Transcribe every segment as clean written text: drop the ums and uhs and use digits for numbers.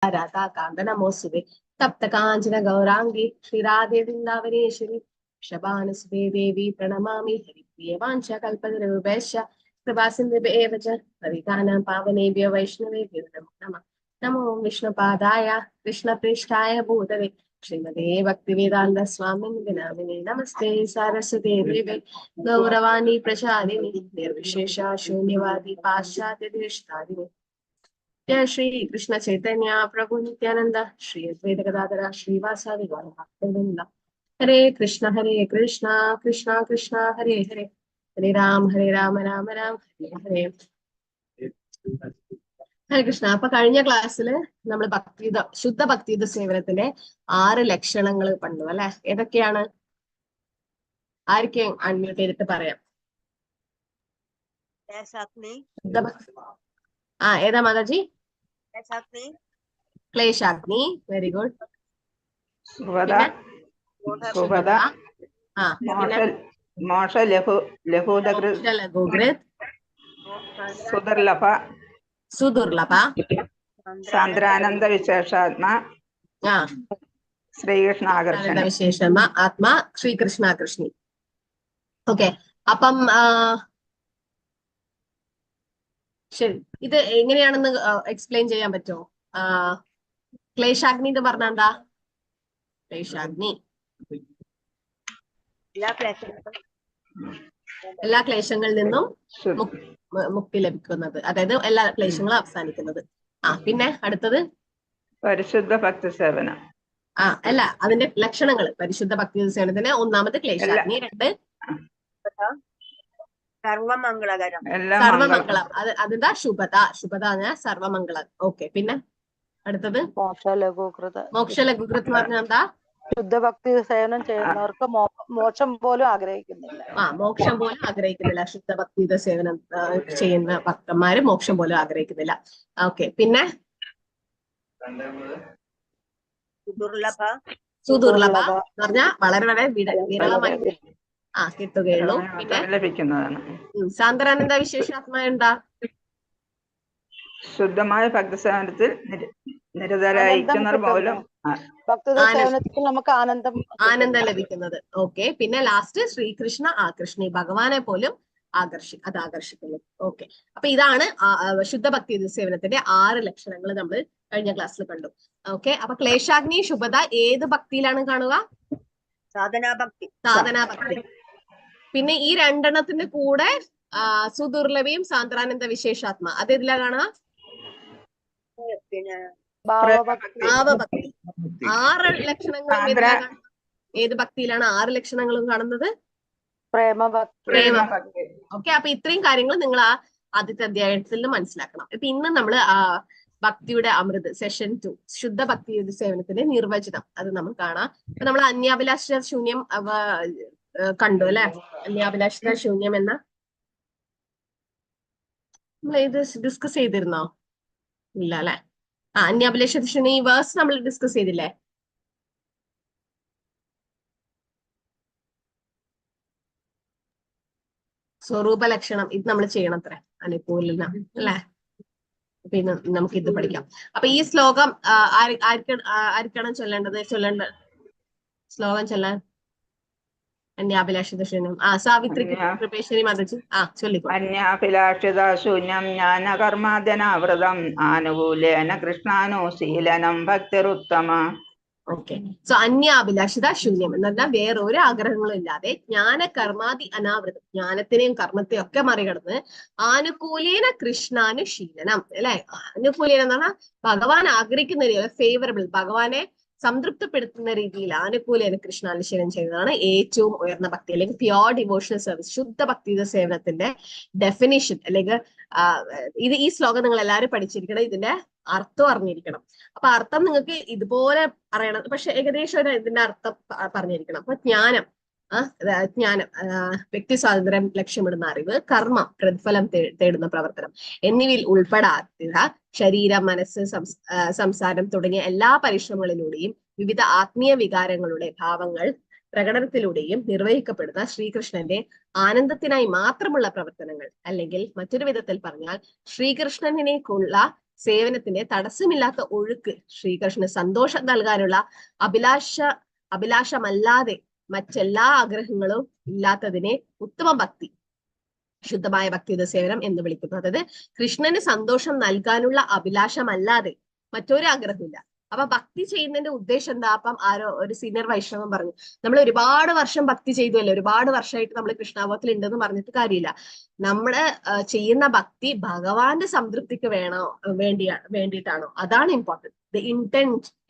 राधा कांद नमोस्तुते तप्त कांचन गौरांगी श्रीराधे वृंदावनेश्वरी शबानुसुते देवी प्रणमामि हरिप्रिय वाञ्छा कल्पतरुभ्यश्च कृपासिन्धुभ्येव च पतितानां पावनेभ्यो वैष्णवेभ्यो नमो नमः। नमो विष्णुपादाय कृष्णप्रेष्ठाय भूतले श्रीमते भक्तिवेदान्त स्वामिने नामिने नमस्ते सारस्वते देवे गौरवाणी प्रचारिणे निर्विशेषा शून्यवादी पाश्चात्य देशतारिणे। जय श्री कृष्ण चैतन्य प्रभु नित्यानंद श्री अद्वैत गदाधर श्रीवासादि गौरभक्तवृंद। हरे कृष्ण कृष्ण कृष्ण हरे हरे हरे राम राम राम हरे हरे ഹരേ കൃഷ്ണ. അപ്പൊ കഴിഞ്ഞ ക്ലാസ്സിൽ നമ്മൾ ശുദ്ധ ഭക്തിയുത സേവനത്തിന്റെ 6 ലക്ഷണങ്ങൾ കണ്ടു അല്ലെ. ഏതൊക്കെയാണ്? ആർക്കും അൺമ്യൂട്ട് ചെയ്തിട്ട് പറയാം. ഏതാ മാതാജി? ക്ലേശാഗ്നി. Very good. സുദുർലഭ. സാന്ദ്രാനന്ദ വിശേഷാത്മ. ശ്രീകൃഷ്ണാകർഷണ വിശേഷമ ആത്മാ ശ്രീകൃഷ്ണാകൃഷ്ണി. ഓക്കെ. അപ്പം ശരി, ഇത് എങ്ങനെയാണെന്ന് എക്സ്പ്ലെയിൻ ചെയ്യാൻ പറ്റുമോ? ക്ലേശാഗ്നി എന്ന് പറഞ്ഞാൽ എന്താ? ക്ലേശാഗ്നി എല്ലാ ക്ലേശങ്ങളിൽ നിന്നും മുക്തി ലഭിക്കുന്നത്, അതായത് എല്ലാ ക്ലേശങ്ങളും അവസാനിക്കുന്നത്. പിന്നെ അടുത്തത് പരിശുദ്ധ ഭക്തി സേവനം. അല്ല, അതിന്റെ ലക്ഷണങ്ങൾ. പരിശുദ്ധ ഭക്തി സേവനത്തിന് ഒന്നാമത് ക്ലേശാഗ്നി, 2 സർവമംഗളകരം. സർവമംഗളം. അതെന്താ? ശുഭത. ശുഭത സർവമംഗളം. ഓക്കെ. പിന്നെ അടുത്തത് മോക്ഷലഘൂകൃത് എന്ന് പറഞ്ഞാൽ എന്താ? ശുദ്ധഭക്തി സേവനം ചെയ്യുന്നവർക്ക് മോക്ഷം പോലും ആഗ്രഹിക്കുന്നില്ല. മോക്ഷം പോലും ആഗ്രഹിക്കുന്നില്ല. ശുദ്ധഭക്തിയുടെ സേവനം ചെയ്യുന്ന ഭക്തന്മാര് മോക്ഷം പോലും ആഗ്രഹിക്കുന്നില്ല. ഓക്കെ. പിന്നെ സുദുർലഭ എന്ന് പറഞ്ഞാൽ വളരെ വളരെ വിരളമായി കിട്ടുകയുള്ളൂ. പിന്നെ സാന്ദ്രാനന്ദ വിശേഷാത്മ എന്താ? ശുദ്ധമായ ഭക്തി സേവനത്തിൽ നിരതരായിരിക്കുന്നവർ പോലും നമുക്ക് ആനന്ദം ലഭിക്കുന്നത്. ഓക്കെ. പിന്നെ ലാസ്റ്റ് ശ്രീകൃഷ്ണ ആകർഷണി, ഭഗവാനെ പോലും ആകർഷിക്കുന്നു. ഓക്കെ. അപ്പൊ ഇതാണ് ശുദ്ധഭക്തി സേവനത്തിന്റെ 6 ലക്ഷണങ്ങൾ നമ്മൾ കഴിഞ്ഞ ക്ലാസ്സിൽ കണ്ടു. ഓക്കെ. അപ്പൊ ക്ലേശാഗ്നി, ശുഭത ഏത് ഭക്തിയിലാണ് കാണുക? സാധനാഭക്തി. പിന്നെ ഈ 2 കൂടെ സുദുർലഭയും സാന്ദ്രാനന്ദ വിശേഷാത്മ അതേതിലാ കാണുക? ഭാവഭക്തി. 6 ലക്ഷണങ്ങളും ഏത് ഭക്തിയിലാണ് 6 ലക്ഷണങ്ങളും കാണുന്നത്? പ്രേമഭക്തി. ഓക്കെ. അപ്പൊ ഇത്രയും കാര്യങ്ങൾ നിങ്ങൾ ആദ്യത്തെ അധ്യായത്തിൽ മനസ്സിലാക്കണം. ഇപ്പൊ ഇന്ന് നമ്മൾ ഭക്തിയുടെ അമൃത് സെഷൻ 2 ശുദ്ധ ഭക്തി സേവനത്തിന്റെ നിർവചനം അത് നമ്മൾ കാണാം. അപ്പൊ നമ്മൾ അന്യാഭിലാഷ ശൂന്യം കണ്ടു അല്ലെ. അന്യാഭിലാഷ ശൂന്യം എന്ന നമ്മൾ ഇത് ഡിസ്കസ് ചെയ്തിരുന്നോ? ഇല്ല അല്ലെ. അന്യാഭിലാഷ ശൂന്യം ഈ വേഴ്സ് നമ്മൾ ഡിസ്കസ് ചെയ്തില്ലേ? സ്വരൂപ ലക്ഷണം ഇത് നമ്മൾ ചെയ്യണത്രേ. അനുകൂലന അല്ലെ. പിന്നെ നമുക്ക് ഇത് പഠിക്കാം. അപ്പൊ ഈ ശ്ലോകം ആർക്കാണ് ചൊല്ലേണ്ടത്? ശ്ലോകം ചൊല്ലാൻ അന്യാഭിലാഷിത ശൂന്യം സാവിത്രിക്ക് കൃപേശ്വരി മാതാജി ചൊല്ലിക്കോ. അന്യാഭിലാഷിത ശൂന്യം ജ്ഞാനകർമാദ്യനാവൃതം ആനുകൂല്യേന കൃഷ്ണാനുശീലനം ഭക്തിരുത്തമ. ഓക്കെ. സോ അന്യാഭിലാഷിത ശൂന്യം എന്ന് പറഞ്ഞാൽ വേറൊരു ആഗ്രഹങ്ങളും ഇല്ലാതെ ജ്ഞാനകർമാദി അനാവൃതം, ജ്ഞാനത്തിനെയും കർമ്മത്തെയും ഒക്കെ മറികടന്ന് ആനുകൂല്യേന കൃഷ്ണാനുശീലനം അല്ലെ. ആനുകൂല്യം എന്ന് പറഞ്ഞാൽ ഭഗവാൻ ആഗ്രഹിക്കുന്ന രീതിയിൽ ഫേവറബിൾ, ഭഗവാനെ സംതൃപ്തിപ്പെടുത്തുന്ന രീതിയിൽ ആനുകൂല്യേന കൃഷ്ണാനുശീലനം ചെയ്യുന്നതാണ് ഏറ്റവും ഉയർന്ന ഭക്തി, അല്ലെങ്കിൽ പ്യോർ ഡിവോഷണൽ സർവീസ്. ശുദ്ധ ഭക്തിയുടെ സേവനത്തിന്റെ ഡെഫിനിഷൻ അല്ലെങ്കിൽ ഈ ശ്ലോകം നിങ്ങൾ എല്ലാവരും പഠിച്ചിരിക്കണം. ഇതിന്റെ അർത്ഥം അറിഞ്ഞിരിക്കണം. അപ്പൊ അർത്ഥം നിങ്ങൾക്ക് ഇതുപോലെ അറിയണം, പക്ഷെ ഏകദേശം ഇതിന്റെ അർത്ഥം പറഞ്ഞിരിക്കണം. അപ്പൊ ജ്ഞാനം വ്യക്തി സ്വാതന്ത്ര്യം ലക്ഷ്യമിടുന്ന അറിവ്, കർമ്മം പ്രതിഫലം തേടുന്ന പ്രവർത്തനം എന്നിവയിൽ ഉൾപ്പെടാത്ത ശരീരം, മനസ്സ്, സംസാരം തുടങ്ങിയ എല്ലാ പരിശ്രമങ്ങളിലൂടെയും വിവിധ ആത്മീയ വികാരങ്ങളുടെ ഭാവങ്ങൾ പ്രകടനത്തിലൂടെയും നിർവഹിക്കപ്പെടുന്ന ശ്രീകൃഷ്ണന്റെ ആനന്ദത്തിനായി മാത്രമുള്ള പ്രവർത്തനങ്ങൾ, അല്ലെങ്കിൽ മറ്റൊരു വിധത്തിൽ പറഞ്ഞാൽ ശ്രീകൃഷ്ണനിലേക്കുള്ള സേവനത്തിന്റെ തടസ്സമില്ലാത്ത ഒഴുക്ക്, ശ്രീകൃഷ്ണന് സന്തോഷം നൽകാനുള്ള അഭിലാഷമല്ലാതെ മറ്റെല്ലാ ആഗ്രഹങ്ങളും ഇല്ലാത്തതിനെ ഉത്തമ ഭക്തി, ശുദ്ധമായ ഭക്തിയുത സേവനം എന്ന് വിളിക്കുന്നു. അതായത് കൃഷ്ണന് സന്തോഷം നൽകാനുള്ള അഭിലാഷമല്ലാതെ മറ്റൊരു ആഗ്രഹമില്ല. അപ്പൊ ഭക്തി ചെയ്യുന്നതിന്റെ ഉദ്ദേശം എന്താ? അപ്പം ആരോ ഒരു സീനിയർ വൈഷ്ണവൻ പറഞ്ഞു, നമ്മൾ ഒരുപാട് വർഷം ഭക്തി ചെയ്തുവല്ലോ, ഒരുപാട് വർഷമായിട്ട് നമ്മൾ കൃഷ്ണാവത്തിൽ ഉണ്ടെന്ന് പറഞ്ഞിട്ട് കാര്യമില്ല. നമ്മള് ചെയ്യുന്ന ഭക്തി ഭഗവാന്റെ സംതൃപ്തിക്ക് വേണ്ടിയിട്ടാണോ? അതാണ് ഇമ്പോർട്ടന്റ്. ദ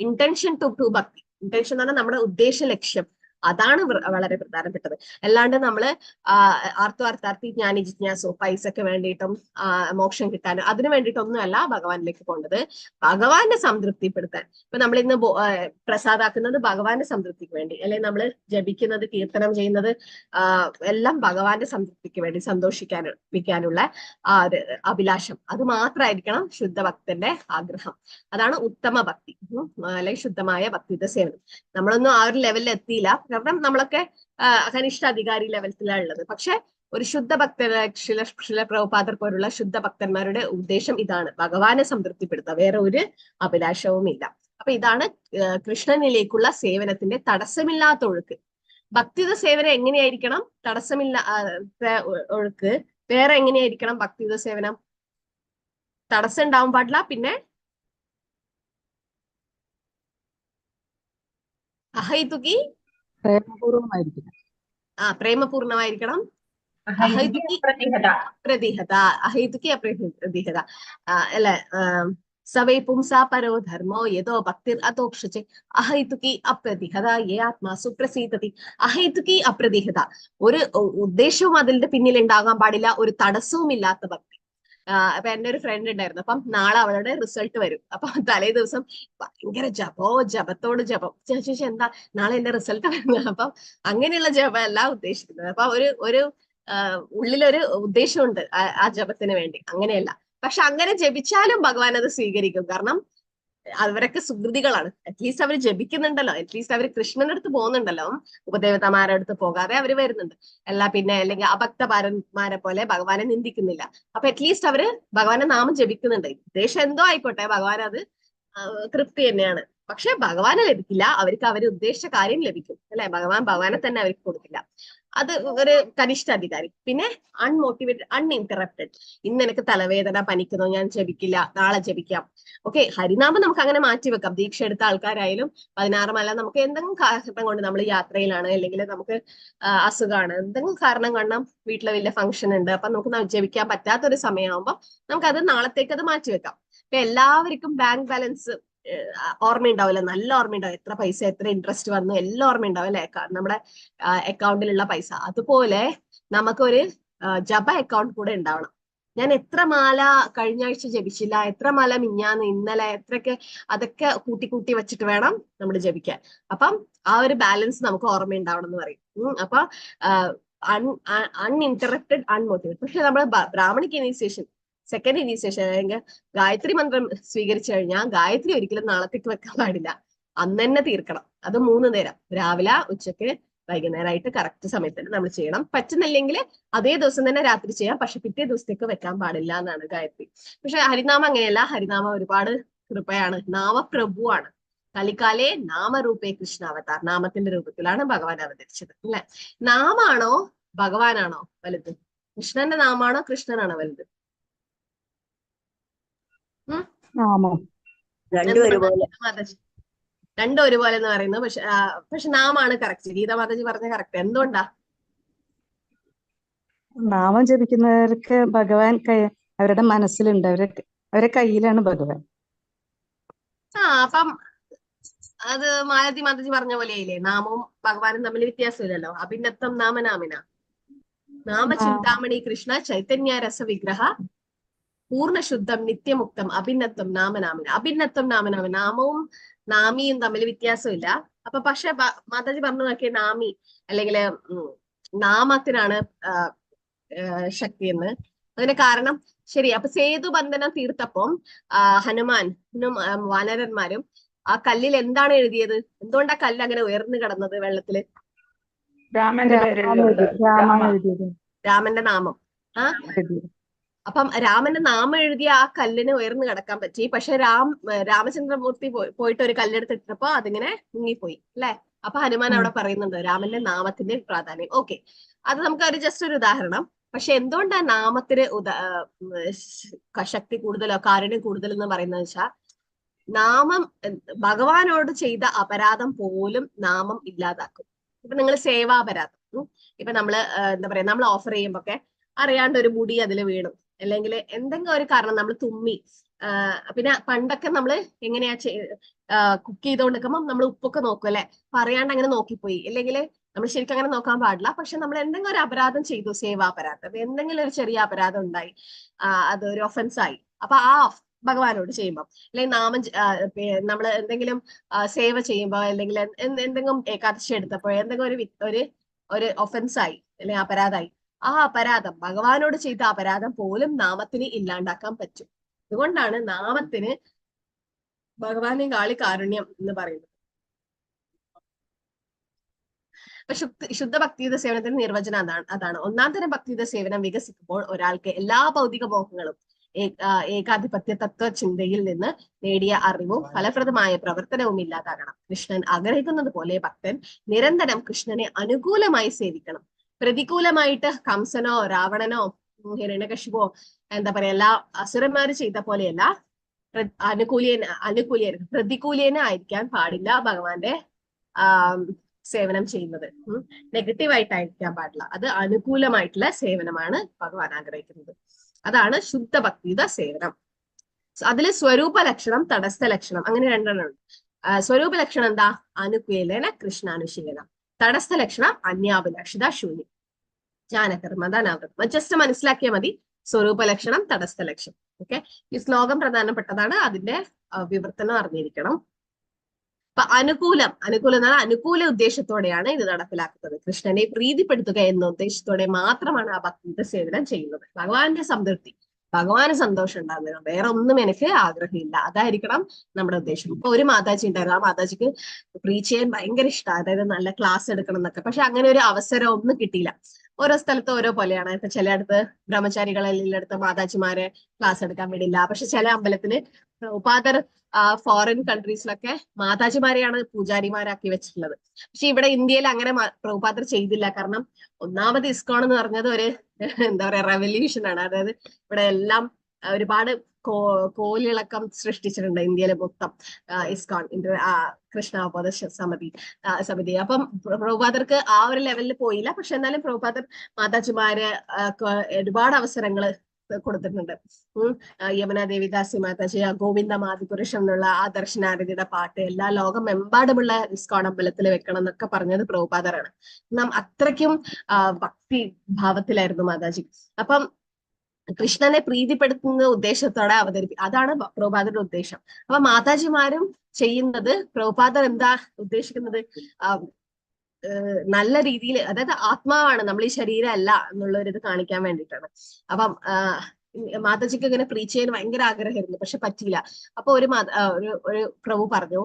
ഇന്റൻഷൻ ടു ഭക്തി. ഇന്റൻഷൻ എന്ന് പറഞ്ഞാൽ നമ്മുടെ ഉദ്ദേശ ലക്ഷ്യം. അതാണ് വളരെ പ്രധാനപ്പെട്ടത്. അല്ലാണ്ട് നമ്മള് ആർത്താർത്ഥി ജ്ഞാനി ജിജ്ഞാസോ പൈസക്ക് വേണ്ടിയിട്ടും മോക്ഷം കിട്ടാനും അതിനു വേണ്ടിയിട്ടൊന്നുമല്ല ഭഗവാനിലേക്ക് പോകേണ്ടത്. ഭഗവാന്റെ സംതൃപ്തിപ്പെടുത്താൻ. ഇപ്പൊ നമ്മൾ ഇന്ന് പ്രസാദാക്കുന്നത് ഭഗവാന്റെ സംതൃപ്തിക്ക് വേണ്ടി, അല്ലെങ്കിൽ നമ്മൾ ജപിക്കുന്നത്, കീർത്തനം ചെയ്യുന്നത് എല്ലാം ഭഗവാന്റെ സംതൃപ്തിക്ക് വേണ്ടി, സന്തോഷിക്കാനുള്ള ഒരു അഭിലാഷം. അത് മാത്രമായിരിക്കണം ശുദ്ധഭക്തന്റെ ആഗ്രഹം. അതാണ് ഉത്തമ ഭക്തി, അല്ലെങ്കിൽ ശുദ്ധമായ ഭക്തിയുടെ സേവനം. നമ്മളൊന്നും ആ ഒരു ലെവലിൽ എത്തിയില്ല, കാരണം നമ്മളൊക്കെ കനിഷ്ഠ അധികാരി ലെവലത്തിലാണ് ഉള്ളത്. പക്ഷെ ഒരു ശുദ്ധ ഭക്തരെ ശില പ്രഭുപാദർ പോലുള്ള ശുദ്ധ ഭക്തന്മാരുടെ ഉദ്ദേശം ഇതാണ്, ഭഗവാനെ സംതൃപ്തിപ്പെടുത്തുക, വേറെ ഒരു അഭിലാഷവുമില്ല. അപ്പൊ ഇതാണ് കൃഷ്ണനിലേക്കുള്ള സേവനത്തിന്റെ തടസ്സമില്ലാത്ത ഒഴുക്ക്. ഭക്തിയുത സേവനം എങ്ങനെയായിരിക്കണം? ഒഴുക്ക് വേറെ എങ്ങനെയായിരിക്കണം? ഭക്തിയുത സേവനം തടസ്സം ഉണ്ടാവാൻ പാടില്ല. പിന്നെ അഹൈതുകി പ്രേമപൂർവമായിരിക്കണം. പ്രേമപൂർണമായിരിക്കണം. അഹൈതുകി അപ്രതിഹത. അഹൈതുകി അപ്രതിഹത അല്ലെ? സവൈ പുംസാ പരോ ധർമ്മോ യഥോ ഭക്തിർ അധോക്ഷചേ അഹൈതുകി അപ്രതിഹത യേ ആത്മാസു പ്രസീദതി. അഹൈതുകി അപ്രതിഹത, ഒരു ഉദ്ദേശവും അതിന്റെ പിന്നിൽ ഉണ്ടാകാൻ പാടില്ല, ഒരു തടസ്സവും ഇല്ലാത്ത ഭക്തി. അപ്പൊ എന്റെ ഒരു ഫ്രണ്ട് ഉണ്ടായിരുന്നു. അപ്പം നാളെ അവളുടെ റിസൾട്ട് വരും. അപ്പൊ തലേ ദിവസം ഭയങ്കര ജപത്തോട് ജപം. ചേച്ചി എന്താ നാളെ എന്റെ റിസൾട്ട് വരുന്നത്? അപ്പം അങ്ങനെയുള്ള ജപം അല്ല ഉദ്ദേശിക്കുന്നത്. അപ്പൊ ഒരു ഉള്ളിലൊരു ഉദ്ദേശമുണ്ട് ആ ജപത്തിന് വേണ്ടി, അങ്ങനെയല്ല. പക്ഷെ അങ്ങനെ ജപിച്ചാലും ഭഗവാൻ അത് സ്വീകരിക്കും. കാരണം അവരൊക്കെ സുഹൃതികളാണ്. അറ്റ്ലീസ്റ്റ് അവർ ജപിക്കുന്നുണ്ടല്ലോ, അറ്റ്ലീസ്റ്റ് അവർ കൃഷ്ണന്റെ അടുത്ത് പോകുന്നുണ്ടല്ലോ. ഉപദേവതമാരുടെ അടുത്ത് പോകാതെ അവർ വരുന്നുണ്ട്. അല്ലെങ്കിൽ അഭക്തപാരന്മാരെ പോലെ ഭഗവാനെ നിന്ദിക്കുന്നില്ല. അപ്പൊ അറ്റ്ലീസ്റ്റ് അവര് ഭഗവാന്റെ നാമം ജപിക്കുന്നുണ്ട്. ഉദ്ദേശം എന്തോ ആയിക്കോട്ടെ, ഭഗവാൻ അത് തൃപ്തി തന്നെയാണ്. പക്ഷെ ഭഗവാനെ ലഭിക്കില്ല, അവർക്ക് അവർ ഉദ്ദേശിച്ച കാര്യം ലഭിക്കും അല്ലെ? ഭഗവാനെ തന്നെ അവർക്ക് കൊടുക്കില്ല. അത് ഒരു കനിഷ്ഠ അധികാരി. പിന്നെ അൺമോട്ടിവേറ്റഡ്, അൺഇന്ററപ്റ്റഡ്. ഇന്ന് എനിക്ക് തലവേദന, പനിക്കുന്നു, ഞാൻ ജപിക്കില്ല, നാളെ ജപിക്കാം. ഓക്കെ, ഹരിനാമം നമുക്ക് അങ്ങനെ മാറ്റിവെക്കാം. ദീക്ഷ എടുത്ത ആൾക്കാരായാലും 16 മല നമുക്ക് എന്തെങ്കിലും കാരണം കൊണ്ട് നമ്മൾ യാത്രയിലാണ്, അല്ലെങ്കിൽ നമുക്ക് അസുഖമാണ്, എന്തെങ്കിലും കാരണം കാരണം വീട്ടിലെ വലിയ ഫംഗ്ഷൻ ഉണ്ട്, അപ്പൊ നമുക്ക് ജപിക്കാൻ പറ്റാത്തൊരു സമയമാകുമ്പോൾ നമുക്കത് നാളത്തേക്ക് അത് മാറ്റിവെക്കാം. ഇപ്പൊ എല്ലാവർക്കും ബാങ്ക് ബാലൻസ് ഓർമ്മയുണ്ടാവില്ല, നല്ല ഓർമ്മയുണ്ടാവും. എത്ര പൈസ, എത്ര ഇൻട്രസ്റ്റ് വന്നു, എല്ലാം ഓർമ്മയുണ്ടാവും അല്ലെ? നമ്മുടെ അക്കൗണ്ടിലുള്ള പൈസ. അതുപോലെ നമുക്കൊരു ജപ അക്കൗണ്ട് കൂടെ ഉണ്ടാവണം. ഞാൻ എത്ര മാല കഴിഞ്ഞ ആഴ്ച ജപിച്ചില്ല, എത്ര മാല മിഞ്ഞാന്ന്, ഇന്നലെ എത്രയൊക്കെ, അതൊക്കെ കൂട്ടി വെച്ചിട്ട് വേണം നമ്മൾ ജപിക്കാൻ. അപ്പം ആ ഒരു ബാലൻസ് നമുക്ക് ഓർമ്മയുണ്ടാവണം എന്ന് പറയും. അപ്പൊ അൺഇന്ററപ്റ്റഡ്, അൺമോട്ടിവേറ്റഡ്. പക്ഷെ നമ്മൾ ബ്രാഹ്മണിക് ഇനീസിയേഷൻ, സെക്കൻഡ് ഇനീസിയേഷൻ അല്ലെങ്കിൽ ഗായത്രി മന്ത്രം സ്വീകരിച്ചു കഴിഞ്ഞാൽ ഗായത്രി ഒരിക്കലും നാളത്തേക്ക് വെക്കാൻ പാടില്ല, അന്ന് തന്നെ തീർക്കണം. അത് 3 നേരം, രാവിലെ, ഉച്ചക്ക്, വൈകുന്നേരമായിട്ട് കറക്റ്റ് സമയത്തിന് നമ്മൾ ചെയ്യണം. പറ്റുന്നില്ലെങ്കിൽ അതേ ദിവസം തന്നെ രാത്രി ചെയ്യാം, പക്ഷെ പിറ്റേ ദിവസത്തേക്ക് വെക്കാൻ പാടില്ല എന്നാണ് ഗായത്രി. പക്ഷെ ഹരിനാമം അങ്ങനെയല്ല. ഹരിനാമം ഒരുപാട് കൃപയാണ്, നാമപ്രഭുവാണ്. കലികാലേ നാമരൂപേ കൃഷ്ണാവതാർ. നാമത്തിന്റെ രൂപത്തിലാണ് ഭഗവാൻ അവതരിച്ചത് അല്ലെ? നാമാണോ ഭഗവാനാണോ വലുത്? കൃഷ്ണന്റെ നാമാണോ കൃഷ്ണനാണോ വലുത്? രണ്ടും ഒരുപോലെ എന്ന് പറയുന്നത്. പക്ഷെ നാമാണ് കറക്റ്റ്. ഗീത മാതാജി പറഞ്ഞ കറക്റ്റ്. എന്തുകൊണ്ടാ? നാമം ജപിക്കുന്നവർക്ക് ഭഗവാൻ അവരുടെ മനസ്സിലുണ്ട്, അവരെ കയ്യിലാണ് ഭഗവാൻ. അപ്പം അത് മാതാജി പറഞ്ഞ പോലെയില്ലേ, നാമവും ഭഗവാനും തമ്മിൽ വ്യത്യാസമില്ലല്ലോ. അഭിന്നത്വം നാമനാമിന നാമചിന്താമണി കൃഷ്ണ ചൈതന്യ രസ വിഗ്രഹ പൂർണ്ണശുദ്ധം നിത്യമുക്തം അഭിന്നത്വം നാമനാമിന. അഭിന്നത്വം നാമനാമിന, നാമവും നാമിയും തമ്മിൽ വ്യത്യാസമില്ല. അപ്പൊ പക്ഷെ മാതാജി പറഞ്ഞു നോക്കിയ നാമി അല്ലെങ്കിൽ നാമത്തിനാണ് ശക്തി എന്ന്. അതിന് കാരണം ശരി. അപ്പൊ സേതുബന്ധനം തീർത്തപ്പം ഹനുമാനും വാനരന്മാരും ആ കല്ലിൽ എന്താണ് എഴുതിയത്? എന്തുകൊണ്ടാ കല്ല് അങ്ങനെ ഉയർന്നു കിടന്നത് വെള്ളത്തില്? രാമന്റെ രാമന്റെ നാമം. അപ്പം രാമന്റെ നാമം എഴുതിയ ആ കല്ലിന് ഉയർന്നു കിടക്കാൻ പറ്റി. പക്ഷെ രാമചന്ദ്രമൂർത്തി പോയിട്ട് ഒരു കല്ലെടുത്തിട്ടപ്പോ അതിങ്ങനെ മുങ്ങിപ്പോയി അല്ലെ. അപ്പൊ ഹനുമാൻ അവിടെ പറയുന്നുണ്ട് രാമന്റെ നാമത്തിന്റെ പ്രാധാന്യം. ഓക്കെ, അത് നമുക്ക് ഒരു ജസ്റ്റ് ഒരു ഉദാഹരണം. പക്ഷെ എന്തുകൊണ്ടാണ് നാമത്തിന് ശക്തി കൂടുതലോ കാരുണ്യം കൂടുതൽ എന്ന് പറയുന്നത് വെച്ചാൽ, നാമം ഭഗവാനോട് ചെയ്ത അപരാധം പോലും നാമം ഇല്ലാതാക്കും. ഇപ്പൊ നിങ്ങൾ സേവാപരാധം, ഇപ്പൊ നമ്മള് എന്താ പറയാ, നമ്മൾ ഓഫർ ചെയ്യുമ്പോ അറിയാണ്ട് ഒരു മുടി അതിൽ വീണു, അല്ലെങ്കിൽ എന്തെങ്കിലും ഒരു കാരണം നമ്മൾ തുമ്മി, പിന്നെ പണ്ടൊക്കെ നമ്മള് എങ്ങനെയാ കുക്ക് ചെയ്തോണ്ടിരിക്കുമ്പോൾ നമ്മൾ ഉപ്പൊക്കെ നോക്കും അല്ലെ, പറയാണ്ട് അങ്ങനെ നോക്കിപ്പോയി, അല്ലെങ്കിൽ നമ്മൾ ശരിക്കും അങ്ങനെ നോക്കാൻ പാടില്ല. പക്ഷെ നമ്മൾ എന്തെങ്കിലും ഒരു അപരാധം ചെയ്തു, സേവാപരാധം, എന്തെങ്കിലും ഒരു ചെറിയ അപരാധം ഉണ്ടായി, അതൊരു ഒഫൻസ് ആയി, അപ്പൊ ആ ഭഗവാനോട് ചെയ്യുമ്പോൾ, അല്ലെങ്കിൽ നാമം നമ്മൾ എന്തെങ്കിലും സേവ ചെയ്യുമ്പോ, അല്ലെങ്കിൽ എന്തെങ്കിലും ഏകാദശി എടുത്തപ്പോ എന്തെങ്കിലും ഒരു ഒഫൻസ് ആയി അല്ലെങ്കിൽ അപരാധമായി, ആ അപരാധം ഭഗവാനോട് ചെയ്ത അപരാധം പോലും നാമത്തിന് ഇല്ലാണ്ടാക്കാൻ പറ്റും. അതുകൊണ്ടാണ് നാമത്തിന് ഭഗവാനെ കാളി കാരുണ്യം എന്ന് പറയുന്നത്. അപ്പൊ ശുദ്ധ ഭക്തിയുത സേവനത്തിന്റെ നിർവചനം അതാണ്. ഒന്നാം തരം ഭക്തിയുത സേവനം വികസിക്കുമ്പോൾ ഒരാൾക്ക് എല്ലാ ഭൗതിക മോഹങ്ങളും ഏകാധിപത്യ തത്വ ചിന്തയിൽ നിന്ന് നേടിയ അറിവും ഫലപ്രദമായ പ്രവർത്തനവും ഇല്ലാതാകണം. കൃഷ്ണൻ ആഗ്രഹിക്കുന്നത് പോലെ ഭക്തൻ നിരന്തരം കൃഷ്ണനെ അനുകൂലമായി സേവിക്കണം. പ്രതികൂലമായിട്ട് കംസനോ രാവണനോ ഹിരണ്യകശിപോ എന്താ പറയാ എല്ലാ അസുരന്മാര് ചെയ്ത പോലെയല്ല പ്രതികൂല്യനായിരിക്കാൻ പാടില്ല ഭഗവാന്റെ സേവനം ചെയ്യുന്നത്. നെഗറ്റീവായിട്ടായിരിക്കാൻ പാടില്ല. അത് അനുകൂലമായിട്ടുള്ള സേവനമാണ് ഭഗവാൻ ആഗ്രഹിക്കുന്നത്. അതാണ് ശുദ്ധ ഭക്തിയുത സേവനം. അതില് സ്വരൂപ ലക്ഷണം, തടസ്ഥ ലക്ഷണം, അങ്ങനെ രണ്ടെണ്ണം ഉണ്ട്. സ്വരൂപ ലക്ഷണം എന്താ? അനുകൂലേന കൃഷ്ണാനുശീലനം. തടസ്ഥ ലക്ഷണം അന്യാഭിലാഷിത ശൂന്യം, ജ്ഞാനകർമ്മ ജസ്റ്റ് മനസ്സിലാക്കിയാൽ മതി. സ്വരൂപ ലക്ഷണം, തടസ്ഥ ലക്ഷണം. ഓക്കെ, ഈ ശ്ലോകം പ്രധാനപ്പെട്ടതാണ്, അതിന്റെ വിവർത്തനം അറിഞ്ഞിരിക്കണം. അപ്പൊ അനുകൂലം എന്ന് പറഞ്ഞാൽ അനുകൂല ഉദ്ദേശത്തോടെയാണ് ഇത് നടപ്പിലാക്കുന്നത്. കൃഷ്ണനെ പ്രീതിപ്പെടുത്തുക എന്ന ഉദ്ദേശത്തോടെ മാത്രമാണ് ആ ഭക്തിയുടെ സേവനം ചെയ്യുന്നത്. ഭഗവാന്റെ സംതൃപ്തി, ഭഗവാന് സന്തോഷം ഉണ്ടാകുക, വേറെ ഒന്നും എനിക്ക് ആഗ്രഹമില്ല, അതായിരിക്കണം നമ്മുടെ ഉദ്ദേശം. ഇപ്പൊ ഒരു മാതാജി ഉണ്ടായിരുന്നു, ആ മാതാജിക്ക് പ്രീച്ച് ചെയ്യാൻ ഭയങ്കര ഇഷ്ടമാണ്, അതായത് നല്ല ക്ലാസ് എടുക്കണം എന്നൊക്കെ. പക്ഷെ അങ്ങനെ ഒരു അവസരം ഒന്നും കിട്ടിയില്ല. ഓരോ സ്ഥലത്ത് ഓരോ പോലെയാണ്. ഇപ്പൊ ചിലയിടത്ത് ബ്രഹ്മചാരികളെല്ലായിടത്ത് മാതാജിമാരെ ക്ലാസ് എടുക്കാൻ വിടില്ല. പക്ഷെ ചില അമ്പലത്തില് ഉപാധർ ഫോറിൻ കൺട്രീസിലൊക്കെ മാതാജിമാരെയാണ് പൂജാരിമാരാക്കി വെച്ചിട്ടുള്ളത്. പക്ഷെ ഇവിടെ ഇന്ത്യയിൽ അങ്ങനെ പ്രഭുപാദർ ചെയ്തില്ല. കാരണം ഒന്നാമത് ഇസ്കോൺ എന്ന് പറഞ്ഞത് ഒരു എന്താ പറയാ റെവല്യൂഷൻ ആണ്. അതായത് ഇവിടെ എല്ലാം ഒരുപാട് കോലിളക്കം സൃഷ്ടിച്ചിട്ടുണ്ട് ഇന്ത്യയിലെ മൊത്തം. ഇസ്കോൺ കൃഷ്ണാവബോധ സമിതി. അപ്പം പ്രഭുപാദർക്ക് ആ ഒരു ലെവലിൽ പോയില്ല. പക്ഷെ എന്നാലും പ്രഭുപാദർ മാതാജിമാര് ഒരുപാട് അവസരങ്ങൾ കൊടുത്തിട്ടുണ്ട്. യമുന ദേവിദാസി മാതാജി, ഗോവിന്ദ മാതിപുരുഷം എന്നുള്ള ആ ദർശനാരതിയുടെ പാട്ട് എല്ലാ ലോകമെമ്പാടുമുള്ള ഇസ്കോൺ അമ്പലത്തിൽ വെക്കണം എന്നൊക്കെ പറഞ്ഞത് പ്രഭുപാദറാണ്. നാം അത്രയ്ക്കും ഭക്തി ഭാവത്തിലായിരുന്നു മാതാജി. അപ്പം കൃഷ്ണനെ പ്രീതിപ്പെടുത്തുന്ന ഉദ്ദേശത്തോടെ അതാണ് പ്രഭുപാദരുടെ ഉദ്ദേശം. അപ്പൊ മാതാജിമാരും ചെയ്യുന്നത്, പ്രഭുപാദർ എന്താ ഉദ്ദേശിക്കുന്നത്, നല്ല രീതിയിൽ, അതായത് ആത്മാവാണ്, നമ്മൾ ഈ ശരീരം അല്ല എന്നുള്ള ഒരു ഇത് കാണിക്കാൻ വേണ്ടിയിട്ടാണ്. അപ്പം മാതാജിക്ക് ഇങ്ങനെ പ്രീച്ച് ചെയ്യാൻ ഭയങ്കര ആഗ്രഹമായിരുന്നു, പക്ഷെ പറ്റിയില്ല. അപ്പൊ ഒരു പ്രഭു പറഞ്ഞു,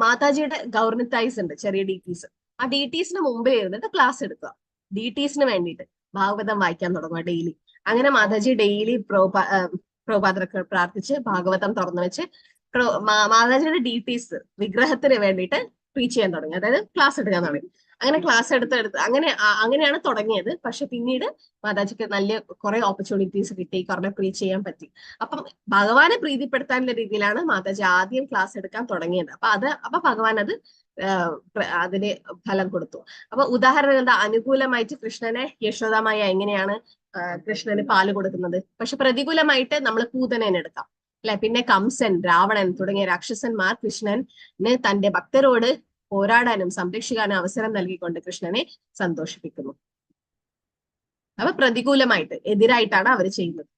മാതാജിയുടെ ഗവർണിത്തൈസ് ഉണ്ട്, ചെറിയ ഡീറ്റീസ്, ആ ഡീറ്റീസിന് മുമ്പിൽ ഇരുന്നിട്ട് ക്ലാസ് എടുക്കുക, ഡീറ്റീസിന് വേണ്ടിയിട്ട് ഭാഗവതം വായിക്കാൻ തുടങ്ങുക ഡെയിലി. അങ്ങനെ മാതാജി ഡെയിലി പ്രഭുപാദർക്ക് പ്രാർത്ഥിച്ച് ഭാഗവതം തുറന്നു വെച്ച് മാതാജിയുടെ ഡീറ്റീസ് വിഗ്രഹത്തിന് വേണ്ടിയിട്ട് പ്രീച്ച് ചെയ്യാൻ തുടങ്ങി, അതായത് ക്ലാസ് എടുക്കാൻ തുടങ്ങി. അങ്ങനെ ക്ലാസ് എടുത്ത് അങ്ങനെയാണ് തുടങ്ങിയത്. പക്ഷെ പിന്നീട് മാതാജിക്ക് നല്ല കുറെ ഓപ്പർച്യൂണിറ്റീസ് കിട്ടി, കുറെ പ്രീച്ച് ചെയ്യാൻ പറ്റി. അപ്പം ഭഗവാനെ പ്രീതിപ്പെടുത്താനുള്ള രീതിയിലാണ് മാതാജി ആദ്യം ക്ലാസ് എടുക്കാൻ തുടങ്ങിയത്. അപ്പൊ ഭഗവാൻ അതിന് ഫലം കൊടുത്തു. അപ്പൊ ഉദാഹരണം എന്താ, അനുകൂലമായിട്ട് കൃഷ്ണനെ യശോദാമായ എങ്ങനെയാണ് കൃഷ്ണന് പാല് കൊടുക്കുന്നത്. പക്ഷെ പ്രതികൂലമായിട്ട് നമ്മൾ പൂതനേനെ എടുക്കാം അല്ലെ. പിന്നെ കംസൻ, രാവണൻ തുടങ്ങിയ രാക്ഷസന്മാർ കൃഷ്ണന് തന്റെ ഭക്തരോട് പോരാടാനും സംരക്ഷിക്കാനും അവസരം നൽകിക്കൊണ്ട് കൃഷ്ണനെ സന്തോഷിപ്പിക്കുന്നു. അപ്പൊ പ്രതികൂലമായിട്ട് എതിരായിട്ടാണ് അവർ ചെയ്യുന്നത്.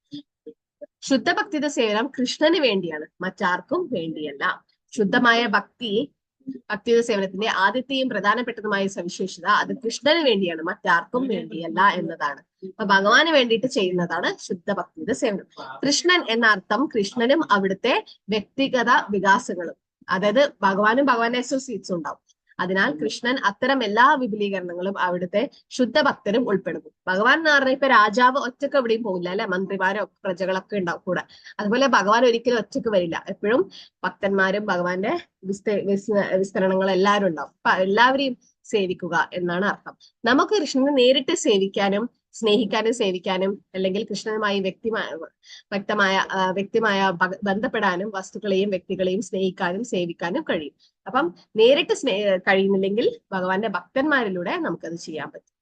ശുദ്ധ ഭക്തിയുടെ സേവനം കൃഷ്ണന് വേണ്ടിയാണ്, മറ്റാർക്കും വേണ്ടിയല്ല. ശുദ്ധമായ ഭക്തിയുടെ സേവനത്തിന്റെ ആദ്യത്തെയും പ്രധാനപ്പെട്ടതുമായ സവിശേഷത അത് കൃഷ്ണന് വേണ്ടിയാണ്, മറ്റാർക്കും വേണ്ടിയല്ല എന്നതാണ്. അപ്പൊ ഭഗവാന് വേണ്ടിയിട്ട് ചെയ്യുന്നതാണ് ശുദ്ധ ഭക്തിയുടെ സേവനം. കൃഷ്ണൻ എന്ന അർത്ഥം കൃഷ്ണനും അവിടുത്തെ വ്യക്തിഗത വികാസങ്ങളും, അതായത് ഭഗവാന്റെ അസോസിയേറ്റ്സ് ഉണ്ടാവും. അതിനാൽ കൃഷ്ണൻ അത്തരം എല്ലാ വിപുലീകരണങ്ങളും അവിടുത്തെ ശുദ്ധ ഭക്തരും ഉൾപ്പെടുന്നു. ഭഗവാൻ എന്ന് പറഞ്ഞാൽ ഇപ്പൊ രാജാവ് ഒറ്റക്ക് എവിടെയും പോകില്ല അല്ലെ, മന്ത്രിമാരോ പ്രജകളൊക്കെ ഉണ്ടാവും കൂടെ. അതുപോലെ ഭഗവാൻ ഒരിക്കലും ഒറ്റക്ക് വരില്ല, എപ്പോഴും ഭക്തന്മാരും ഭഗവാന്റെ വിസ്തരണങ്ങൾ എല്ലാവരും ഉണ്ടാവും. അപ്പൊ എല്ലാവരെയും സേവിക്കുക എന്നാണ് അർത്ഥം. നമുക്ക് കൃഷ്ണനെ നേരിട്ട് സേവിക്കാനും സ്നേഹിക്കാനും സേവിക്കാനും അല്ലെങ്കിൽ കൃഷ്ണനുമായി വ്യക്തിമായ ബന്ധപ്പെടാനും വസ്തുക്കളെയും വ്യക്തികളെയും സ്നേഹിക്കാനും സേവിക്കാനും കഴിയും. അപ്പം നേരിട്ട് കഴിയുന്നില്ലെങ്കിൽ ഭഗവാന്റെ ഭക്തന്മാരിലൂടെ നമുക്കത് ചെയ്യാൻ പറ്റും.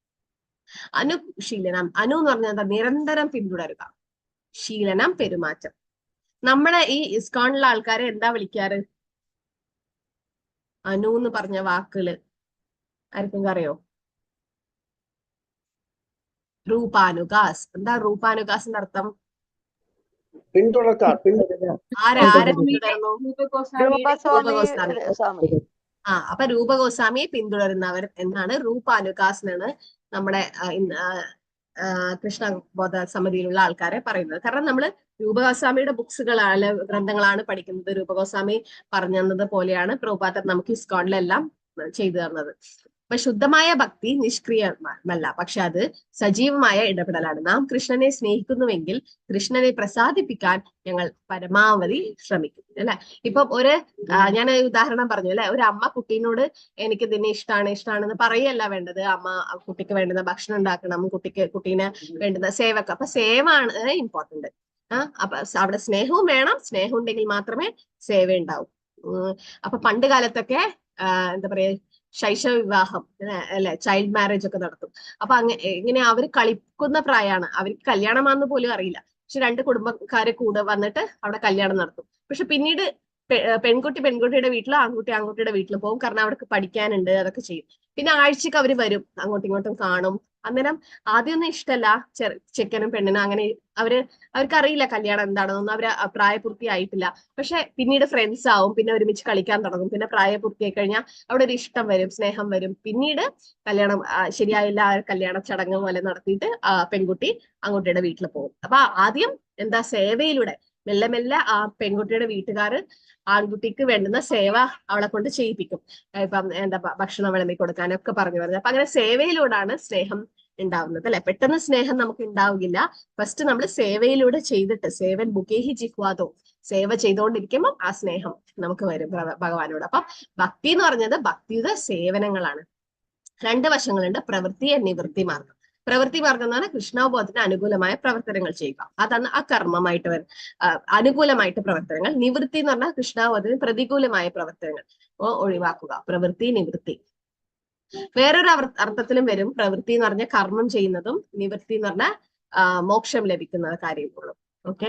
അനുശീലനം, അനു എന്ന് പറഞ്ഞാൽ എന്താ? നിരന്തരം പിന്തുടരുക. ശീലനം, പെരുമാറ്റം. നമ്മുടെ ഈ ഇസ്കോണിലെ ആൾക്കാരെ എന്താ വിളിക്കാറ്? അനു എന്ന് പറഞ്ഞ വാക്കുകള് ആർക്കും അറിയോ? റൂപാനുഗാസ്. എന്താ റൂപാനുഗാസിന്റെ അർത്ഥം? ആരെ പിന്തുടരുന്നു? രൂപഗോസ്വാമി. അപ്പൊ രൂപഗോസ്വാമിയെ പിന്തുടരുന്നവർ എന്നാണ് റൂപാനുഗാസ് എന്നാണ് നമ്മുടെ കൃഷ്ണബോധ സമിതിയിലുള്ള ആൾക്കാരെ പറയുന്നത്. കാരണം നമ്മള് രൂപഗോസ്വാമിയുടെ ബുക്സുകളാണ്, ഗ്രന്ഥങ്ങളാണ് പഠിക്കുന്നത്. രൂപഗോസ്വാമി പറഞ്ഞു തന്നത് പോലെയാണ് പ്രഭുപാദർ നമുക്ക് ഇസ്കോണിലെല്ലാം ചെയ്തു തന്നത്. അപ്പൊ ശുദ്ധമായ ഭക്തി നിഷ്ക്രിയമല്ല, പക്ഷെ അത് സജീവമായ ഇടപെടലാണ്. നാം കൃഷ്ണനെ സ്നേഹിക്കുന്നുവെങ്കിൽ കൃഷ്ണനെ പ്രസാദിപ്പിക്കാൻ ഞങ്ങൾ പരമാവധി ശ്രമിക്കും അല്ലെ. ഇപ്പം ഞാൻ ഉദാഹരണം പറഞ്ഞു അല്ലെ, ഒരു അമ്മ കുട്ടീനോട് എനിക്ക് ഇതിനെ ഇഷ്ടമാണെന്ന് പറയല്ല വേണ്ടത്. അമ്മ കുട്ടിക്ക് വേണ്ടുന്ന ഭക്ഷണം ഉണ്ടാക്കണം, കുട്ടീനെ വേണ്ടുന്ന സേവക്ക്. അപ്പൊ സേവയാണ് ഇമ്പോർട്ടന്റ്. അപ്പൊ അവിടെ സ്നേഹവും വേണം. സ്നേഹം ഉണ്ടെങ്കിൽ മാത്രമേ സേവ ഉണ്ടാവൂ. അപ്പൊ പണ്ട് കാലത്തൊക്കെ എന്താ പറയാ, ശൈശവ വിവാഹം അല്ലെ, ചൈൽഡ് മാരേജ് ഒക്കെ നടത്തും. അപ്പൊ ഇങ്ങനെ അവർ കളിക്കുന്ന പ്രായമാണ്, അവർക്ക് കല്യാണമാണെന്ന് പോലും അറിയില്ല. പക്ഷെ രണ്ട് കുടുംബക്കാരെ കൂടെ വന്നിട്ട് അവിടെ കല്യാണം നടത്തും. പക്ഷെ പിന്നീട് പെൺകുട്ടി പെൺകുട്ടിയുടെ വീട്ടിലും ആൺകുട്ടി ആൺകുട്ടിയുടെ വീട്ടിൽ പോകും. കാരണം അവർക്ക് പഠിക്കാനുണ്ട്, അതൊക്കെ ചെയ്യും. പിന്നെ ആഴ്ചക്ക് അവര് വരും, അങ്ങോട്ടും ഇങ്ങോട്ടും കാണും. അന്നേരം ആദ്യമൊന്നും ഇഷ്ടമല്ല ചെക്കനും പെണ്ണിനും. അങ്ങനെ അവർക്ക് അറിയില്ല കല്യാണം എന്താണെന്നൊന്നും. അവര് പ്രായപൂർത്തിയായിട്ടില്ല. പക്ഷെ പിന്നീട് ഫ്രണ്ട്സ് ആവും, പിന്നെ ഒരുമിച്ച് കളിക്കാൻ തുടങ്ങും. പിന്നെ പ്രായപൂർത്തിയായി കഴിഞ്ഞാൽ അവിടെ ഒരു ഇഷ്ടം വരും, സ്നേഹം വരും. പിന്നീട് കല്യാണം ശരിയായില്ല, കല്യാണ ചടങ്ങ് പോലെ നടത്തിയിട്ട് പെൺകുട്ടി ആൺകുട്ടിയുടെ വീട്ടിൽ പോകും. അപ്പൊ ആദ്യം എന്താ, സേവയിലൂടെ മെല്ലെ മെല്ലെ ആ പെൺകുട്ടിയുടെ വീട്ടുകാര് ആൺകുട്ടിക്ക് വേണ്ടുന്ന സേവ അവളെ കൊണ്ട് ചെയ്യിപ്പിക്കും. ഇപ്പം എന്താ ഭക്ഷണം വിളമ്പി കൊടുക്കാനൊക്കെ പറഞ്ഞു. അപ്പൊ അങ്ങനെ സേവയിലൂടെയാണ് സ്നേഹം ഉണ്ടാവുന്നത് അല്ലെ. പെട്ടെന്ന് സ്നേഹം നമുക്ക് ഉണ്ടാവുകയില്ല. ഫസ്റ്റ് നമ്മൾ സേവയിലൂടെ ചെയ്തിട്ട്, സേവൻ ബുക്കേഹി ജിഹ്വാദോ, സേവ ചെയ്തുകൊണ്ടിരിക്കുമ്പോൾ ആ സ്നേഹം നമുക്ക് വരും ഭഗവാനോട്. അപ്പം ഭക്തി എന്ന് പറഞ്ഞത് ഭക്തിയുടെ സേവനങ്ങളാണ്. രണ്ട് വശങ്ങളുണ്ട്, പ്രവൃത്തി നിവൃത്തി മാർഗം. പ്രവൃത്തി മാർഗം എന്ന് പറഞ്ഞാൽ കൃഷ്ണാവബോധത്തിന് അനുകൂലമായ പ്രവർത്തനങ്ങൾ ചെയ്യുക, അതാണ് ആ കർമ്മമായിട്ട് അനുകൂലമായിട്ട് പ്രവർത്തനങ്ങൾ. നിവൃത്തി എന്ന് പറഞ്ഞാൽ കൃഷ്ണാവബോധത്തിന് പ്രതികൂലമായ പ്രവർത്തനങ്ങൾ ഒഴിവാക്കുക. പ്രവൃത്തി നിവൃത്തി വേറൊരു അർത്ഥത്തിലും വരും. പ്രവൃത്തി എന്ന് പറഞ്ഞാൽ കർമ്മം ചെയ്യുന്നതും, നിവൃത്തി എന്ന് പറഞ്ഞാൽ മോക്ഷം ലഭിക്കുന്ന കാര്യങ്ങളും. ഓക്കെ,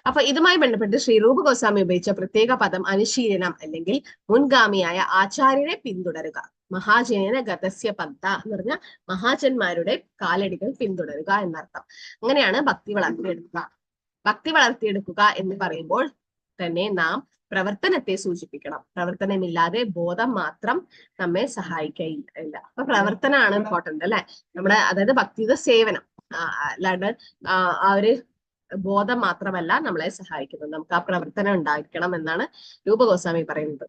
അപ്പൊ ഇതുമായി ബന്ധപ്പെട്ട് ശ്രീ രൂപ ഗോസ്വാമി ഉപയോഗിച്ച പ്രത്യേക പദം അനുശീലനം, അല്ലെങ്കിൽ മുൻഗാമിയായ ആചാര്യരെ പിന്തുടരുക. മഹാജന ഗതസ്യ പന്ഥ എന്ന് പറഞ്ഞാൽ മഹാജന്മാരുടെ കാലടികൾ പിന്തുടരുക എന്നർത്ഥം. അങ്ങനെയാണ് ഭക്തി വളർത്തിയെടുക്കുക. ഭക്തി വളർത്തിയെടുക്കുക എന്ന് പറയുമ്പോൾ തന്നെ നാം പ്രവർത്തനത്തെ സൂചിപ്പിക്കണം. പ്രവർത്തനമില്ലാതെ ബോധം മാത്രം നമ്മെ സഹായിക്കയില്ല. അപ്പൊ പ്രവർത്തനമാണ് ഇമ്പോർട്ടന്റ് അല്ലെ നമ്മുടെ, അതായത് ഭക്തിയുടെ സേവനം. അല്ലാണ്ട് ഒരു ബോധം മാത്രമല്ല നമ്മളെ സഹായിക്കുന്നത്, നമുക്ക് ആ പ്രവർത്തനം ഉണ്ടായിരിക്കണം എന്നാണ് രൂപ ഗോസ്വാമി പറയുന്നത്.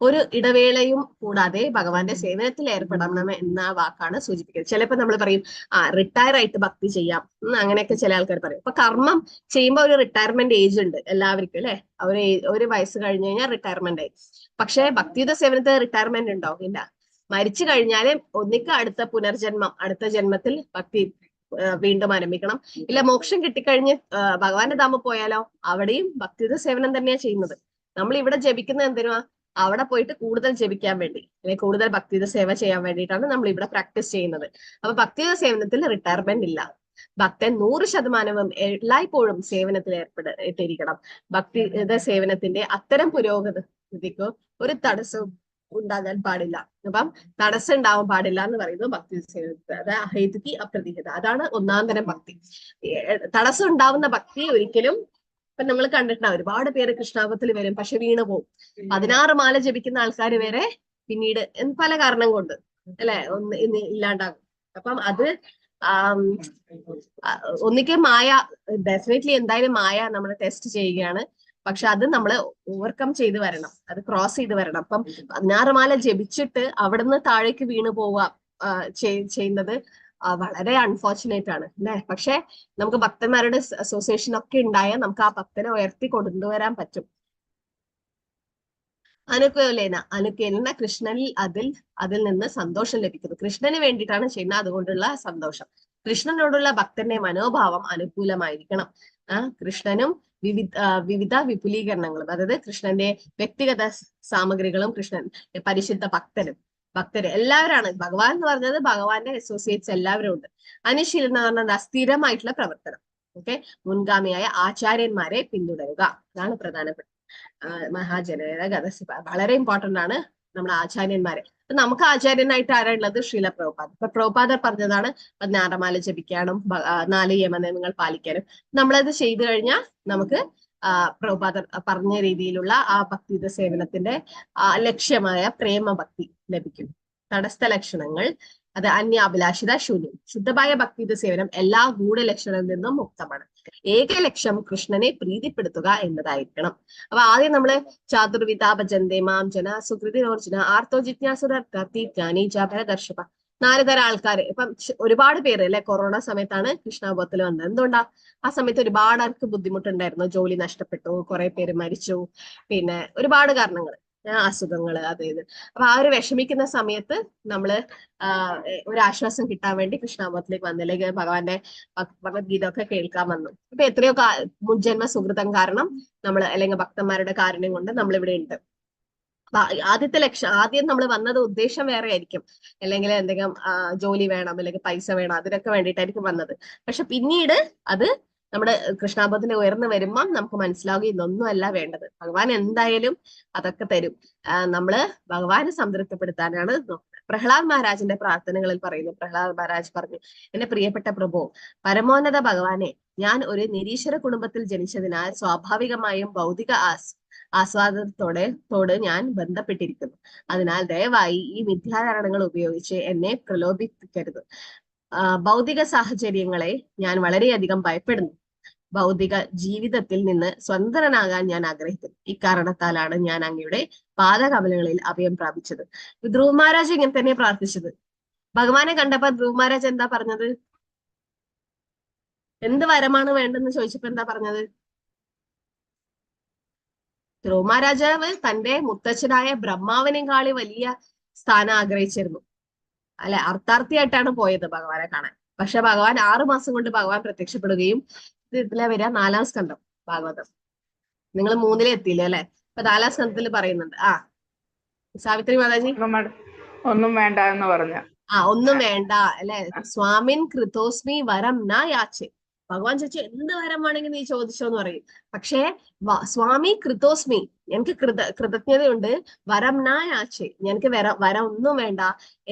ഒരു ഇടവേളയും കൂടാതെ ഭഗവാന്റെ സേവനത്തിൽ ഏർപ്പെടണം എന്ന വാക്കാണ് സൂചിപ്പിക്കുന്നത്. ചിലപ്പോൾ നമ്മൾ പറയും റിട്ടയർ ആയിട്ട് ഭക്തി ചെയ്യാം, അങ്ങനെയൊക്കെ ചില ആൾക്കാർ പറയും. അപ്പൊ കർമ്മം ചെയ്യുമ്പോൾ ഒരു റിട്ടയർമെന്റ് ഏജ് ഉണ്ട് എല്ലാവർക്കും അല്ലെ. ഒരു വയസ്സ് കഴിഞ്ഞു കഴിഞ്ഞാൽ റിട്ടയർമെന്റ് ആയി. പക്ഷെ ഭക്തിയുടെ സേവനത്തിൽ റിട്ടയർമെന്റ് ഉണ്ടോ? ഇല്ല. മരിച്ചു കഴിഞ്ഞാല് ഒന്നിക്ക് അടുത്ത പുനർജന്മം, അടുത്ത ജന്മത്തിൽ ഭക്തി വീണ്ടും ആരംഭിക്കണം. ഇല്ല മോക്ഷം കിട്ടിക്കഴിഞ്ഞ് ഭഗവാന്റെ ധാമ പോയാലോ, അവിടെയും ഭക്തിയുടെ സേവനം തന്നെയാ ചെയ്യുന്നത്. നമ്മൾ ഇവിടെ ജപിക്കുന്നത് എന്തിനാ? അവിടെ പോയിട്ട് കൂടുതൽ ജപിക്കാൻ വേണ്ടി, അല്ലെങ്കിൽ കൂടുതൽ ഭക്തിയുടെ സേവ ചെയ്യാൻ വേണ്ടിയിട്ടാണ് നമ്മൾ ഇവിടെ പ്രാക്ടീസ് ചെയ്യുന്നത്. അപ്പൊ ഭക്തിയുടെ സേവനത്തിൽ റിട്ടയർമെന്റ് ഇല്ല. ഭക്തൻ 100% എല്ലായ്പ്പോഴും സേവനത്തിൽ ഏർപ്പെട്ടിരിക്കണം. ഭക്തിയുടെ സേവനത്തിന്റെ അത്തരം പുരോഗതിക്ക് ഒരു തടസ്സവും ഉണ്ടാകാൻ പാടില്ല. അപ്പം തടസ്സം ഉണ്ടാവാൻ പാടില്ല എന്ന് പറയുന്നത് ഭക്തി സേവനത്തിൽ. അത് അഹേതുകി അപ്രതിഹിത, അതാണ് ഒന്നാം തരം ഭക്തി. തടസ്സം ഉണ്ടാവുന്ന ഭക്തി ഒരിക്കലും, ഇപ്പൊ നമ്മൾ കണ്ടിട്ടുണ്ടാവും ഒരുപാട് പേര് കൃഷ്ണാപത്തിൽ വരും പക്ഷെ വീണു പോകും. 16 മാല ജപിക്കുന്ന ആൾക്കാർ വരെ പിന്നീട് പല കാരണം കൊണ്ട് അല്ലെ ഇന്ന് ഇല്ലാണ്ടാകും. അപ്പം അത് ഒന്നിക്ക് മായ, ഡെഫിനറ്റ്ലി എന്തായാലും മായ നമ്മൾ ടെസ്റ്റ് ചെയ്യുകയാണ്. പക്ഷെ അത് നമ്മൾ ഓവർകം ചെയ്ത് വരണം, അത് ക്രോസ് ചെയ്ത് വരണം. അപ്പം 16 മാല ജപിച്ചിട്ട് അവിടുന്ന് താഴേക്ക് വീണ് പോവുക ചെയ്യുന്നത് വളരെ അൺഫോർച്ചുനേറ്റ് ആണ് അല്ലെ. പക്ഷെ നമുക്ക് ഭക്തന്മാരുടെ അസോസിയേഷൻ ഒക്കെ ഉണ്ടായാൽ നമുക്ക് ആ ഭക്തനെ ഉയർത്തി കൊണ്ടുവരാൻ പറ്റും. അനുകൂലേന കൃഷ്ണനിൽ അതിൽ നിന്ന് സന്തോഷം ലഭിക്കുന്നു. കൃഷ്ണന് വേണ്ടിയിട്ടാണ് ചെയ്യുന്നത്, അതുകൊണ്ടുള്ള സന്തോഷം. കൃഷ്ണനോടുള്ള ഭക്തന്റെ മനോഭാവം അനുകൂലമായിരിക്കണം. കൃഷ്ണനും വിവിധ വിപുലീകരണങ്ങളും, അതായത് കൃഷ്ണന്റെ വ്യക്തിഗത സാമഗ്രികളും കൃഷ്ണൻ പരിശുദ്ധ ഭക്തര് എല്ലാവരാണ്. ഭഗവാൻ എന്ന് പറഞ്ഞത് ഭഗവാന്റെ അസോസിയേറ്റ്സ് എല്ലാവരും ഉണ്ട്. അനുശീലനം എന്ന് പറഞ്ഞാൽ സ്ഥിരമായിട്ടുള്ള പ്രവർത്തനം. മുൻഗാമിയായ ആചാര്യന്മാരെ പിന്തുടരുക, അതാണ് പ്രധാനപ്പെട്ട. മഹാജനേത ഗതസിപ വളരെ ഇമ്പോർട്ടന്റ് ആണ് നമ്മുടെ ആചാര്യന്മാരെ. നമുക്ക് ആചാര്യനായിട്ട് ആരാളുള്ളത്? ശ്രീല പ്രഭുപാദ്. ഇപ്പൊ പ്രഭുപാദർ പറഞ്ഞതാണ് 16 മാല ജപിക്കാനും 4 യമനിയമങ്ങൾ പാലിക്കാനും. നമ്മളത് ചെയ്തു കഴിഞ്ഞാൽ നമുക്ക് പ്രഭുപാദർ പറഞ്ഞ രീതിയിലുള്ള ആ ഭക്തിയുത സേവനത്തിന്റെ ലക്ഷ്യമായ പ്രേമഭക്തി ലഭിക്കും. തടസ്ഥ ലക്ഷണങ്ങൾ, അത് അന്യാഭിലാഷിത ശൂന്യം. ശുദ്ധമായ ഭക്തിയുത സേവനം എല്ലാ ഗൂഢലക്ഷണങ്ങളിൽ നിന്നും മുക്തമാണ്. ഏക ലക്ഷ്യം കൃഷ്ണനെ പ്രീതിപ്പെടുത്തുക എന്നതായിരിക്കണം. അപ്പൊ ആദ്യം നമ്മള് ചാതുർവിധ ഭജന്തേ മാം ജന സുകൃതിരോർജന ആർത്തോ ജിജ്ഞാസുരർഷപ 4 തരം ആൾക്കാര്. ഇപ്പം ഒരുപാട് പേര് അല്ലെ കൊറോണ സമയത്താണ് കൃഷ്ണാബോധത്തിൽ വന്നത്. എന്തുകൊണ്ടാ? ആ സമയത്ത് ഒരുപാട് ആൾക്ക് ബുദ്ധിമുട്ടുണ്ടായിരുന്നു. ജോലി നഷ്ടപ്പെട്ടു, കുറെ പേര് മരിച്ചു, പിന്നെ ഒരുപാട് കാരണങ്ങൾ, അസുഖങ്ങള്, അത് ഇത്. അപ്പൊ ആ ഒരു വിഷമിക്കുന്ന സമയത്ത് നമ്മള് ഒരു ആശ്വാസം കിട്ടാൻ വേണ്ടി കൃഷ്ണാബോധത്തിലേക്ക് വന്നു, അല്ലെങ്കിൽ ഭഗവാന്റെ ഭഗവത്ഗീത ഒക്കെ കേൾക്കാൻ വന്നു. ഇപ്പൊ എത്രയോ മുൻജന്മ സുഹൃതം കാരണം നമ്മൾ, അല്ലെങ്കിൽ ഭക്തന്മാരുടെ കാരുണ്യം കൊണ്ട് നമ്മൾ ഇവിടെ ഉണ്ട്. ആദ്യത്തെ ലക്ഷ്യം, ആദ്യം നമ്മൾ വന്നത് ഉദ്ദേശം വേറെ ആയിരിക്കും, അല്ലെങ്കിൽ എന്തെങ്കിലും ജോലി വേണം, അല്ലെങ്കിൽ പൈസ വേണം, അതിനൊക്കെ വേണ്ടിയിട്ടായിരിക്കും വന്നത്. പക്ഷെ പിന്നീട് അത് നമ്മുടെ കൃഷ്ണാബോധത്തിൽ ഉയർന്നു വരുമ്പം നമുക്ക് മനസ്സിലാവുക ഇതൊന്നും അല്ല വേണ്ടത്. ഭഗവാൻ എന്തായാലും അതൊക്കെ തരും. നമ്മള് ഭഗവാനെ സംതൃപ്തിപ്പെടുത്താനാണ് നോക്കുന്നത്. പ്രഹ്ലാദ് മഹാരാജിന്റെ പ്രാർത്ഥനകളിൽ പറയുന്നു, പ്രഹ്ലാദ് മഹാരാജ് പറഞ്ഞു, എന്റെ പ്രിയപ്പെട്ട പ്രഭു, പരമോന്നത ഭഗവാനെ, ഞാൻ ഒരു നിരീശ്വര കുടുംബത്തിൽ ജനിച്ചതിനാൽ സ്വാഭാവികമായും ഭൗതിക ആസ്വാദത്തോട് ഞാൻ ബന്ധപ്പെട്ടിരിക്കുന്നു. അതിനാൽ ദയവായി ഈ മിഥ്യാധാരണകൾ ഉപയോഗിച്ച് എന്നെ പ്രലോഭിപ്പിക്കരുത്. ഭൗതിക സാഹചര്യങ്ങളെ ഞാൻ വളരെയധികം ഭയപ്പെടുന്നു. ഭൗതിക ജീവിതത്തിൽ നിന്ന് സ്വതന്ത്രനാകാൻ ഞാൻ ആഗ്രഹിക്കുന്നു. ഇക്കാരണത്താലാണ് ഞാൻ അങ്ങയുടെ പാദകമലങ്ങളിൽ അഭയം പ്രാപിച്ചത്. ധ്രുവ മഹാരാജ് ഇങ്ങനെ തന്നെ പ്രാർത്ഥിച്ചത്. ഭഗവാനെ കണ്ടപ്പോ ധ്രുവ മഹാരാജ് എന്താ പറഞ്ഞത്? എന്ത് വരമാണ് വേണ്ടെന്ന് ചോദിച്ചപ്പോ എന്താ പറഞ്ഞത്? ധ്രുവ മഹാരാജാവ് തന്റെ മുത്തച്ഛനായ ബ്രഹ്മാവിനെക്കാളി വലിയ സ്ഥാനം ആഗ്രഹിച്ചിരുന്നു അല്ലെ. അർത്ഥാർത്ഥിയായിട്ടാണ് പോയത് ഭഗവാനെ കാണാൻ. പക്ഷെ ഭഗവാൻ 6 മാസം കൊണ്ട് ഭഗവാൻ പ്രത്യക്ഷപ്പെടുകയും, ഇതിലെ വരിക 4-ാം സ്കന്ധം ഭാഗവതം. നിങ്ങൾ 3-ലെ എത്തിയില്ലേ അല്ലെ. ഇപ്പൊ 4-ാം സ്കന്ധത്തിൽ പറയുന്നുണ്ട്. സാവിത്രി മാതാജി ഒന്നും വേണ്ട എന്ന് പറഞ്ഞു. ഒന്നും വേണ്ട അല്ലെ. സ്വാമിൻ കൃതോസ്മി വരം ന യാച്ചെ. ഭഗവാൻ ചോദിച്ചു എന്ത് വരം വേണമെങ്കിൽ നീ ചോദിച്ചോന്ന് പറയും. പക്ഷേ സ്വാമി കൃതോസ്മി, എനിക്ക് കൃതജ്ഞതയുണ്ട്. വരം ന യാച്ചെ, എനിക്ക് വരം ഒന്നും വേണ്ട,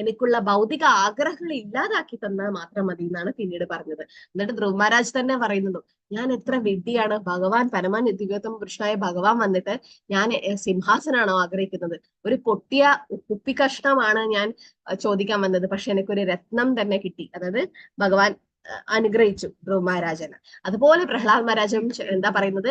എനിക്കുള്ള ഭൗതിക ആഗ്രഹങ്ങൾ ഇല്ലാതാക്കി തന്നാൽ മാത്രം മതി എന്നാണ് പിന്നീട് പറഞ്ഞത്. എന്നിട്ട് ധ്രുവ മഹാരാജ് തന്നെ പറയുന്നുള്ളൂ, ഞാൻ എത്ര വിഡ്ഢിയാണ്. ഭഗവാൻ പരമാൻ ദിവ്യോത്തമ പുരുഷനായ ഭഗവാൻ വന്നിട്ട് ഞാൻ സിംഹാസനാണോ ആഗ്രഹിക്കുന്നത്? ഒരു പൊട്ടിയ കുപ്പിക്കഷ്ണമാണ് ഞാൻ ചോദിക്കാൻ വന്നത്, പക്ഷെ എനിക്കൊരു രത്നം തന്നെ കിട്ടി. അതായത് ഭഗവാൻ അനുഗ്രഹിച്ചു ധ്രുവ മഹാരാജന്. അതുപോലെ പ്രഹ്ലാദ് മഹാരാജൻ എന്താ പറയുന്നത്?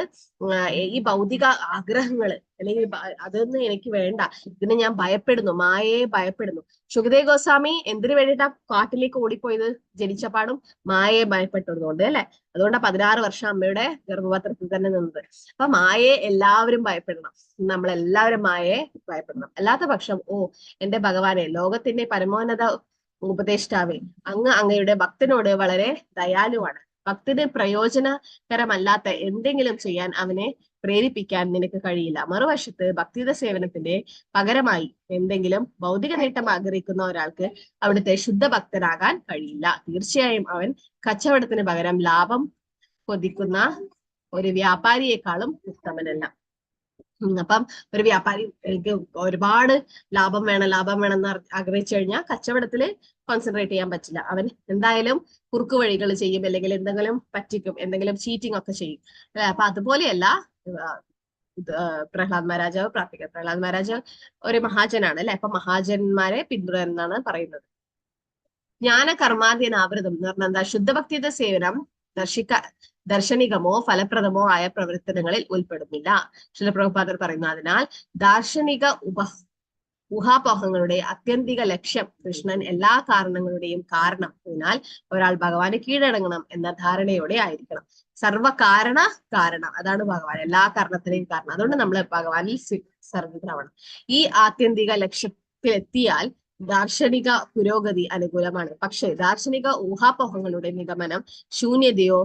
ഈ ഭൗതിക ആഗ്രഹങ്ങള് അല്ലെങ്കിൽ അതൊന്നും എനിക്ക് വേണ്ട, ഇതിനെ ഞാൻ ഭയപ്പെടുന്നു, മായയെ ഭയപ്പെടുന്നു. ശുകദേവ് ഗോസ്വാമി എന്തിനു വേണ്ടിയിട്ടാ കാട്ടിലേക്ക് ഓടിപ്പോയത്? ജനിച്ചപ്പാടും മായയെ ഭയപ്പെട്ടതുകൊണ്ട് അല്ലെ. അതുകൊണ്ടാ 16 വർഷം അമ്മയുടെ ഗർഭപാത്രത്തിൽ തന്നെ നിന്നത്. അപ്പൊ മായയെ എല്ലാവരും ഭയപ്പെടണം, നമ്മളെല്ലാവരും മായയെ ഭയപ്പെടണം. അല്ലാത്ത പക്ഷം എന്റെ ഭഗവാനെ, ലോകത്തിന്റെ പരമോന്നത ഉപദേഷ്ടാവേ, അങ്ങയുടെ ഭക്തനോട് വളരെ ദയാലുവാണ്. ഭക്തന് പ്രയോജനകരമല്ലാത്ത എന്തെങ്കിലും ചെയ്യാൻ അവനെ പ്രേരിപ്പിക്കാൻ നിനക്ക് കഴിയില്ല. മറുവശത്ത് ഭക്തിയുത സേവനത്തിന്റെ പകരമായി എന്തെങ്കിലും ഭൗതിക നേട്ടം ആഗ്രഹിക്കുന്ന ഒരാൾക്ക് അവിടുത്തെ ശുദ്ധ ഭക്തനാകാൻ കഴിയില്ല. തീർച്ചയായും അവൻ കച്ചവടത്തിന് പകരം ലാഭം കൊതിക്കുന്ന ഒരു വ്യാപാരിയെക്കാളും ഉത്തമനല്ല. അപ്പം ഒരു വ്യാപാരി എനിക്ക് ഒരുപാട് ലാഭം വേണം എന്ന് ആഗ്രഹിച്ചു കഴിഞ്ഞാൽ കച്ചവടത്തില് കോൺസെൻട്രേറ്റ് ചെയ്യാൻ പറ്റില്ല. അവൻ എന്തായാലും കുറുക്കു വഴികൾ ചെയ്യും, അല്ലെങ്കിൽ എന്തെങ്കിലും പറ്റിക്കും, എന്തെങ്കിലും ചീറ്റിംഗ് ഒക്കെ ചെയ്യും അല്ലെ. അപ്പൊ അതുപോലെയല്ല പ്രഹ്ലാദ് മഹാരാജാവ് പ്രാർത്ഥിക്കുക. പ്രഹ്ലാദ് മഹാരാജ് ഒരു മഹാജനാണ് അല്ലെ. അപ്പൊ മഹാജന്മാരെ പിന്തുടരുന്നാണ് പറയുന്നത്. ജ്ഞാന കർമാധ്യനാവൃതം എന്ന് പറഞ്ഞാൽ എന്താ? ശുദ്ധഭക്തിയുടെ സേവനം ദർശനികമോ ഫലപ്രദമോ ആയ പ്രവർത്തനങ്ങളിൽ ഉൾപ്പെടുന്നില്ല. ശ്രീല പ്രഭുപാദർ പറയുന്നു, അതിനാൽ ദാർശനിക ഊഹാപോഹങ്ങളുടെ ആത്യന്തിക ലക്ഷ്യം കൃഷ്ണൻ എല്ലാ കാരണങ്ങളുടെയും കാരണം. അതിനാൽ ഒരാൾ ഭഗവാന് കീഴടങ്ങണം എന്ന ധാരണയോടെ ആയിരിക്കണം. സർവകാരണ കാരണം, അതാണ് ഭഗവാൻ, എല്ലാ കാരണത്തിനെയും കാരണം. അതുകൊണ്ട് നമ്മൾ ഭഗവാനിൽ സർവ്വതാവണം. ഈ ആത്യന്തിക ലക്ഷ്യത്തിലെത്തിയാൽ ദാർശനിക പുരോഗതി അനുകൂലമാണ്. പക്ഷേ ദാർശനിക ഊഹാപോഹങ്ങളുടെ നിഗമനം ശൂന്യതയോ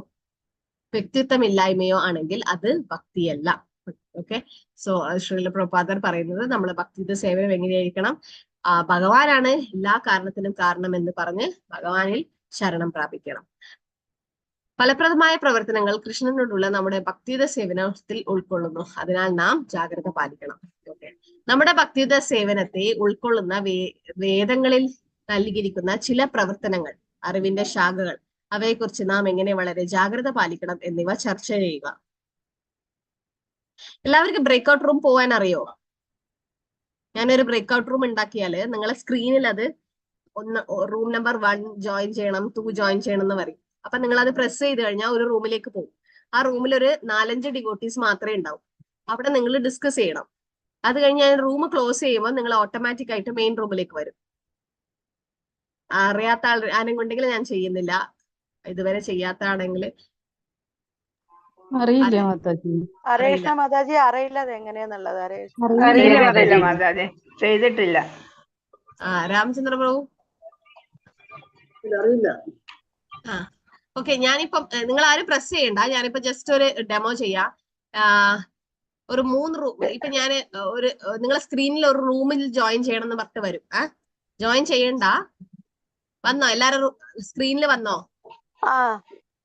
വ്യക്തിത്വമില്ലായ്മയോ ആണെങ്കിൽ അത് ഭക്തിയല്ല. ഓക്കെ, സോ ശ്രീല പ്രഭുപാദർ പറയുന്നത് നമ്മൾ ഭക്തിയുടെ സേവനം എങ്ങനെയായിരിക്കണം? ഭഗവാനാണ് എല്ലാ കാരണത്തിനും കാരണം എന്ന് പറഞ്ഞ് ഭഗവാനിൽ ശരണം പ്രാപിക്കണം. ഫലപ്രദമായ പ്രവർത്തനങ്ങൾ കൃഷ്ണനോടുള്ള നമ്മുടെ ഭക്തിയുടെ സേവനത്തിൽ ഉൾക്കൊള്ളുന്നു. അതിനാൽ നാം ജാഗ്രത പാലിക്കണം. ഓക്കെ, നമ്മുടെ ഭക്തിയുടെ സേവനത്തെ ഉൾക്കൊള്ളുന്ന വേദങ്ങളിൽ നൽകിയിരിക്കുന്ന ചില പ്രവർത്തനങ്ങൾ, അറിവിന്റെ ശാഖകൾ, അവയെക്കുറിച്ച് നാം എങ്ങനെ വളരെ ജാഗ്രത പാലിക്കണം എന്നിവ ചർച്ച ചെയ്യുക. എല്ലാവർക്കും ബ്രേക്ക്ഔട്ട് റൂം പോകാൻ അറിയോ? ഞാനൊരു ബ്രേക്ക്ഔട്ട് റൂം ഉണ്ടാക്കിയാല് നിങ്ങളെ സ്ക്രീനിൽ അത് റൂം നമ്പർ 1 ജോയിൻ ചെയ്യണം, 2 ജോയിൻ ചെയ്യണം എന്ന് പറയും. അപ്പൊ നിങ്ങൾ അത് പ്രസ് ചെയ്ത് കഴിഞ്ഞാൽ ഒരു റൂമിലേക്ക് പോകും. ആ റൂമിൽ ഒരു 4-5 ഡിവോട്ടീസ് മാത്രമേ ഉണ്ടാവും. അവിടെ നിങ്ങൾ ഡിസ്കസ് ചെയ്യണം. അത് കഴിഞ്ഞ് റൂം ക്ലോസ് ചെയ്യുമ്പോൾ നിങ്ങൾ ഓട്ടോമാറ്റിക് ആയിട്ട് മെയിൻ റൂമിലേക്ക് വരും. അറിയാത്ത ആരെങ്കിലും ഉണ്ടെങ്കിൽ ഞാൻ ചെയ്യുന്നില്ല, ഇതുവരെ ചെയ്യാത്ത ആണെങ്കിൽ അറിയില്ല മാതാജി. ഹരേകൃഷ്ണ മാതാജി, അറിയില്ല അത് എങ്ങനെയാന്നുള്ളത്. അറിയില്ല മാതാജി, ചെയ്തിട്ടില്ല. രാമചന്ദ്ര പ്രഭു അറിയില്ല. ഓക്കെ, ഞാനിപ്പം നിങ്ങൾ ആരും പ്രസ് ചെയ്യണ്ട, ഞാനിപ്പോ ജസ്റ്റ് ഒരു ഡെമോ ചെയ്യാം. ഒരു 3 റൂം ഇപ്പൊ ഞാൻ ഒരു നിങ്ങളെ സ്ക്രീനിൽ ഒരു റൂമിൽ ജോയിൻ ചെയ്യണം എന്ന് പറഞ്ഞിട്ട് വരും. ജോയിൻ ചെയ്യണ്ട, വന്നോ? എല്ലാരും സ്ക്രീനിൽ വന്നോ?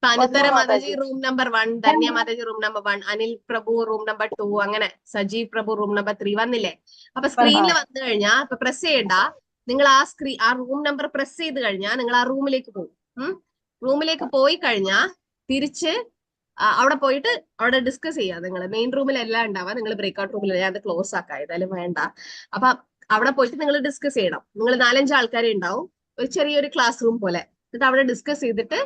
Anuttara Mataji room number 1, Dhanya Mataji room number 1, Anil Prabhu room number 2, അങ്ങനെ സജീവ് പ്രഭു റൂം നമ്പർ 3 വന്നില്ലേ? അപ്പൊ സ്ക്രീനിൽ വന്നു കഴിഞ്ഞാൽ ഇപ്പൊ പ്രസ് ചെയ്യണ്ട, നിങ്ങൾ ആ റൂം നമ്പർ പ്രസ് ചെയ്ത് കഴിഞ്ഞാൽ നിങ്ങൾ ആ റൂമിലേക്ക് പോകും. റൂമിലേക്ക് പോയി കഴിഞ്ഞാൽ തിരിച്ച് അവിടെ പോയിട്ട് അവിടെ ഡിസ്കസ് ചെയ്യാം. നിങ്ങൾ മെയിൻ റൂമിലെല്ലാം ഉണ്ടാവാം, നിങ്ങൾ ബ്രേക്ക്ഔട്ട് റൂമിൽ ഞാൻ അത് ക്ലോസ് ആക്കാം, ഏതായാലും വേണ്ട. അപ്പൊ അവിടെ പോയിട്ട് നിങ്ങൾ ഡിസ്കസ് ചെയ്യണം. നിങ്ങൾ 4-5 ആൾക്കാരെ ഉണ്ടാവും, ഒരു ചെറിയൊരു ക്ലാസ് റൂം പോലെ. എന്നിട്ട് അവിടെ ഡിസ്കസ് ചെയ്തിട്ട്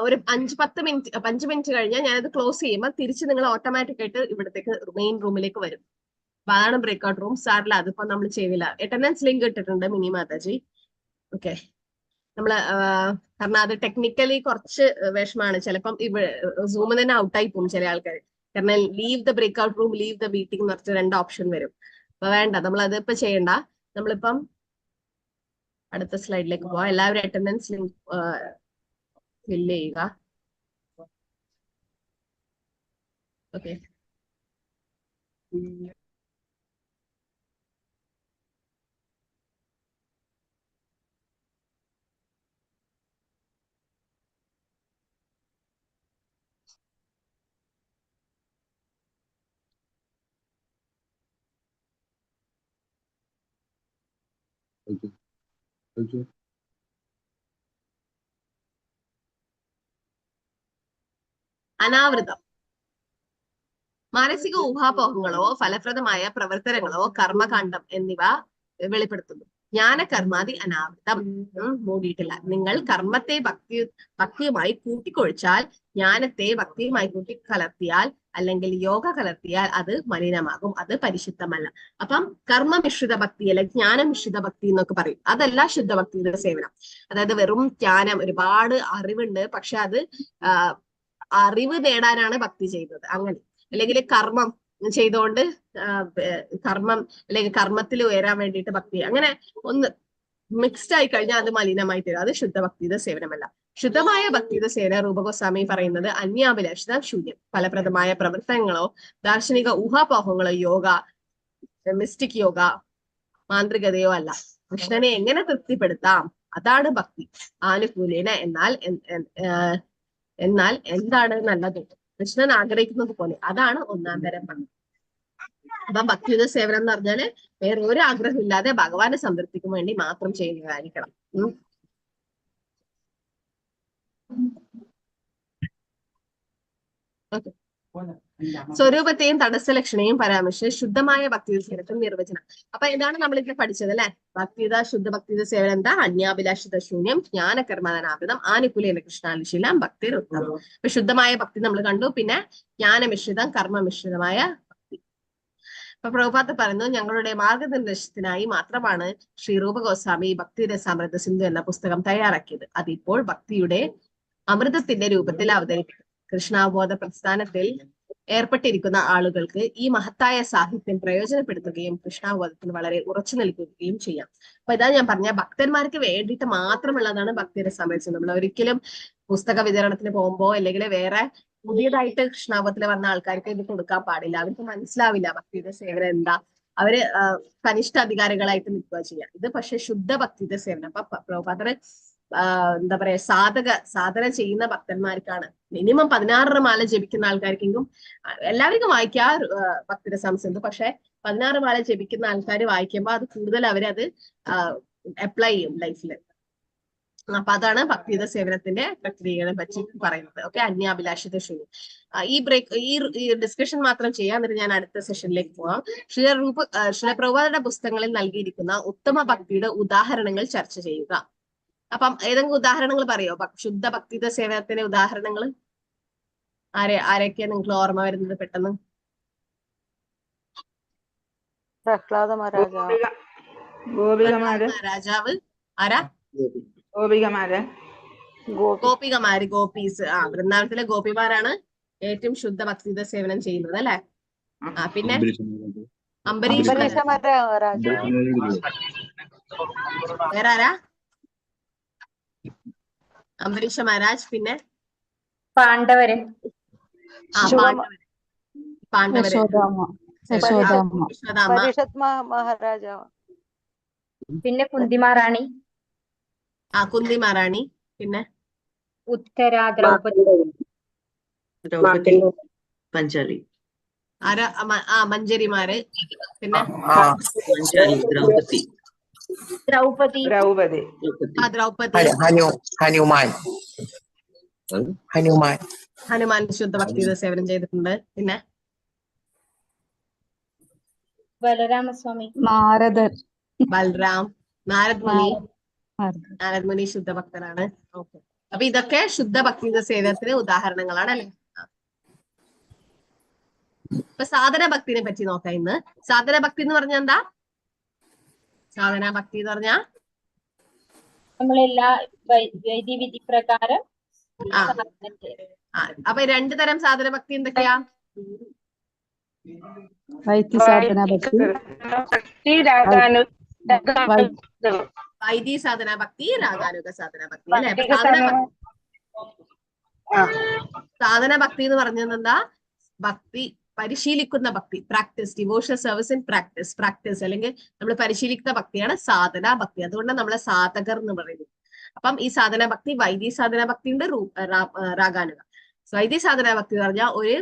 ഒരു 5-10 മിനിറ്റ് കഴിഞ്ഞാൽ ഞാനത് ക്ലോസ് ചെയ്യുമ്പോൾ തിരിച്ച് നിങ്ങൾ ഓട്ടോമാറ്റിക് ആയിട്ട് ഇവിടത്തേക്ക് മെയിൻ റൂമിലേക്ക് വരും. അപ്പൊ അതാണ് ബ്രേക്ക്ഔട്ട് റൂം. സാറില്ല, അതിപ്പോ നമ്മൾ ചെയ്തില്ല. അറ്റൻഡൻസ് ലിങ്ക് ഇട്ടിട്ടുണ്ട് മിനി മാതാജി. ഓക്കെ, നമ്മള് കാരണം അത് ടെക്നിക്കലി കുറച്ച് വിഷമാണ്. ചിലപ്പം സൂമിൽ തന്നെ ഔട്ടായി പോകും ചില ആൾക്കാർ. കാരണം leave the breakout room, leave the meeting എന്ന് പറഞ്ഞ 2 ഓപ്ഷൻ വരും. അപ്പൊ വേണ്ട, നമ്മൾ അതിപ്പോ ചെയ്യണ്ട. നമ്മളിപ്പം അടുത്ത സ്ലൈഡിലേക്ക് പോവാം. എല്ലാവരും അറ്റൻഡൻസ് ലിങ്ക് ഫില്ല് ചെയ്യുക. ഓക്കെ, അനാവൃതം. മാനസിക ഊഹാപോഹങ്ങളോ ഭലപ്രദമായ പ്രവർത്തനങ്ങളോ കർമ്മകാണ്ഡം എന്നിവ വെളിപ്പെടുത്തുന്നു. ജ്ഞാനകർമാതി അനാവൃതം. മൂടിയിട്ടില്ല. നിങ്ങൾ കർമ്മത്തെ ഭക്തിയുമായി കൂട്ടിക്കൊഴിച്ചാൽ, ജ്ഞാനത്തെ ഭക്തിയുമായി കൂട്ടിക്കലർത്തിയാൽ, അല്ലെങ്കിൽ യോഗ കലർത്തിയാൽ അത് മലിനമാകും, അത് പരിശുദ്ധമല്ല. അപ്പം കർമ്മമിശ്രിത ഭക്തി അല്ലെങ്കിൽ ജ്ഞാനമിശ്രിത ഭക്തി എന്നൊക്കെ പറയും. അതല്ല ശുദ്ധഭക്തിയുടെ സേവനം. അതായത് വെറും ജ്ഞാനം, ഒരുപാട് അറിവുണ്ട്, പക്ഷെ അത് അറിവ് നേടാനാണ് ഭക്തി ചെയ്യുന്നത്, അങ്ങനെ. അല്ലെങ്കിൽ കർമ്മം ചെയ്തുകൊണ്ട് കർമ്മം അല്ലെങ്കിൽ കർമ്മത്തിൽ ഉയരാൻ വേണ്ടിയിട്ട് ഭക്തി, അങ്ങനെ ഒന്ന് മിക്സ്ഡ് ആയി കഴിഞ്ഞാൽ അത് മലിനമായി തീരും. അത് ശുദ്ധഭക്തിയുടെ സേവനമല്ല. ശുദ്ധമായ ഭക്തിയുടെ സേവന രൂപഗോസ്വാമി പറയുന്നത് അന്യാഭിലാഷിത ശൂന്യം. ഫലപ്രദമായ പ്രവർത്തനങ്ങളോ ദാർശനിക ഊഹാപോഹങ്ങളോ യോഗ, മിസ്റ്റിക് യോഗ, മാന്ത്രികതയോ അല്ല. കൃഷ്ണനെ എങ്ങനെ തൃപ്തിപ്പെടുത്താം, അതാണ് ഭക്തി. ആനുകൂല്യന എന്നാൽ എന്താണ് നല്ലത്, കൃഷ്ണൻ ആഗ്രഹിക്കുന്നത് പോലെ, അതാണ് 1-ാം തരം ഭക്തി. അപ്പൊ ഭക്തിയുടെ സേവനം എന്ന് പറഞ്ഞാല് വേറെ ഒരു ആഗ്രഹം ഇല്ലാതെ ഭഗവാനെ സംതൃപ്തിക്ക് വേണ്ടി മാത്രം ചെയ്യുന്നതായിരിക്കണം. സ്വരൂപത്തെയും തടസ്സലക്ഷണയും പരാമർശിച്ച് ശുദ്ധമായ ഭക്തിയുത സേവനത്തിന് നിർവചനം. അപ്പൊ ഇതാണ് നമ്മൾ ഇതിൽ പഠിച്ചത് അല്ലെ. ഭക്തിയുത ശുദ്ധ ഭക്തിയുത സേവനം എന്താ? അന്യാഭിലാഷിത ശൂന്യം, ജ്ഞാനകർമ്മനാപിതം, ആനുകൂല്യേന കൃഷ്ണാനുശീലം, ഭക്തി ഉത്തമം. അപ്പൊ ശുദ്ധമായ ഭക്തി നമ്മൾ കണ്ടു. പിന്നെ ജ്ഞാനമിശ്രിതം, കർമ്മമിശ്രിതമായ ഭക്തി. അപ്പൊ പ്രഭുപാദ് പറയുന്നു, ഞങ്ങളുടെ മാർഗനിർദ്ദേശത്തിനായി മാത്രമാണ് ശ്രീ രൂപ ഗോസ്വാമി ഭക്തിരസാമൃത സിന്ധു എന്ന പുസ്തകം തയ്യാറാക്കിയത്. അതിപ്പോൾ ഭക്തിയുടെ അമൃതത്തിന്റെ രൂപത്തിൽ അവതരിപ്പിക്കും. കൃഷ്ണാവബോധ പ്രസ്ഥാനത്തിൽ ഏർപ്പെട്ടിരിക്കുന്ന ആളുകൾക്ക് ഈ മഹത്തായ സാഹിത്യം പ്രയോജനപ്പെടുത്തുകയും കൃഷ്ണാവബോധത്തിൽ വളരെ ഉറച്ചു നിൽക്കുകയും ചെയ്യാം. അപ്പൊ ഇതാ ഞാൻ പറഞ്ഞ ഭക്തന്മാർക്ക് വേണ്ടിയിട്ട് മാത്രമുള്ളതാണ് ഭക്തിരസാമൃത. നമ്മൾ ഒരിക്കലും പുസ്തക വിതരണത്തിന് പോകുമ്പോ അല്ലെങ്കിൽ വേറെ പുതിയതായിട്ട് കൃഷ്ണാവബോധത്തിൽ വന്ന ആൾക്കാർക്ക് ഇത് കൊടുക്കാൻ പാടില്ല. അവർക്ക് മനസ്സിലാവില്ല ഭക്തിയുടെ സേവനം എന്താ. അവര് കനിഷ്ഠ അധികാരികളായിട്ട് നിൽക്കുക ചെയ്യാം. ഇത് പക്ഷെ ശുദ്ധ ഭക്തിയുടെ സേവനം. അപ്പൊ പ്രഭുപാദർ എന്താ പറയാ, സാധന ചെയ്യുന്ന ഭക്തന്മാർക്കാണ്. മിനിമം 16 മാല ജപിക്കുന്ന ആൾക്കാർക്കെങ്കിലും എല്ലാവർക്കും വായിക്കാം ഭക്തിരസാമൃത സിന്ധു. പക്ഷെ 16 മാല ജപിക്കുന്ന ആൾക്കാർ വായിക്കുമ്പോൾ അത് കൂടുതൽ അവരത് അപ്ലൈ ചെയ്യും ലൈഫിൽ. അപ്പൊ അതാണ് ഭക്തിയുത സേവനത്തിന്റെ പ്രക്രിയകളെ പറ്റി പറയുന്നത്. ഓക്കെ, അന്യാഭിലാഷിത ശൂന്യം. ഈ ഡിസ്കഷൻ മാത്രം ചെയ്യാൻ, എന്നിട്ട് ഞാൻ അടുത്ത സെഷനിലേക്ക് പോവാം. ശ്രീല പ്രഭുപാദരുടെ പുസ്തകങ്ങളിൽ നൽകിയിരിക്കുന്ന ഉത്തമ ഭക്തിയുടെ ഉദാഹരണങ്ങൾ ചർച്ച ചെയ്യുക. അപ്പം ഏതെങ്കിലും ഉദാഹരണങ്ങൾ പറയോ? ശുദ്ധ ഭക്തിയുത സേവനത്തിന്റെ ഉദാഹരണങ്ങൾ ആരൊക്കെയാ നിങ്ങൾക്ക് ഓർമ്മ വരുന്നത് പെട്ടെന്ന്? പ്രഹ്ലാദ മഹാരാജാവ്. ഗോപികമാര്. രാജാവ് ആരാ? ഗോപികമാര്. ഗോപികമാര്, ഗോപീസ്. വൃന്ദാവനത്തിലെ ഗോപിമാരാണ് ഏറ്റവും ശുദ്ധ ഭക്തിയുത സേവനം ചെയ്യുന്നത് അല്ലെ. പിന്നെ അംബരീഷ് മഹാരാജാവ്. വേറെ ആരാ? അംബരീഷ മഹാരാജ്. പിന്നെ പാണ്ഡവര്. പാണ്ഡവര്. മഹാരാജാവ്. പിന്നെ കുന്തിമാറാണി. കുന്തിമാറാണി. പിന്നെ ഉത്തര ദ്രൗപദി. പഞ്ചാലി. ആരാ? മഞ്ചരിമാര്. പിന്നെ ദ്രൗപദി. ദ്രൗപദി. ദ്രൗപദി. ദ്രൗപദി. ഹനുമാൻ ശുദ്ധ ഭക്തിയുത സേവനം ചെയ്തിട്ടുണ്ട്. പിന്നെ ബലരാമസ്വാമി. നാരദർ. ബൽറാം. നാരദ് മുനി ശുദ്ധ ഭക്തനാണ്. ഓക്കെ, അപ്പൊ ഇതൊക്കെ ശുദ്ധ ഭക്തിയുത സേവനത്തിന് ഉദാഹരണങ്ങളാണ് അല്ലെ. ഇപ്പൊ സാധന ഭക്തിനെ പറ്റി നോക്കാം ഇന്ന്. സാധന ഭക്തി എന്ന് പറഞ്ഞാൽ എന്താ? സാധന ഭക്തി എന്ന് പറഞ്ഞാ നമ്മളെല്ലാ വൈദ്യവിധി പ്രകാരം. അപ്പൊ 2 തരം സാധന ഭക്തി എന്തൊക്കെയാ? വൈദ്യസാധന ഭക്തി, വൈദ്യ സാധന ഭക്തി, രാഗാനുഗ സാധന ഭക്തി അല്ലെ. സാധന ഭക്തി എന്ന് പറഞ്ഞത് എന്താ? ഭക്തി പരിശീലിക്കുന്ന ഭക്തി, practice, devotional service in practice അല്ലെങ്കിൽ നമ്മൾ പരിശീലിക്കുന്ന ഭക്തിയാണ് സാധന ഭക്തി. അതുകൊണ്ട് നമ്മളെ സാധകർ എന്ന് പറയുന്നത്. അപ്പം ഈ സാധന ഭക്തി, വൈദ്യ സാധന ഭക്തിയുടെ രാഗാനുഗ. വൈദ്യ സാധന ഭക്തി എന്ന് പറഞ്ഞാൽ ഒരു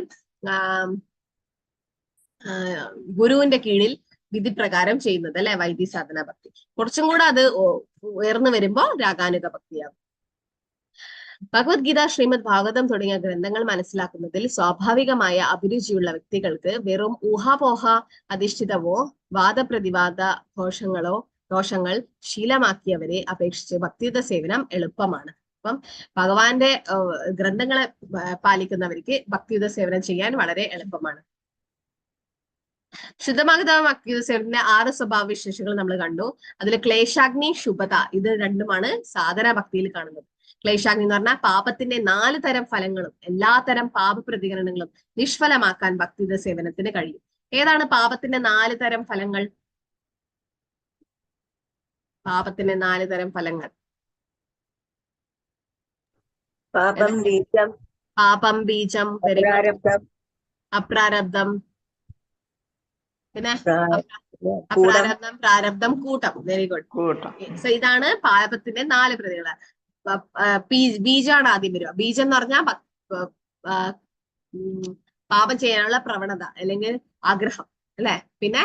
ഗുരുവിന്റെ കീഴിൽ വിധിപ്രകാരം ചെയ്യുന്നത് അല്ലെ, വൈദ്യ സാധന ഭക്തി. കുറച്ചും കൂടെ അത് ഉയർന്നു വരുമ്പോ രാഗാനുഗ ഭക്തിയാകും. ഭഗവത്ഗീത, ശ്രീമദ് ഭാഗവതം തുടങ്ങിയ ഗ്രന്ഥങ്ങൾ മനസ്സിലാക്കുന്നതിൽ സ്വാഭാവികമായ അഭിരുചിയുള്ള വ്യക്തികൾക്ക് വെറും ഊഹാപോഹ അധിഷ്ഠിതവോ വാദപ്രതിവാദ ദോഷങ്ങൾ ശീലമാക്കിയവരെ അപേക്ഷിച്ച് ഭക്തിയുത സേവനം എളുപ്പമാണ്. അപ്പം ഭഗവാന്റെ ഗ്രന്ഥങ്ങളെ പാലിക്കുന്നവർക്ക് ഭക്തിയുത സേവനം ചെയ്യാൻ വളരെ എളുപ്പമാണ്. ശുദ്ധമാഗത ഭക്തിയുത സേവനത്തിന്റെ 6 സ്വഭാവ വിശേഷങ്ങൾ നമ്മൾ കണ്ടു. അതിൽ ക്ലേശാഗ്നി, ശുഭത, ഇത് രണ്ടുമാണ് സാധന ഭക്തിയിൽ കാണുന്നത്. ക്ലേശാഗ്നി എന്ന് പറഞ്ഞാൽ പാപത്തിന്റെ 4 തരം ഫലങ്ങളും എല്ലാത്തരം പാപ പ്രതികരണങ്ങളും നിഷ്ഫലമാക്കാൻ ഭക്തിയുത സേവനത്തിന് കഴിയും. ഏതാണ് പാപത്തിന്റെ 4 തരം ഫലങ്ങൾ? പാപത്തിന്റെ 4 തരം ഫലങ്ങൾ. പാപം ബീജം, അപ്രാരബ്ധം, പിന്നെ അപ്രാരബ്ധം, പ്രാരബ്ധം, കൂട്ടം. Very good. സോ ഇതാണ് പാപത്തിന്റെ 4 പ്രതികൾ. ബീജാണ് ആദ്യം വരിക. ബീജം എന്ന് പറഞ്ഞാൽ പാപം ചെയ്യാനുള്ള പ്രവണത അല്ലെങ്കിൽ ആഗ്രഹം അല്ലെ. പിന്നെ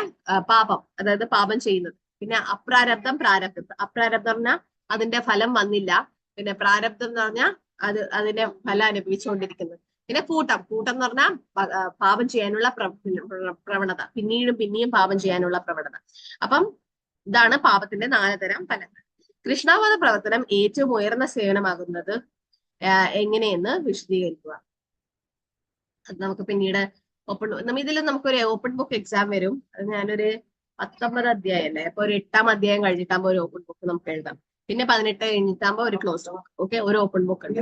പാപം, അതായത് പാപം ചെയ്യുന്നത്. പിന്നെ അപ്രാരബ്ധം, പ്രാരബ്ധം. അപ്രാരബ്ധം പറഞ്ഞാൽ അതിന്റെ ഫലം വന്നില്ല. പിന്നെ പ്രാരബ്ധം എന്ന് പറഞ്ഞാൽ അതിന്റെ ഫലം അനുഭവിച്ചുകൊണ്ടിരിക്കുന്നത്. പിന്നെ കൂട്ടം എന്ന് പറഞ്ഞാൽ പാപം ചെയ്യാനുള്ള പ്രവണത, പിന്നെയും പാപം ചെയ്യാനുള്ള പ്രവണത. അപ്പം ഇതാണ് പാപത്തിന്റെ 4 തരം ഫലങ്ങൾ. കൃഷ്ണാവധ പ്രവർത്തനം ഏറ്റവും ഉയർന്ന സേവനമാകുന്നത് എങ്ങനെയെന്ന് വിശദീകരിക്കുക. അത് നമുക്ക് പിന്നീട് ഇതിൽ നമുക്കൊരു ഓപ്പൺ ബുക്ക് എക്സാം വരും. അത് ഞാനൊരു 19 അധ്യായം അല്ലേ, അപ്പൊ ഒരു 8ാം അധ്യായം കഴിഞ്ഞിട്ടാകുമ്പോൾ ഒരു ഓപ്പൺ ബുക്ക് നമുക്ക് എഴുതാം. പിന്നെ 18 കഴിഞ്ഞിട്ടാകുമ്പോ ഒരു ക്ലോസ് ബുക്ക്. ഓക്കെ, ഒരു ഓപ്പൺ ബുക്ക് ഉണ്ട്.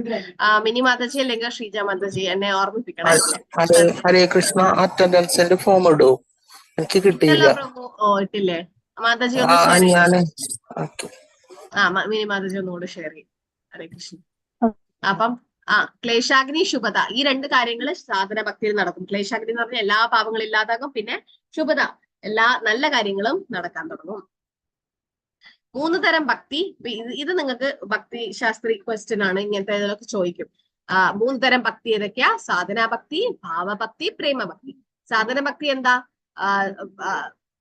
മിനി മാതാജി അല്ലെങ്കിൽ ശ്രീജ മാതാജി എന്നെ ഓർമ്മിപ്പിക്കണം. ഹരേ കൃഷ്ണ അറ്റൻഡൻസിന്റെ ഫോം ഇടൂ, എനിക്ക് കിട്ടിയില്ല. ഇട്ടില്ലേ മാതാജി? മിനി മാതാജി ഒന്നുകൂടെ ഷെയർ ചെയ്യും. ഹരേ കൃഷ്ണ. അപ്പം ക്ലേശാഗ്നി ശുഭത, ഈ 2 കാര്യങ്ങൾ സാധന ഭക്തിയിൽ നടക്കും. ക്ലേശാഗ്നി എന്ന് പറഞ്ഞാൽ എല്ലാ പാപങ്ങളും ഇല്ലാതാകും. പിന്നെ ശുഭത, എല്ലാ നല്ല കാര്യങ്ങളും നടക്കാൻ തുടങ്ങും. 3 തരം ഭക്തി. ഇത് നിങ്ങൾക്ക് ഭക്തി ശാസ്ത്രി ക്വസ്റ്റ്യൻ ആണ്, ഇങ്ങനത്തെ ഇതിലൊക്കെ ചോദിക്കും. 3 തരം ഭക്തി ഏതൊക്കെയാ? സാധനാഭക്തി, ഭാവഭക്തി, പ്രേമഭക്തി. സാധനഭക്തി എന്താ?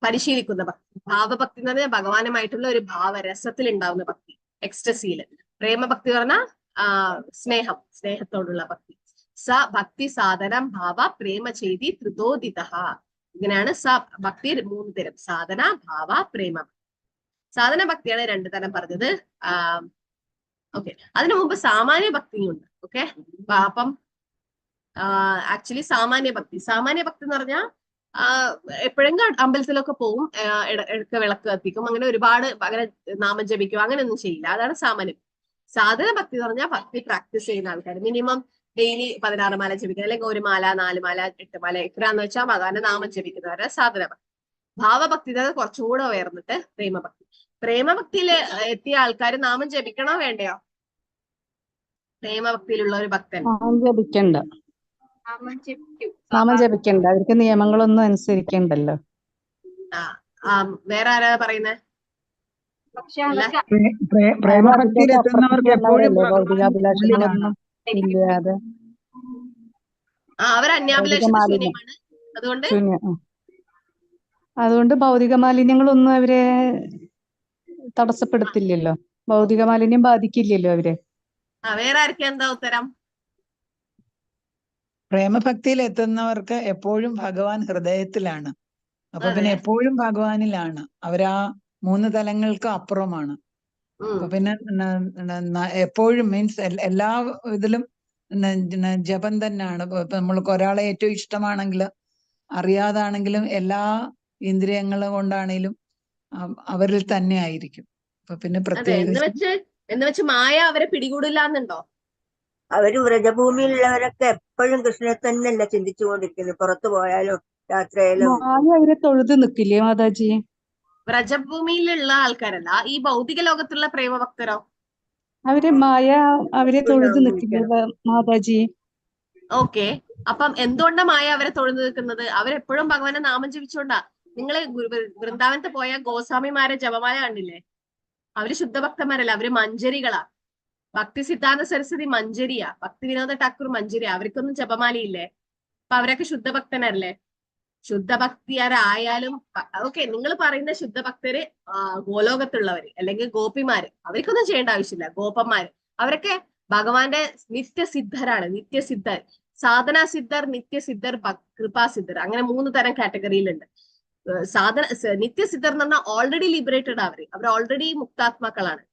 പരിശീലിക്കുന്ന ഭക്തി. ഭാവഭക്തി എന്ന് പറഞ്ഞാൽ ഭഗവാനുമായിട്ടുള്ള ഒരു ഭാവരസത്തിൽ ഉണ്ടാവുന്ന ഭക്തി, എക്സ്റ്റസിയില്. പ്രേമഭക്തി പറഞ്ഞാൽ സ്നേഹത്തോടുള്ള ഭക്തി. ഭക്തി സാധനം ഭാവ പ്രേമ ചെയ്തി ത്രിതോദിത. ഇങ്ങനെയാണ് ഭക്തി 3 തരം: സാധന, ഭാവ, പ്രേമ. സാധന ഭക്തിയാണ് 2 തരം പറഞ്ഞത്. ഓക്കെ, അതിനു മുമ്പ് സാമാന്യ ഭക്തിയുണ്ട്. ഓക്കെ, അപ്പം ആക്ച്വലി സാമാന്യ ഭക്തി എന്ന് പറഞ്ഞാൽ എപ്പോഴെങ്കിലും അമ്പലത്തിലൊക്കെ പോവും, ഇടയ്ക്ക് വിളക്ക് കത്തിക്കും, അങ്ങനെ ഒരുപാട് അങ്ങനെ നാമം ജപിക്കും, അങ്ങനെയൊന്നും ചെയ്യില്ല. അതാണ് സാമാന്യം. സാധന ഭക്തി എന്ന് പറഞ്ഞാൽ ഭക്തി പ്രാക്ടീസ് ചെയ്യുന്ന ആൾക്കാർ മിനിമം ഡെയിലി 16 മാല ജപിക്കുക, അല്ലെങ്കിൽ 1 മാല, 4 മാല, 8 മാല, എത്രയാന്ന് വെച്ചാൽ ഭഗവാന്റെ നാമം ജപിക്കുന്നവരെ സാധന ഭക്തി. ഭാവഭക്തി കുറച്ചും കൂടെ ഉയർന്നിട്ട് പ്രേമഭക്തി. പ്രേമഭക്തിയിൽ എത്തിയ ആൾക്കാർ നാമം ജപിക്കണോ വേണ്ടയോ? പ്രേമഭക്തിയിലുള്ള ഒരു ഭക്തൻ നാമം ജപിക്കണ്ട, അവർക്ക് നിയമങ്ങളൊന്നും അനുസരിക്കണ്ടല്ലോ. വേറെ ആരാ പറയുന്നേ? പ്രേമഭക്തിയിൽ എത്തുന്നവർക്ക് എപ്പോഴും ഭൗതികാഭിലാഷങ്ങളൊന്നും ഇല്ലാതെ അവർ അന്യാഭിലാഷമാണ്. അതുകൊണ്ട് ഭൗതിക മാലിന്യങ്ങളൊന്നും അവരെ തടസ്സപ്പെടുത്തില്ലല്ലോ, ഭൗതിക മാലിന്യം ബാധിക്കില്ലല്ലോ അവരെ. വേറെ ആർക്കും എന്താ ഉത്തരം? പ്രേമഭക്തിയിൽ എത്തുന്നവർക്ക് എപ്പോഴും ഭഗവാൻ ഹൃദയത്തിലാണ്. അപ്പൊ പിന്നെ എപ്പോഴും ഭഗവാനിലാണ്. അവരാ 3 തലങ്ങൾക്ക് അപ്പുറമാണ്. അപ്പൊ പിന്നെ എപ്പോഴും മീൻസ് എല്ലാ ഇതിലും ജപം തന്നെയാണ്. ഇപ്പൊ നമ്മൾക്ക് ഒരാളെ ഏറ്റവും ഇഷ്ടമാണെങ്കിൽ അറിയാതാണെങ്കിലും എല്ലാ ഇന്ദ്രിയങ്ങളും കൊണ്ടാണെങ്കിലും അവരിൽ തന്നെ ആയിരിക്കും. അപ്പൊ പിന്നെ എന്ന് വെച്ച് മായ അവരെ പിടികൂടില്ലാന്നുണ്ടോ? അവര് വ്രജഭൂമിയിലുള്ളവരൊക്കെ എപ്പോഴും കൃഷ്ണനെ തന്നെയല്ല ചിന്തിച്ചുകൊണ്ടിരിക്കുന്നത്. പുറത്തു പോയാലും യാത്രയിലും അവരെ തൊഴുത് നിക്കില്ലേ മാതാജി? വ്രജഭൂമിയിലുള്ള ആൾക്കാരല്ല, ഈ ഭൗതിക ലോകത്തുള്ള പ്രേമഭക്തരോ? അവരെ തൊഴുത് നിക്കില്ലേ മാതാജി? ഓക്കെ, അപ്പം എന്തുകൊണ്ടാ മായ അവരെ തൊഴുതു നിൽക്കുന്നത്? അവരെപ്പോഴും ഭഗവാനെ നാമം ജപിച്ചോണ്ടാ. നിങ്ങള് വൃന്ദാവനത്ത് പോയ ഗോസ്വാമിമാരെ ജപമാല കണ്ടില്ലേ? അവര് ശുദ്ധഭക്തന്മാരല്ല, അവര് മഞ്ജരികളാ. ഭക്തി സിദ്ധാന്ത സരസ്വതി മഞ്ജരിയാ, ഭക്തി വിനോദ ഠാക്കൂർ മഞ്ജരിയാ. അവർക്കൊന്നും ജപമാലയില്ലേ? അപ്പൊ അവരൊക്കെ ശുദ്ധഭക്തനല്ലേ? ശുദ്ധഭക്തിയാരായാലും ഓക്കെ, നിങ്ങൾ പറയുന്ന ശുദ്ധഭക്തര് ഗോലോകത്തുള്ളവര് അല്ലെങ്കിൽ ഗോപിമാര്, അവർക്കൊന്നും ചെയ്യേണ്ട ആവശ്യമില്ല. ഗോപന്മാര് അവരൊക്കെ ഭഗവാന്റെ നിത്യസിദ്ധരാണ്. നിത്യസിദ്ധർ, സാധനാസിദ്ധർ, നിത്യസിദ്ധർ, കൃപാസിദ്ധർ, അങ്ങനെ 3 തരം കാറ്റഗറിയിലുണ്ട്. നിത്യസിദ്ധർ എന്ന് പറഞ്ഞാൽ ഓൾറെഡി ലിബറേറ്റഡ് അവർ ഓൾറെഡി മുക്താത്മാക്കളാണ്.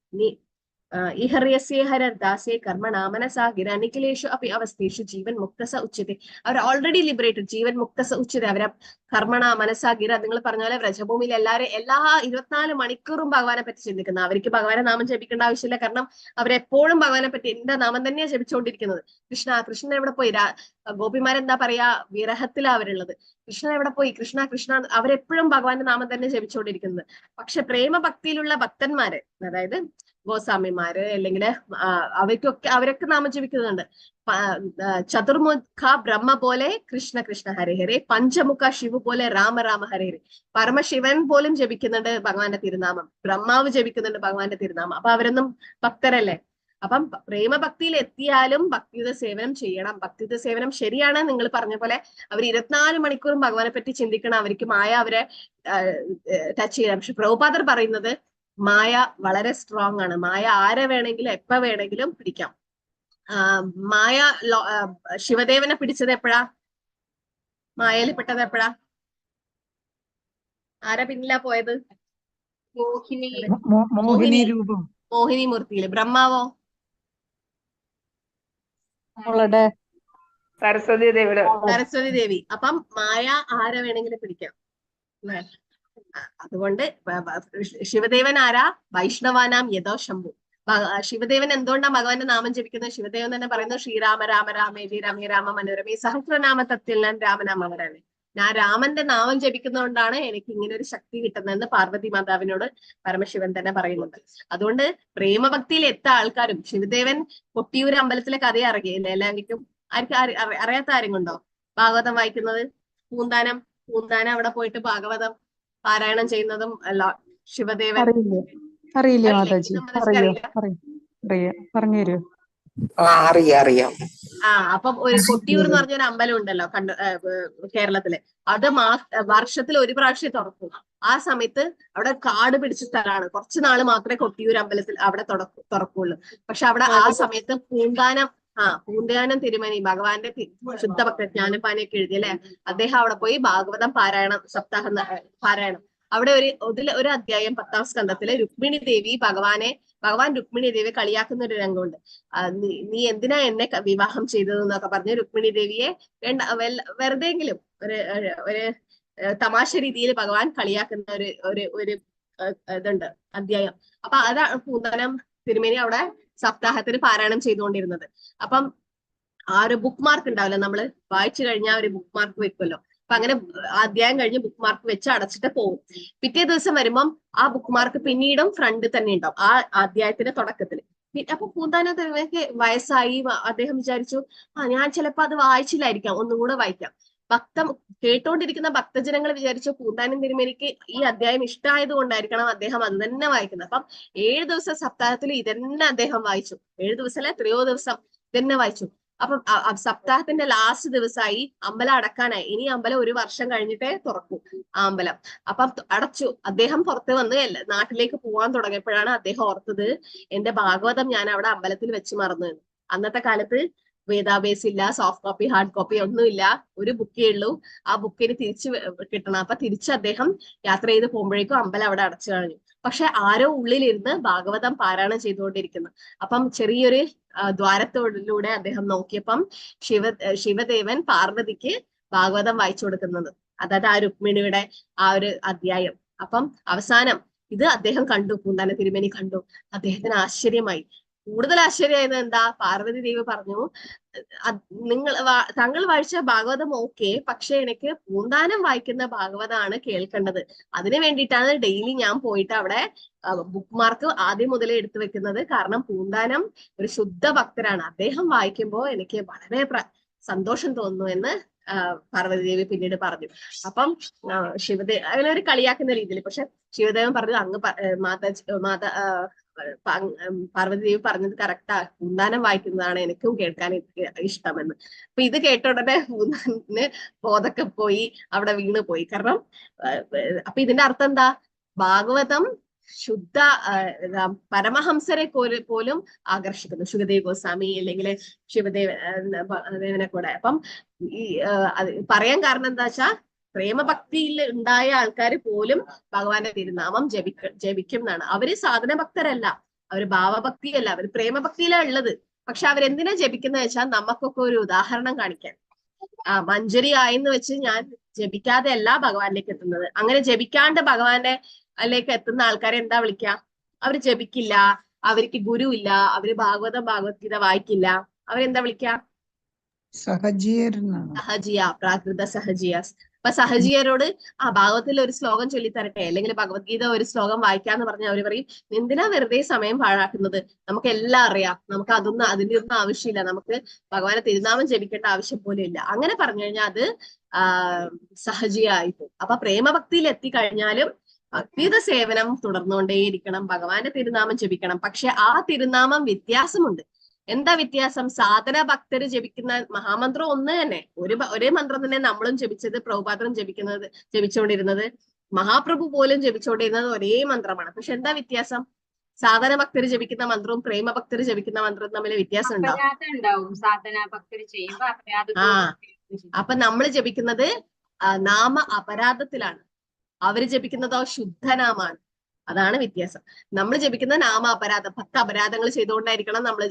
ഇഹര്യസ്യേഹരദാസേ കർമ്മണാമനസാ ഗിരാനിഖിലേഷു അപി അവസ്ഥേഷു ജീവൻ മുക്തസ ഉച്ചത്തെ. അവർ ഓൾറെഡി ലിബറേറ്റഡ്, ജീവൻ മുക്തസ ഉച്ചത. അവരെ കർമ്മണ മനസാ ഗിര, നിങ്ങൾ പറഞ്ഞ പോലെ വ്രജഭൂമിയിൽ എല്ലാവരും എല്ലാ 24 മണിക്കൂറും ഭഗവാനെ പറ്റി ചിന്തിക്കുന്ന. അവർക്ക് ഭഗവാനെ നാമം ജപിക്കേണ്ട ആവശ്യമില്ല, കാരണം അവരെപ്പോഴും ഭഗവാനെ പറ്റി എന്റെ നാമം തന്നെയാണ് ജപിച്ചുകൊണ്ടിരിക്കുന്നത്. കൃഷ്ണൻ എവിടെ പോയി? ഗോപിമാരെന്താ പറയാ, വിരഹത്തിലാ അവരുള്ളത്. കൃഷ്ണൻ എവിടെ പോയി? കൃഷ്ണ കൃഷ്ണ, അവരെപ്പോഴും ഭഗവാന്റെ നാമം തന്നെ ജപിച്ചുകൊണ്ടിരിക്കുന്നത്. പക്ഷെ പ്രേമഭക്തിയിലുള്ള ഭക്തന്മാര്, അതായത് ഗോസ്വാമിമാര് അല്ലെങ്കിൽ അവരൊക്കെ നാമം ജപിക്കുന്നുണ്ട്. ചതുർമുഖ ബ്രഹ്മ പോലെ കൃഷ്ണ കൃഷ്ണ ഹരേ ഹരേ, പഞ്ചമുഖ ശിവ പോലെ രാമ രാമ ഹരേ ഹരേ. പരമശിവൻ പോലും ജപിക്കുന്നുണ്ട് ഭഗവാന്റെ തിരുനാമം, ബ്രഹ്മാവ് ജപിക്കുന്നുണ്ട് ഭഗവാന്റെ തിരുനാമം. അപ്പൊ അവരൊന്നും ഭക്തരല്ലേ? അപ്പം പ്രേമഭക്തിയിൽ എത്തിയാലും ഭക്തിയുത സേവനം ചെയ്യണം. ഭക്തിയുത സേവനം ശരിയാണ്, നിങ്ങൾ പറഞ്ഞ പോലെ അവർ 24 മണിക്കൂറും ഭഗവാനെ പറ്റി ചിന്തിക്കണം. അവർക്ക് മായ അവരെ ടച്ച് ചെയ്യണം. പക്ഷെ പ്രഭുപാദർ പറയുന്നത് മായ വളരെ സ്ട്രോങ് ആണ്. മായ ആരെ വേണമെങ്കിലും എപ്പോ വേണമെങ്കിലും പിടിക്കാം. മായ ശിവദേവനെ പിടിച്ചത് എപ്പോഴാ? മായയിൽ പെട്ടത് എപ്പോഴാ? ആരാ പിന്നിലാ പോയത്? മോഹിനി രൂപം. മോഹിനി മൂർത്തിയില്. ബ്രഹ്മാവോ? അവളുടെ സരസ്വതി ദേവിയുടെ. സരസ്വതി ദേവി. അപ്പം മായ ആരെ വേണമെങ്കിലും പിടിക്കാം. അതുകൊണ്ട് ശിവദേവൻ ആരാ? വൈഷ്ണവാനാം യഥോ ശംഭു. ശിവദേവൻ എന്തുകൊണ്ടാ ഭഗവാന്റെ നാമം ജപിക്കുന്നത്? ശിവദേവൻ തന്നെ പറയുന്നത് ശ്രീരാമ രാമ രാമേതി രമേ രാമ മനോരമേ സഹസ്രനാമ തത്തിൽ ഞാൻ രാമനാമ വരാമേ. ഞാൻ രാമന്റെ നാമം ജപിക്കുന്നതുകൊണ്ടാണ് എനിക്ക് ഇങ്ങനെ ഒരു ശക്തി കിട്ടുന്നതെന്ന് പാർവതി മാതാവിനോട് പരമശിവൻ തന്നെ പറയുന്നുണ്ട്. അതുകൊണ്ട് പ്രേമഭക്തിയിൽ എത്ത ആൾക്കാരും, ശിവദേവൻ കൊട്ടിയൂർ അമ്പലത്തിലെ കഥ അറിയില്ലേ എല്ലാവർക്കും? അറിയാത്ത ആരും കൊണ്ടോ ഭാഗവതം വായിക്കുന്നത്? പൂന്താനം അവിടെ പോയിട്ട് ഭാഗവതം പാരായണം ചെയ്യുന്നതും അല്ല ശിവദേവൻ. അറിയില്ലേ മാതാജി? പറഞ്ഞു തരൂ. അറിയാം. അപ്പം ഒരു കൊട്ടിയൂർ എന്ന് പറഞ്ഞൊരു അമ്പലം ഉണ്ടല്ലോ കേരളത്തില്. അത് വർഷത്തിൽ ഒരു പ്രാവശ്യം തുറക്കും. ആ സമയത്ത് അവിടെ കാട് പിടിച്ച സ്ഥലമാണ്. കുറച്ചു നാള് മാത്രമേ കൊട്ടിയൂർ അമ്പലത്തിൽ അവിടെ തുറക്കുള്ളൂ. പക്ഷെ അവിടെ ആ സമയത്ത് പൂന്താനം തിരുമേനി ഭഗവാന്റെ ശുദ്ധഭക്ത ജ്ഞാനപാനിയൊക്കെ എഴുതി അല്ലെ, അദ്ദേഹം അവിടെ പോയി ഭാഗവതം പാരായണം, സപ്താഹം പാരായണം. അവിടെ ഒരു അധ്യായം 10ാം സ്കന്ധത്തില് രുക്മിണി ദേവി ഭഗവാൻ രുക്മിണി ദേവിയെ കളിയാക്കുന്ന ഒരു രംഗമുണ്ട്. നീ എന്തിനാ എന്നെ വിവാഹം ചെയ്തത് എന്നൊക്കെ പറഞ്ഞ് രുക്മിണി ദേവിയെ വെറുതെങ്കിലും ഒരു തമാശ രീതിയിൽ ഭഗവാൻ കളിയാക്കുന്ന ഒരു ഇതുണ്ട് അധ്യായം. അപ്പൊ അതാണ് പൂന്താനം തിരുമേനി അവിടെ സപ്താഹത്തിന് പാരായണം ചെയ്തുകൊണ്ടിരുന്നത്. അപ്പം ആ ഒരു ബുക്ക് മാർക്ക് ഉണ്ടാവില്ല, നമ്മള് വായിച്ചു കഴിഞ്ഞാൽ ഒരു ബുക്ക് മാർക്ക് വെക്കുമല്ലോ. അപ്പൊ അങ്ങനെ അധ്യായം കഴിഞ്ഞ് ബുക്ക് മാർക്ക് വെച്ച് അടച്ചിട്ട് പോകും. പിറ്റേ ദിവസം വരുമ്പം ആ ബുക്ക് മാർക്ക് പിന്നീടും ഫ്രണ്ടിൽ തന്നെ ഉണ്ടാവും, ആ അധ്യായത്തിന്റെ തുടക്കത്തിൽ. അപ്പൊ പൂന്താനം തിരുമേനിക്ക് വയസ്സായി. അദ്ദേഹം വിചാരിച്ചു ഞാൻ ചിലപ്പോ അത് വായിച്ചില്ലായിരിക്കാം, ഒന്നുകൂടെ വായിക്കാം. കേട്ടോണ്ടിരിക്കുന്ന ഭക്തജനങ്ങൾ വിചാരിച്ചു പൂന്താനം തിരുമേനിക്ക് ഈ അധ്യായം ഇഷ്ടമായത് കൊണ്ടായിരിക്കണം അദ്ദേഹം അത് തന്നെ വായിക്കുന്നത്. അപ്പം 7 ദിവസം സപ്താഹത്തിൽ ഇതന്നെ അദ്ദേഹം വായിച്ചു. 7 ദിവസമല്ല, എത്രയോ ദിവസം ഇതന്നെ വായിച്ചു. അപ്പം സപ്താഹത്തിന്റെ ലാസ്റ്റ് ദിവസമായി, അമ്പലം അടക്കാനായി. ഇനി അമ്പലം 1 വർഷം കഴിഞ്ഞിട്ടേ തുറക്കൂ ആ അമ്പലം. അപ്പം അടച്ചു. അദ്ദേഹം പുറത്ത് വന്ന് നാട്ടിലേക്ക് പോകാൻ തുടങ്ങിയപ്പോഴാണ് അദ്ദേഹം ഓർത്തത്, എന്റെ ഭാഗവതം ഞാൻ അവിടെ അമ്പലത്തിൽ വെച്ച് മറന്നു. അന്നത്തെ കാലത്ത് വേദാബേസ് ഇല്ല, സോഫ്റ്റ് കോപ്പി ഹാർഡ് കോപ്പി ഒന്നുമില്ല, ഒരു ബുക്കേ ഉള്ളൂ. ആ ബുക്കിന് തിരിച്ചു കിട്ടണം. അപ്പൊ തിരിച്ച് അദ്ദേഹം യാത്ര ചെയ്ത് പോകുമ്പോഴേക്കും അമ്പലം അവിടെ അടച്ചു കഴിഞ്ഞു. പക്ഷെ ആരോ ഉള്ളിലിരുന്ന് ഭാഗവതം പാരായണം ചെയ്തുകൊണ്ടിരിക്കുന്നു. അപ്പം ചെറിയൊരു ദ്വാരത്തോടിലൂടെ അദ്ദേഹം നോക്കിയപ്പം ശിവദേവൻ പാർവതിക്ക് ഭാഗവതം വായിച്ചു കൊടുക്കുന്നത്, അതായത് ആ രുക്മിണിയുടെ ആ ഒരു അധ്യായം. അപ്പം അവസാനം ഇത് അദ്ദേഹം കണ്ടു, പൂന്താന തിരുമേനി കണ്ടു. അദ്ദേഹത്തിന് ആശ്ചര്യമായി. കൂടുതൽ ആശ്ചര്യമായത് എന്താ? പാർവതി ദേവി പറഞ്ഞു, താങ്കൾ വായിച്ച ഭാഗവതം ഓക്കെ, പക്ഷെ എനിക്ക് പൂന്താനം വായിക്കുന്ന ഭാഗവതമാണ് കേൾക്കേണ്ടത്. അതിനു വേണ്ടിയിട്ടാണ് ഡെയിലി ഞാൻ പോയിട്ട് അവിടെ ബുക്ക് മാർക്ക് ആദ്യം മുതലേ എടുത്തു വെക്കുന്നത്. കാരണം പൂന്താനം ഒരു ശുദ്ധ ഭക്തരാണ്, അദ്ദേഹം വായിക്കുമ്പോൾ എനിക്ക് വളരെ സന്തോഷം തോന്നുന്നു എന്ന് പാർവതി ദേവി പിന്നീട് പറഞ്ഞു. അപ്പം അങ്ങനെ ഒരു കളിയാക്കുന്ന രീതിയിൽ. പക്ഷെ ശിവദേവൻ പറഞ്ഞു, അങ്ങ് പാർവതി ദേവി പറഞ്ഞത് കറക്റ്റാ, പൂന്താനം വായിക്കുന്നതാണ് എനിക്കും കേൾക്കാൻ ഇഷ്ടമെന്ന്. അപ്പൊ ഇത് കേട്ട ഉടനെ പൂന്താന് ബോധമൊക്കെ പോയി, അവിടെ വീണ് പോയി. കാരണം അപ്പൊ ഇതിന്റെ അർത്ഥം എന്താ? ഭാഗവതം ശുദ്ധ പരമഹംസരെ പോലും ആകർഷിക്കുന്നു. ശുകദേവ് ഗോസ്വാമി അല്ലെങ്കിൽ ശിവദേവനെ കൂടെ. അപ്പം ഈ പറയാൻ കാരണം എന്താ വെച്ചാ, പ്രേമഭക്തിയിൽ ഉണ്ടായ ആൾക്കാർ പോലും ഭഗവാന്റെ തിരുനാമം ജപിക്കും എന്നാണ്. അവര് സാധന ഭക്തരല്ല, അവര് ഭാവഭക്തിയല്ല, അവര് പ്രേമഭക്തിയിലാണ് ഉള്ളത്. പക്ഷെ അവരെന്തിനാ ജപിക്കുന്ന വെച്ചാൽ നമുക്കൊക്കെ ഒരു ഉദാഹരണം കാണിക്കാൻ. മഞ്ജരി ആയെന്ന് വെച്ച് ഞാൻ ജപിക്കാതെ അല്ല ഭഗവാനിലേക്ക് എത്തുന്നത്. അങ്ങനെ ജപിക്കാണ്ട് ഭഗവാന്റെ അതിലേക്ക് എത്തുന്ന ആൾക്കാരെ എന്താ വിളിക്കുക? അവര് ജപിക്കില്ല, അവർക്ക് ഗുരു ഇല്ല, അവര് ഭഗവത്ഗീത വായിക്കില്ല, അവരെന്താ വിളിക്കുക? സഹജിയ, പ്രാകൃത സഹജിയാസ്. അപ്പൊ സഹജിയരോട് ഭാഗവത്തിൽ ഒരു ശ്ലോകം ചൊല്ലിത്തരട്ടെ, അല്ലെങ്കിൽ ഭഗവത്ഗീത ഒരു ശ്ലോകം വായിക്കാന്ന് പറഞ്ഞാൽ അവര് പറയും, എന്തിനാ വെറുതെ സമയം പാഴാക്കുന്നത്, നമുക്ക് എല്ലാം അറിയാം, നമുക്ക് അതിന്റെ ഒന്നും ആവശ്യമില്ല, നമുക്ക് ഭഗവാനെ തിരുനാമം ജപിക്കേണ്ട ആവശ്യം പോലും ഇല്ല. അങ്ങനെ പറഞ്ഞു കഴിഞ്ഞാൽ അത് സഹജിയായി പോകും. അപ്പൊ പ്രേമഭക്തിയിൽ എത്തിക്കഴിഞ്ഞാലും ഭക്തിയുടെ സേവനം തുടർന്നുകൊണ്ടേയിരിക്കണം, ഭഗവാന്റെ തിരുനാമം ജപിക്കണം. പക്ഷെ ആ തിരുനാമം വ്യത്യാസമുണ്ട്. എന്താ വ്യത്യാസം? സാധന ഭക്തര് ജപിക്കുന്ന മഹാമന്ത്രം ഒന്ന് തന്നെ, ഒരേ മന്ത്രം തന്നെ നമ്മളും ജപിച്ചത്, പ്രഭുപാദം ജപിച്ചുകൊണ്ടിരുന്നത്, മഹാപ്രഭു പോലും ജപിച്ചുകൊണ്ടിരുന്നത് ഒരേ മന്ത്രമാണ്. പക്ഷെ എന്താ വ്യത്യാസം? സാധന ഭക്തർ ജപിക്കുന്ന മന്ത്രവും പ്രേമഭക്തർ ജപിക്കുന്ന മന്ത്രവും തമ്മിൽ വ്യത്യാസം ഉണ്ടോ? അപരാധം ഉണ്ടാവും സാധന ഭക്തർ ചെയ്യുമ്പോ അപരാധം. അപ്പൊ നമ്മൾ ജപിക്കുന്നത് നാമ അപരാധത്തിലാണ്, അവര് ജപിക്കുന്നതോ ശുദ്ധനാമാണ്. അതാണ് വ്യത്യാസം. നമ്മൾ ജപിക്കുന്ന നാമ അപരാധം, 10 അപരാധങ്ങൾ ചെയ്തുകൊണ്ടായിരിക്കണം നമ്മൾ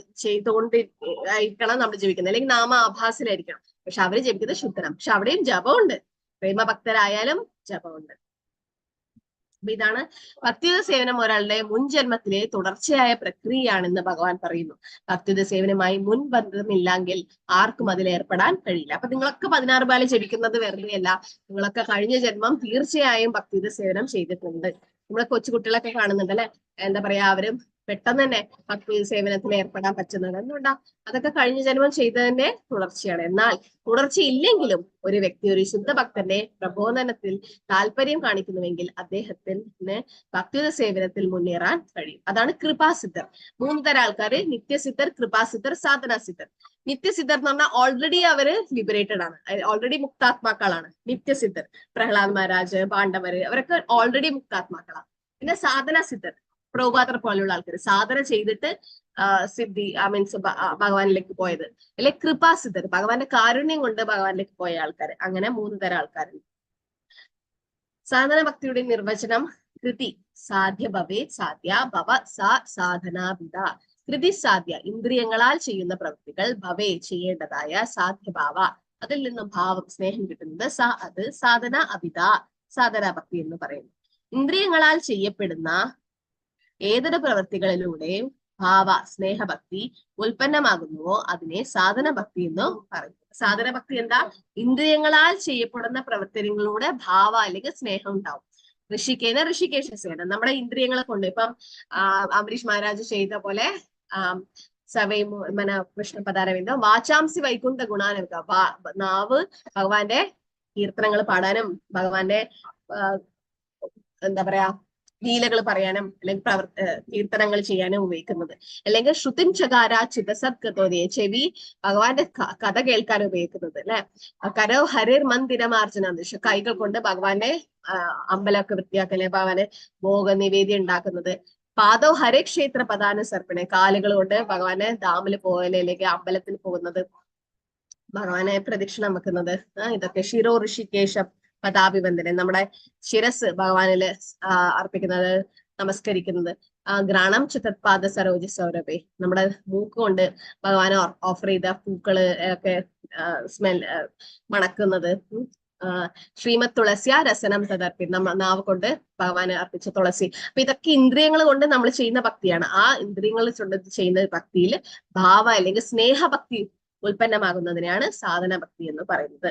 ജപിക്കുന്നത്, അല്ലെങ്കിൽ നാമ ആഭാസിലായിരിക്കണം. പക്ഷെ അവര് ജപിക്കുന്നത് ശുദ്ധനാണ്. പക്ഷെ അവിടെയും ജപമുണ്ട്, പ്രേമഭക്തരായാലും ജപമുണ്ട്. അപ്പൊ ഇതാണ് ഭക്തിയുത സേവനം ഒരാളുടെ മുൻജന്മത്തിലെ തുടർച്ചയായ പ്രക്രിയയാണെന്ന് ഭഗവാൻ പറയുന്നു. ഭക്തിയുത സേവനമായി മുൻബന്ധമില്ലെങ്കിൽ ആർക്കും അതിൽ ഏർപ്പെടാൻ കഴിയില്ല. അപ്പൊ നിങ്ങളൊക്കെ 16 ബാല ജപിക്കുന്നത് വെറുതെയല്ല, നിങ്ങളൊക്കെ കഴിഞ്ഞ ജന്മം തീർച്ചയായും ഭക്തിയുത സേവനം ചെയ്തിട്ടുണ്ട്. നമ്മളെ കൊച്ചുകുട്ടികളൊക്കെ കാണുന്നുണ്ട് അല്ലെ, എന്താ പറയാ, അവരും പെട്ടെന്ന് തന്നെ ഭക്തി സേവനത്തിൽ ഏർപ്പെടാൻ പറ്റുന്നുണ്ട്. എന്തുകൊണ്ടാ? അതൊക്കെ കഴിഞ്ഞ ജന്മം ചെയ്തതിന്റെ തുടർച്ചയാണ്. എന്നാൽ തുടർച്ചയില്ലെങ്കിലും ഒരു വ്യക്തി ഒരു ശുദ്ധ ഭക്തന്റെ പ്രബോധനത്തിൽ താല്പര്യം കാണിക്കുന്നുവെങ്കിൽ അദ്ദേഹത്തിന് ഭക്തിയുത സേവനത്തിൽ മുന്നേറാൻ കഴിയും. അതാണ് കൃപാസിദ്ധർ. 3 തരം ആൾക്കാര്: നിത്യസിദ്ധർ, കൃപാസിദ്ധർ, സാധനാസിദ്ധർ. നിത്യസിദ്ധർ എന്ന് പറഞ്ഞാൽ ഓൾറെഡി അവര് ലിബറേറ്റഡ് ആണ്, ഓൾറെഡി മുക്താത്മാക്കളാണ്. നിത്യസിദ്ധർ പ്രഹ്ലാദ് മഹാരാജ്, പാണ്ഡവര്, അവരൊക്കെ ഓൾറെഡി മുക്താത്മാക്കളാണ്. പിന്നെ സാധനാസിദ്ധർ, പ്രഭുപാത്ര പോലുള്ള ആൾക്കാർ സാധന ചെയ്തിട്ട് സിദ്ധി മീൻസ് ഭഗവാനിലേക്ക് പോയത്. അല്ലെ കൃപാസിദ്ധർ, ഭഗവാന്റെ കാരുണ്യം കൊണ്ട് ഭഗവാനിലേക്ക് പോയ ആൾക്കാർ. അങ്ങനെ 3 തരം ആൾക്കാരുണ്ട്. സാധന ഭക്തിയുടെ നിർവചനം: കൃതി സാധ്യ ഭവേ സാധ്യ ഭവ സാ സാധനാഭിത. കൃതി സാധ്യ, ഇന്ദ്രിയങ്ങളാൽ ചെയ്യുന്ന പ്രവൃത്തികൾ, ഭവേ ചെയ്യേണ്ടതായ, സാധ്യഭാവ അതിൽ നിന്നും ഭാവം സ്നേഹം കിട്ടുന്നത്, അത് സാധന അഭിത, സാധനാ ഭക്തി എന്ന് പറയുന്നു. ഇന്ദ്രിയങ്ങളാൽ ചെയ്യപ്പെടുന്ന ഏതൊരു പ്രവൃത്തികളിലൂടെയും ഭാവ സ്നേഹഭക്തി ഉൽപ്പന്നമാകുന്നുവോ അതിനെ സാധന ഭക്തി എന്ന് പറയുന്നു. സാധന ഭക്തി എന്താ? ഇന്ദ്രിയങ്ങളാൽ ചെയ്യപ്പെടുന്ന പ്രവർത്തനങ്ങളിലൂടെ ഭാവ അല്ലെങ്കിൽ സ്നേഹം ഉണ്ടാവും. ഋഷികേശ സേന, നമ്മുടെ ഇന്ദ്രിയങ്ങളെ കൊണ്ട് ഇപ്പം അംബരീഷ് മഹാരാജ് ചെയ്ത പോലെ കൃഷ്ണപദാരവിന്ദ വാചാംസി വൈകുണ്ഠ ഗുണാനുക, നാവ് ഭഗവാന്റെ കീർത്തനങ്ങൾ പാടാനും ഭഗവാന്റെ എന്താ പറയാ ലീലകൾ പറയാനും അല്ലെങ്കിൽ കീർത്തനങ്ങൾ ചെയ്യാനും ഉപയോഗിക്കുന്നത്. അല്ലെങ്കിൽ ശ്രുതിൻ ചകാര ചിതസത്കതോയെ, ചെവി ഭഗവാന്റെ കഥ കേൾക്കാൻ ഉപയോഗിക്കുന്നത് അല്ലെ. കരോ ഹരിർ മന്ദിരമാർജന, കൈകൾ കൊണ്ട് ഭഗവാന്റെ അമ്പലമൊക്കെ വൃത്തിയാക്കല്, ഭഗവാന് ഭോഗ നിവേദ്യം ഉണ്ടാക്കുന്നത്. പാദോ ഹരേ ക്ഷേത്ര പദാനുസർപ്പണ, കാലുകൾ കൊണ്ട് ഭഗവാനെ ധാമില് പോകല് അല്ലെങ്കിൽ അമ്പലത്തിൽ പോകുന്നത്, ഭഗവാനെ പ്രദക്ഷിണം വെക്കുന്നത്. ഇതൊക്കെ ശിരോ ഋഷികേശ പദാഭിവന്ദനം, നമ്മുടെ ശിരസ് ഭഗവാനില് അർപ്പിക്കുന്നത്, നമസ്കരിക്കുന്നത്. ഗ്രാണം ചതത്പാദ സരോജ സൗരഭേ, നമ്മുടെ മൂക്ക് കൊണ്ട് ഭഗവാനെ ഓഫർ ചെയ്ത പൂക്കള് ഒക്കെ മണക്കുന്നത്. ശ്രീമത് തുളസിയ രസനം തദർപ്പി, നമ്മൾ നാവ് കൊണ്ട് ഭഗവാനെ അർപ്പിച്ച തുളസി. അപ്പൊ ഇതൊക്കെ ഇന്ദ്രിയങ്ങൾ കൊണ്ട് നമ്മൾ ചെയ്യുന്ന ഭക്തിയാണ്. ആ ഇന്ദ്രിയങ്ങൾ കൊണ്ട് ചെയ്യുന്ന ഭക്തിയിൽ ഭാവ അല്ലെങ്കിൽ സ്നേഹഭക്തി ഉൽപ്പന്നമാകുന്നതിനെയാണ് സാധന ഭക്തി എന്ന് പറയുന്നത്.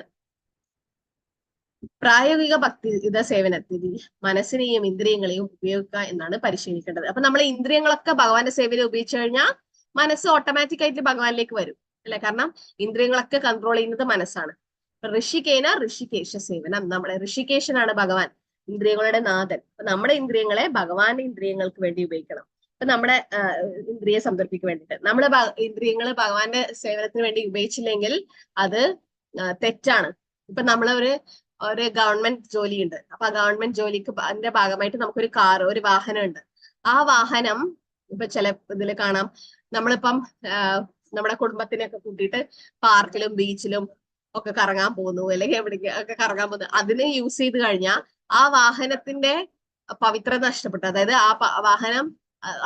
പ്രായോഗിക ഭക്തിയുത സേവനത്തിൽ മനസ്സിനെയും ഇന്ദ്രിയങ്ങളെയും ഉപയോഗിക്കുക എന്നാണ് പരിശീലിക്കേണ്ടത്. അപ്പൊ നമ്മളെ ഇന്ദ്രിയങ്ങളൊക്കെ ഭഗവാന്റെ സേവയിൽ ഉപയോഗിച്ചു കഴിഞ്ഞാൽ മനസ്സ് ഓട്ടോമാറ്റിക് ആയിട്ട് ഭഗവാനിലേക്ക് വരും അല്ലെ. കാരണം ഇന്ദ്രിയങ്ങളൊക്കെ കൺട്രോൾ ചെയ്യുന്നത് മനസ്സാണ്. ഋഷികേശ സേവനം, നമ്മുടെ ഋഷികേശനാണ് ഭഗവാൻ, ഇന്ദ്രിയങ്ങളുടെ നാഥൻ. അപ്പൊ നമ്മുടെ ഇന്ദ്രിയങ്ങളെ ഭഗവാന്റെ ഇന്ദ്രിയങ്ങൾക്ക് വേണ്ടി ഉപയോഗിക്കണം. അപ്പൊ നമ്മുടെ ഇന്ദ്രിയ സംതൃപ്തിക്ക് വേണ്ടിയിട്ട് നമ്മുടെ ഇന്ദ്രിയങ്ങൾ ഭഗവാന്റെ സേവനത്തിന് വേണ്ടി ഉപയോഗിച്ചില്ലെങ്കിൽ അത് തെറ്റാണ്. ഇപ്പൊ നമ്മളൊരു ഗവൺമെന്റ് ജോലിയുണ്ട്. അപ്പൊ ആ ഗവൺമെന്റ് ജോലിക്ക് അതിന്റെ ഭാഗമായിട്ട് നമുക്കൊരു കാർ, ഒരു വാഹനം ഉണ്ട്. ആ വാഹനം ഇപ്പൊ ചില ഇതിൽ കാണാം, നമ്മളിപ്പം നമ്മുടെ കുടുംബത്തിനെയൊക്കെ കൂട്ടിയിട്ട് പാർക്കിലും ബീച്ചിലും ഒക്കെ കറങ്ങാൻ പോകുന്നു, അല്ലെങ്കിൽ എവിടേക്ക് ഒക്കെ കറങ്ങാൻ പോകുന്നു. അതിന് യൂസ് ചെയ്ത് കഴിഞ്ഞാൽ ആ വാഹനത്തിന്റെ പവിത്രത നഷ്ടപ്പെട്ടു. അതായത് ആ വാഹനം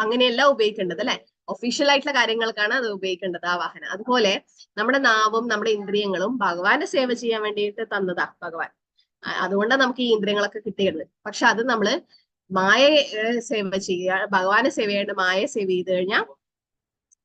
അങ്ങനെയല്ല ഉപയോഗിക്കേണ്ടത് അല്ലെ. ഒഫീഷ്യൽ ആയിട്ടുള്ള കാര്യങ്ങൾക്കാണ് അത് ഉപയോഗിക്കേണ്ടത് ആ വാഹനം. അതുപോലെ നമ്മുടെ നാവും നമ്മുടെ ഇന്ദ്രിയങ്ങളും ഭഗവാന്റെ സേവ ചെയ്യാൻ വേണ്ടിയിട്ട് തന്നതാ ഭഗവാൻ. അതുകൊണ്ടാണ് നമുക്ക് ഈ ഇന്ദ്രിയങ്ങളൊക്കെ കിട്ടിയത്. പക്ഷെ അത് നമ്മള് മായ സേവ ചെയ്യുക, ഭഗവാനെ സേവ ചെയ്യേണ്ട മായ സേവ ചെയ്ത് കഴിഞ്ഞാൽ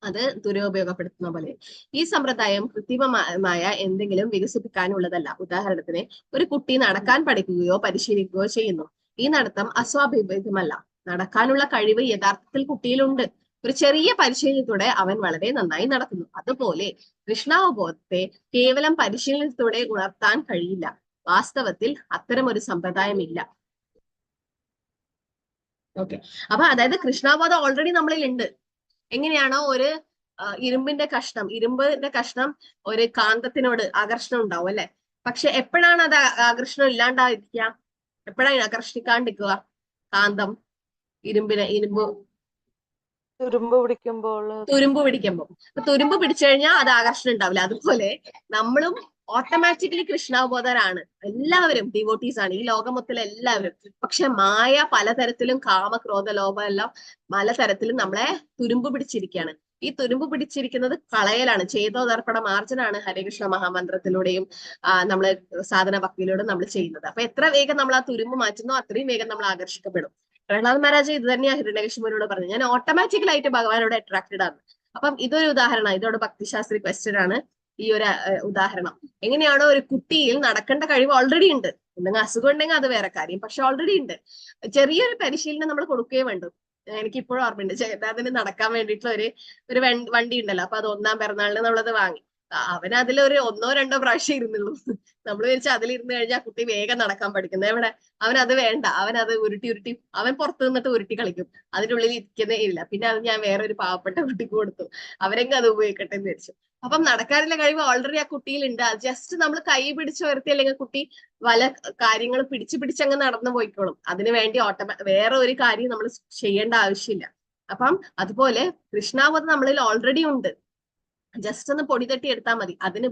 അത് ദുരുപയോഗപ്പെടുത്തുന്ന പോലെ. ഈ സമ്പ്രദായം കൃത്രിമമായ എന്തെങ്കിലും വികസിപ്പിക്കാനുള്ളതല്ല. ഉദാഹരണത്തിന് ഒരു കുട്ടി നടക്കാൻ പഠിക്കുകയോ പരിശീലിക്കുകയോ ചെയ്യുന്നു. ഈ നടത്തം അസ്വാഭാവികമല്ല. നടക്കാനുള്ള കഴിവ് യഥാർത്ഥത്തിൽ കുട്ടിയിലുണ്ട്. ഒരു ചെറിയ പരിശീലനത്തോടെ അവൻ വളരെ നന്നായി നടക്കുന്നു. അതുപോലെ കൃഷ്ണാവബോധത്തെ കേവലം പരിശീലനത്തോടെ ഉണർത്താൻ കഴിയില്ല. വാസ്തവത്തിൽ അത്തരം ഒരു സമ്പ്രദായം ഇല്ല. ഓക്കെ, അപ്പൊ അതായത് കൃഷ്ണാവബോധം ഓൾറെഡി നമ്മളിൽ ഉണ്ട്. എങ്ങനെയാണോ ഒരു ഇരുമ്പിന്റെ കഷ്ണം ഒരു കാന്തത്തിനോട് ആകർഷണം ഉണ്ടാവും അല്ലെ. പക്ഷെ എപ്പോഴാണ് അത് ആകർഷണം ഇല്ലാണ്ടായിരിക്കുക? എപ്പോഴാണ് ആകർഷിക്കാണ്ടിരിക്കുക? കാന്തം ഇരുമ്പ് തുരുമ്പ് പിടിക്കുമ്പോൾ തുരുമ്പ് പിടിക്കുമ്പോൾ. തുരുമ്പ് പിടിച്ചു കഴിഞ്ഞാൽ അത് ആകർഷണം ഉണ്ടാവില്ല. അതുപോലെ നമ്മളും ഓട്ടോമാറ്റിക്കലി കൃഷ്ണാവബോധരാണ്. എല്ലാവരും ഡിവോട്ടീസ് ആണ്, ഈ ലോകം മൊത്തത്തിലെ എല്ലാവരും. പക്ഷെ മായ പലതരത്തിലും, കാമക്രോധ ലോഭം എല്ലാം പലതരത്തിലും നമ്മളെ തുരുമ്പ് പിടിച്ചിരിക്കുകയാണ്. ഈ തുരുമ്പ് പിടിച്ചിരിക്കുന്നത് കളയലാണ്. ചേതോദർപ്പണ മാർജനാണ് ഹരേകൃഷ്ണ മഹാമന്ത്രത്തിലൂടെയും നമ്മള് സാധന ഭക്തിയിലൂടെ നമ്മൾ ചെയ്യുന്നത്. അപ്പൊ എത്ര വേഗം നമ്മൾ ആ തുരുമ്പ് മാറ്റുന്നോ അത്രയും വേഗം നമ്മൾ ആകർഷിക്കപ്പെടും. പ്രഹ്ലാദ് മഹാരാജ് ഇത് തന്നെയാണ് ഹിരണ്യകശിപുവിനോട് പറഞ്ഞു, ഞാൻ ഓട്ടോമാറ്റിക്കലായിട്ട് ഭഗവാനോട് അട്രാക്റ്റഡ് ആണ്. അപ്പം ഇതൊരു ഉദാഹരണം, ഇതോട് ഭക്തിശാസ്ത്രി ക്വസ്റ്റ്യൻ ആണ് ഈ ഒരു ഉദാഹരണം. എങ്ങനെയാണോ ഒരു കുട്ടിയിൽ നടക്കേണ്ട കഴിവ് ഓൾറെഡി ഉണ്ട്, എന്തെങ്കിലും അസുഖം ഉണ്ടെങ്കിൽ അത് വേറെ കാര്യം, പക്ഷെ ഓൾറെഡി ഉണ്ട്. ചെറിയൊരു പരിശീലനം നമ്മൾ കൊടുക്കുകയും വേണ്ടു. എനിക്ക് ഇപ്പോഴും ഓർമ്മയുണ്ട്, ജഗന്നാഥന് നടക്കാൻ വേണ്ടിയിട്ടുള്ള ഒരു വണ്ടി ഉണ്ടല്ലോ, അപ്പൊ അത് 1ാം പിറന്നാളിന് നമ്മളത് വാങ്ങി. അവൻ അതിലൊരു 1ഓ 2ഓ പ്രാവശ്യം ഇരുന്നുള്ളൂ. നമ്മൾ വിചാരിച്ച അതിലിരുന്ന് കഴിഞ്ഞാൽ കുട്ടി വേഗം നടക്കാൻ പഠിക്കുന്നത്. എവിടെ അവൻ അത് വേണ്ട, അവൻ അത് ഉരുട്ടി അവൻ പുറത്തു നിന്നിട്ട് ഉരുട്ടി കളിക്കും, അതിൻ്റെ ഉള്ളിൽ ഇരിക്കുന്നേ ഇല്ല. പിന്നെ അത് ഞാൻ വേറൊരു പാവപ്പെട്ട കുട്ടിക്ക് കൊടുത്തു, അവരെങ്കിലും അത് ഉപയോഗിക്കട്ടെ എന്ന് വിചാരിച്ചു. അപ്പം നടക്കാനുള്ള കഴിവ് ഓൾറെഡി ആ കുട്ടിയിലുണ്ട്. അത് ജസ്റ്റ് നമ്മൾ കൈ പിടിച്ച് വരുത്തി, അല്ലെങ്കിൽ കുട്ടി പല കാര്യങ്ങൾ പിടിച്ചങ്ങ് നടന്നു പോയിക്കോളും. അതിനു വേണ്ടി വേറെ ഒരു കാര്യം നമ്മൾ ചെയ്യേണ്ട ആവശ്യമില്ല. അപ്പം അതുപോലെ കൃഷ്ണാവത് നമ്മളിൽ ഓൾറെഡി ഉണ്ട്, ജസ്റ്റ് ഒന്ന് പൊടി തട്ടി എടുത്താൽ മതി. അതിന്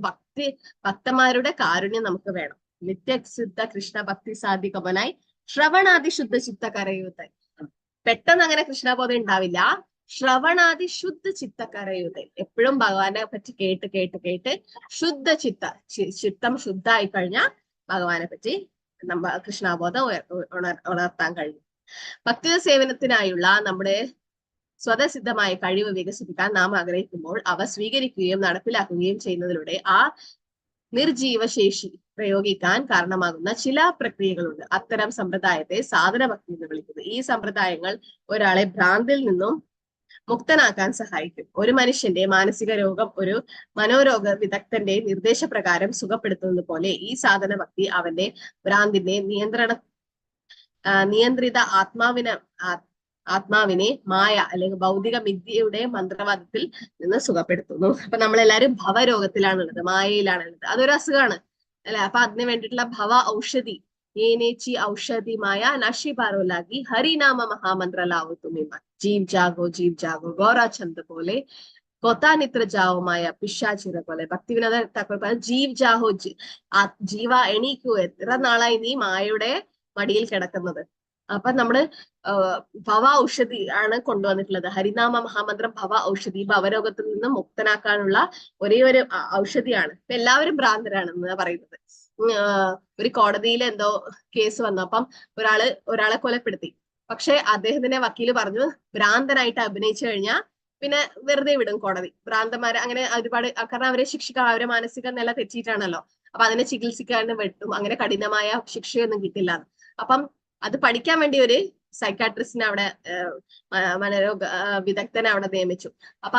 ഭക്തന്മാരുടെ കാരുണ്യം നമുക്ക് വേണം. നിത്യശുദ്ധ കൃഷ്ണ ഭക്തി സാധികമനായി ശ്രവണാദി ശുദ്ധ ചിത്ത കരയുത്തായി. പെട്ടെന്ന് അങ്ങനെ കൃഷ്ണബോധം ഉണ്ടാവില്ല. ശ്രവണാദി ശുദ്ധ ചിത്ത കരയുതായി. എപ്പോഴും ഭഗവാനെ പറ്റി കേട്ട് ശുദ്ധ ചിത്തം ശുദ്ധമായി കഴിഞ്ഞാൽ ഭഗവാനെ പറ്റി കൃഷ്ണബോധം ഉണർത്താൻ കഴിയും. ഭക്തി സേവനത്തിനായുള്ള നമ്മുടെ സ്വതസിദ്ധമായ കഴിവ് വികസിപ്പിക്കാൻ നാം ആഗ്രഹിക്കുമ്പോൾ അവ സ്വീകരിക്കുകയും നടപ്പിലാക്കുകയും ചെയ്യുന്നതിലൂടെ ആ നിർജീവശേഷി പ്രയോഗിക്കാൻ കാരണമാകുന്ന ചില പ്രക്രിയകളുണ്ട്. അത്തരം സമ്പ്രദായത്തെ സാധന ഭക്തി എന്ന് വിളിക്കുന്നു. ഈ സമ്പ്രദായങ്ങൾ ഒരാളെ ഭ്രാന്തിൽ നിന്നും മുക്തനാക്കാൻ സഹായിക്കും. ഒരു മനുഷ്യന്റെ മാനസിക രോഗം ഒരു മനോരോഗ വിദഗ്ധന്റെ നിർദ്ദേശപ്രകാരം സുഖപ്പെടുത്തുന്നത് പോലെ ഈ സാധന ഭക്തി അവന്റെ ഭ്രാന്തിനെ നിയന്ത്രിത ആത്മാവിനെ മായ അല്ലെങ്കിൽ ഭൗതിക മിഥ്യയുടെ മന്ത്രവാദത്തിൽ നിന്ന് സുഖപ്പെടുത്തുന്നു. അപ്പൊ നമ്മളെല്ലാരും ഭവരോഗത്തിലാണുള്ളത്, മായയിലാണുള്ളത്. അതൊരു അസുഖമാണ് അല്ലെ. അപ്പൊ അതിന് വേണ്ടിയിട്ടുള്ള ഭവ ഔഷധി ഏനേച്ചി ഔഷധിമായ നശിപാരോലാഗി ഹരിനാമ മഹാമന്ത്ര ലാവു തുമിമ ജീവ് ജാഗോ ഗോറാചന്ദ് പോലെ കൊത്താനിത്ര ജാവുമായ പിശാചിറ പോലെ ഭക്തിവിനോദ താക്കൂർ ജീവ് ജാഹോ, ജീവ എണീക്കൂ, എത്ര നാളായി നീ മായയുടെ മടിയിൽ കിടക്കുന്നത്. അപ്പൊ നമ്മള് ഭവ ഔഷധി ആണ് കൊണ്ടുവന്നിട്ടുള്ളത്. ഹരിനാമ മഹാമന്ത്രം ഭവ ഔഷധി, ഭവരോഗത്തിൽ നിന്ന് മുക്തനാക്കാനുള്ള ഒരേ ഒരു ഔഷധിയാണ്. ഇപ്പൊ എല്ലാവരും ഭ്രാന്തരാണെന്ന് പറയുന്നത്. ഒരു കോടതിയിൽ എന്തോ കേസ് വന്നു, അപ്പം ഒരാളെ കൊലപ്പെടുത്തി. പക്ഷെ അദ്ദേഹത്തിന്റെ വക്കീല് പറഞ്ഞു ഭ്രാന്തനായിട്ട് അഭിനയിച്ചു കഴിഞ്ഞാൽ പിന്നെ വെറുതെ വിടും കോടതി. ഭ്രാന്തന്മാരെ അങ്ങനെ ഒരുപാട്, കാരണം അവരെ ശിക്ഷിക്കാൻ, അവരെ മാനസിക നില തെറ്റിയിട്ടാണല്ലോ. അപ്പൊ അതിനെ ചികിത്സിക്കാൻ വെട്ടും, അങ്ങനെ കഠിനമായ ശിക്ഷയൊന്നും കിട്ടില്ല. അപ്പം അത് പഠിക്കാൻ വേണ്ടി ഒരു സൈക്കാട്രിസ്റ്റിനെ അവിടെ മനോരോഗ വിദഗ്ധനെ അവിടെ നിയമിച്ചു. അപ്പൊ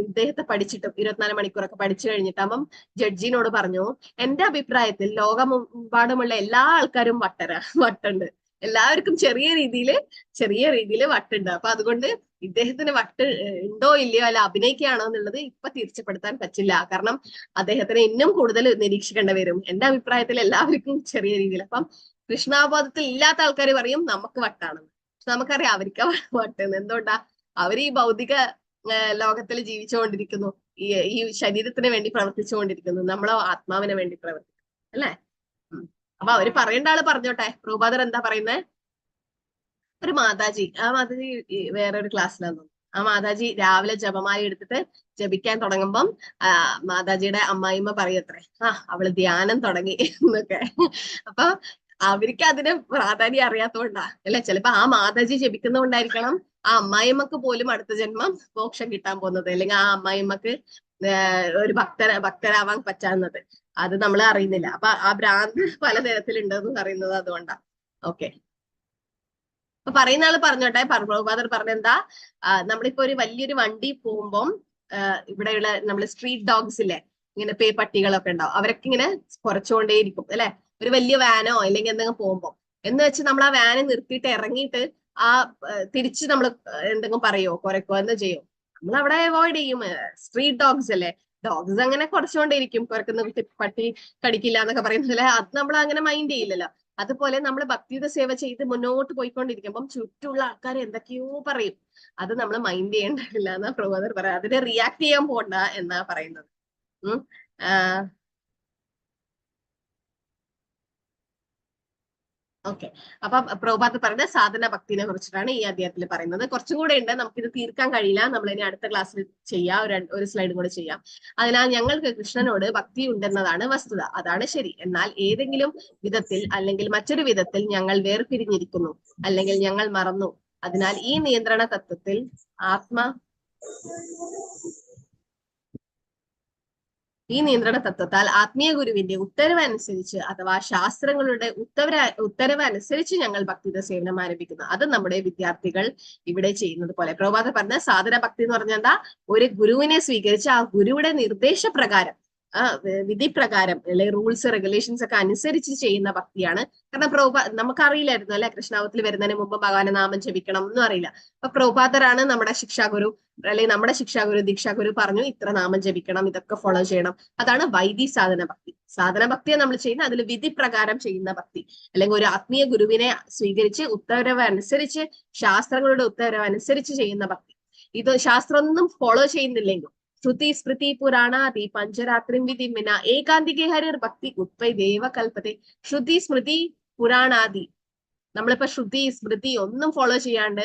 ഇദ്ദേഹത്തെ പഠിച്ചിട്ടും 24 മണിക്കൂറൊക്കെ പഠിച്ചു കഴിഞ്ഞിട്ടാകുമ്പം ജഡ്ജിനോട് പറഞ്ഞു, എന്റെ അഭിപ്രായത്തിൽ ലോകമെമ്പാടുമുള്ള എല്ലാ ആൾക്കാരും വട്ടുണ്ട്, എല്ലാവർക്കും ചെറിയ രീതിയിൽ വട്ടുണ്ട്. അപ്പൊ അതുകൊണ്ട് ഇദ്ദേഹത്തിന് വട്ട് ഉണ്ടോ ഇല്ലയോ അല്ല അഭിനയിക്കുകയാണോ എന്നുള്ളത് ഇപ്പൊ തീർച്ചപ്പെടുത്താൻ പറ്റില്ല. കാരണം അദ്ദേഹത്തിനെ ഇന്നും കൂടുതൽ നിരീക്ഷിക്കേണ്ടി വരും. എന്റെ അഭിപ്രായത്തിൽ എല്ലാവർക്കും ചെറിയ രീതിയിൽ. അപ്പം കൃഷ്ണാബോധത്തിൽ ഇല്ലാത്ത ആൾക്കാർ പറയും നമുക്ക് വട്ടാണെന്ന്. പക്ഷെ നമുക്കറിയാം അവർക്ക് വട്ടെന്ന്. എന്തുകൊണ്ടാ? അവർ ഈ ഭൗതിക ലോകത്തിൽ ജീവിച്ചുകൊണ്ടിരിക്കുന്നു, ഈ ശരീരത്തിന് വേണ്ടി പ്രവർത്തിച്ചുകൊണ്ടിരിക്കുന്നു. നമ്മളോ ആത്മാവിന് വേണ്ടി പ്രവർത്തിക്കുന്നു അല്ലെ. അപ്പൊ അവര് പറയേണ്ട ആള് പറഞ്ഞോട്ടെ. പ്രഭുപാദർ എന്താ പറയുന്നത്? ഒരു മാതാജി, ആ മാതാജി വേറൊരു ക്ലാസ്സിലാന്ന്. ആ മാതാജി രാവിലെ ജപമാല എടുത്തിട്ട് ജപിക്കാൻ തുടങ്ങുമ്പം മാതാജിയുടെ അമ്മായിമ്മ പറയത്രേ, അവള് ധ്യാനം തുടങ്ങി എന്നൊക്കെ. അപ്പൊ അവർക്ക് അതിന് പ്രാധാന്യം അറിയാത്തതുകൊണ്ടാ അല്ലെ. ചിലപ്പോ ആ മാതാജി ജപിക്കുന്നതുകൊണ്ടായിരിക്കണം ആ അമ്മായിമ്മക്ക് പോലും അടുത്ത ജന്മം മോക്ഷം കിട്ടാൻ പോകുന്നത്, അല്ലെങ്കിൽ ആ അമ്മായിമ്മക്ക് ഒരു ഭക്തരാവാൻ പറ്റാവുന്നത്. അത് നമ്മൾ അറിയുന്നില്ല. അപ്പൊ ആ ഭ്രാന്ത് പലതരത്തിലുണ്ടെന്ന് പറയുന്നത് അതുകൊണ്ടാ. ഓക്കെ, അപ്പൊ പറയുന്ന ആള് പറഞ്ഞോട്ടെ. പ്രഭുപാദർ പറഞ്ഞെന്താ, നമ്മളിപ്പോ ഒരു വലിയൊരു വണ്ടി പോകുമ്പം ഇവിടെയുള്ള നമ്മള് സ്ട്രീറ്റ് ഡോഗ്സ് ഇല്ലേ, ഇങ്ങനെ പട്ടികളൊക്കെ ഉണ്ടാവും, അവരൊക്കെ ഇങ്ങനെ കുറച്ചുകൊണ്ടേയിരിക്കും അല്ലെ. ഒരു വലിയ വാനോ അല്ലെങ്കിൽ എന്തെങ്കിലും പോകുമ്പോ എന്ന് വെച്ച് നമ്മൾ ആ വാന് നിർത്തിയിട്ട് ഇറങ്ങിയിട്ട് തിരിച്ച് നമ്മൾ എന്തെങ്കിലും പറയോ കുറയ്ക്കോ എന്ന് ചെയ്യോ? നമ്മൾ അവിടെ അവോയ്ഡ് ചെയ്യും. സ്ട്രീറ്റ് ഡോഗ്സ് അല്ലേ, ഡോഗ്സ് അങ്ങനെ കുറച്ചുകൊണ്ടേയിരിക്കും. കുറക്കുന്ന പട്ടി കടിക്കില്ല എന്നൊക്കെ പറയുന്നതല്ലേ, അത് നമ്മൾ അങ്ങനെ മൈൻഡ് ചെയ്യില്ലല്ലോ. അതുപോലെ നമ്മൾ ഭക്തിയുത സേവ ചെയ്ത് മുന്നോട്ട് പോയിക്കൊണ്ടിരിക്കുമ്പം ചുറ്റുമുള്ള ആൾക്കാർ എന്തൊക്കെയോ പറയും, അത് നമ്മൾ മൈൻഡ് ചെയ്യേണ്ടതില്ല എന്നാ പ്രഭാതർ പറയാം. അതിനെ റിയാക്ട് ചെയ്യാൻ പോണ്ട എന്നാ പറയുന്നത്. ഓക്കെ, അപ്പൊ പ്രഭുപാദ് പറയുന്ന സാധന ഭക്തിനെ കുറിച്ചിട്ടാണ് ഈ അധ്യായത്തിൽ പറയുന്നത്. കുറച്ചും കൂടെ ഉണ്ട്, നമുക്കിത് തീർക്കാൻ കഴിയില്ല, നമ്മൾ ഇനി അടുത്ത ക്ലാസ്സിൽ ചെയ്യാം, ഒരു സ്ലൈഡും കൂടെ ചെയ്യാം. അതിനാൽ ഞങ്ങൾക്ക് കൃഷ്ണനോട് ഭക്തി ഉണ്ടെന്നതാണ് വസ്തുത, അതാണ് ശരി. എന്നാൽ ഏതെങ്കിലും വിധത്തിൽ അല്ലെങ്കിൽ മറ്റൊരു വിധത്തിൽ ഞങ്ങൾ വേർപിരിഞ്ഞിരിക്കുന്നു, അല്ലെങ്കിൽ ഞങ്ങൾ മറന്നു. അതിനാൽ ഈ നിയന്ത്രണ തത്വത്തിൽ ആത്മീയ ഗുരുവിന്റെ ഉത്തരവ് അനുസരിച്ച് അഥവാ ശാസ്ത്രങ്ങളുടെ ഉത്തരവ് അനുസരിച്ച് ഞങ്ങൾ ഭക്തിയുടെ സേവനം ആരംഭിക്കുന്നു. അത് നമ്മുടെ വിദ്യാർത്ഥികൾ ഇവിടെ ചെയ്യുന്നത് പോലെ. പ്രഭാത പറഞ്ഞ സാധന ഭക്തി എന്ന് പറഞ്ഞാൽ എന്താ? ഒരു ഗുരുവിനെ സ്വീകരിച്ച് ആ ഗുരുവിടെ നിർദ്ദേശപ്രകാരം വിധി പ്രകാരം അല്ലെങ്കിൽ റൂൾസ് റെഗുലേഷൻസ് ഒക്കെ അനുസരിച്ച് ചെയ്യുന്ന ഭക്തിയാണ്. കാരണം നമുക്കറിയില്ലായിരുന്നു അല്ലെ, കൃഷ്ണാവത്തിൽ വരുന്നതിന് മുമ്പ് ഭഗവാനെ നാമം ജപിക്കണം ഒന്നും അറിയില്ല. അപ്പൊ പ്രഭുപാദരാണ് നമ്മുടെ ശിക്ഷാഗുരു, അല്ലെങ്കിൽ നമ്മുടെ ശിക്ഷാഗുരു ദീക്ഷാഗുരു പറഞ്ഞു ഇത്ര നാമം ജപിക്കണം, ഇതൊക്കെ ഫോളോ ചെയ്യണം. അതാണ് വൈദി സാധന ഭക്തി. സാധന ഭക്തിയെ നമ്മൾ ചെയ്യുന്ന അതിൽ വിധി പ്രകാരം ചെയ്യുന്ന ഭക്തി, അല്ലെങ്കിൽ ഒരു ആത്മീയ ഗുരുവിനെ സ്വീകരിച്ച് ഉത്തരവ് അനുസരിച്ച് ശാസ്ത്രങ്ങളുടെ ഉത്തരവ് അനുസരിച്ച് ചെയ്യുന്ന ഭക്തി. ഇത് ശാസ്ത്രമൊന്നും ഫോളോ ചെയ്യുന്നില്ലെങ്കിൽ ശ്രുതി സ്മൃതി പുരാണാദി പഞ്ചരാത്രി വിധി മിന ഏകാന്തികേ ഹരിർ ഭക്തി ഉത്പൈദേവ കൽപ്പത്തെ. ശ്രുതി സ്മൃതി പുരാണാദി, നമ്മളിപ്പോ ശ്രുതി സ്മൃതി ഒന്നും ഫോളോ ചെയ്യാണ്ട്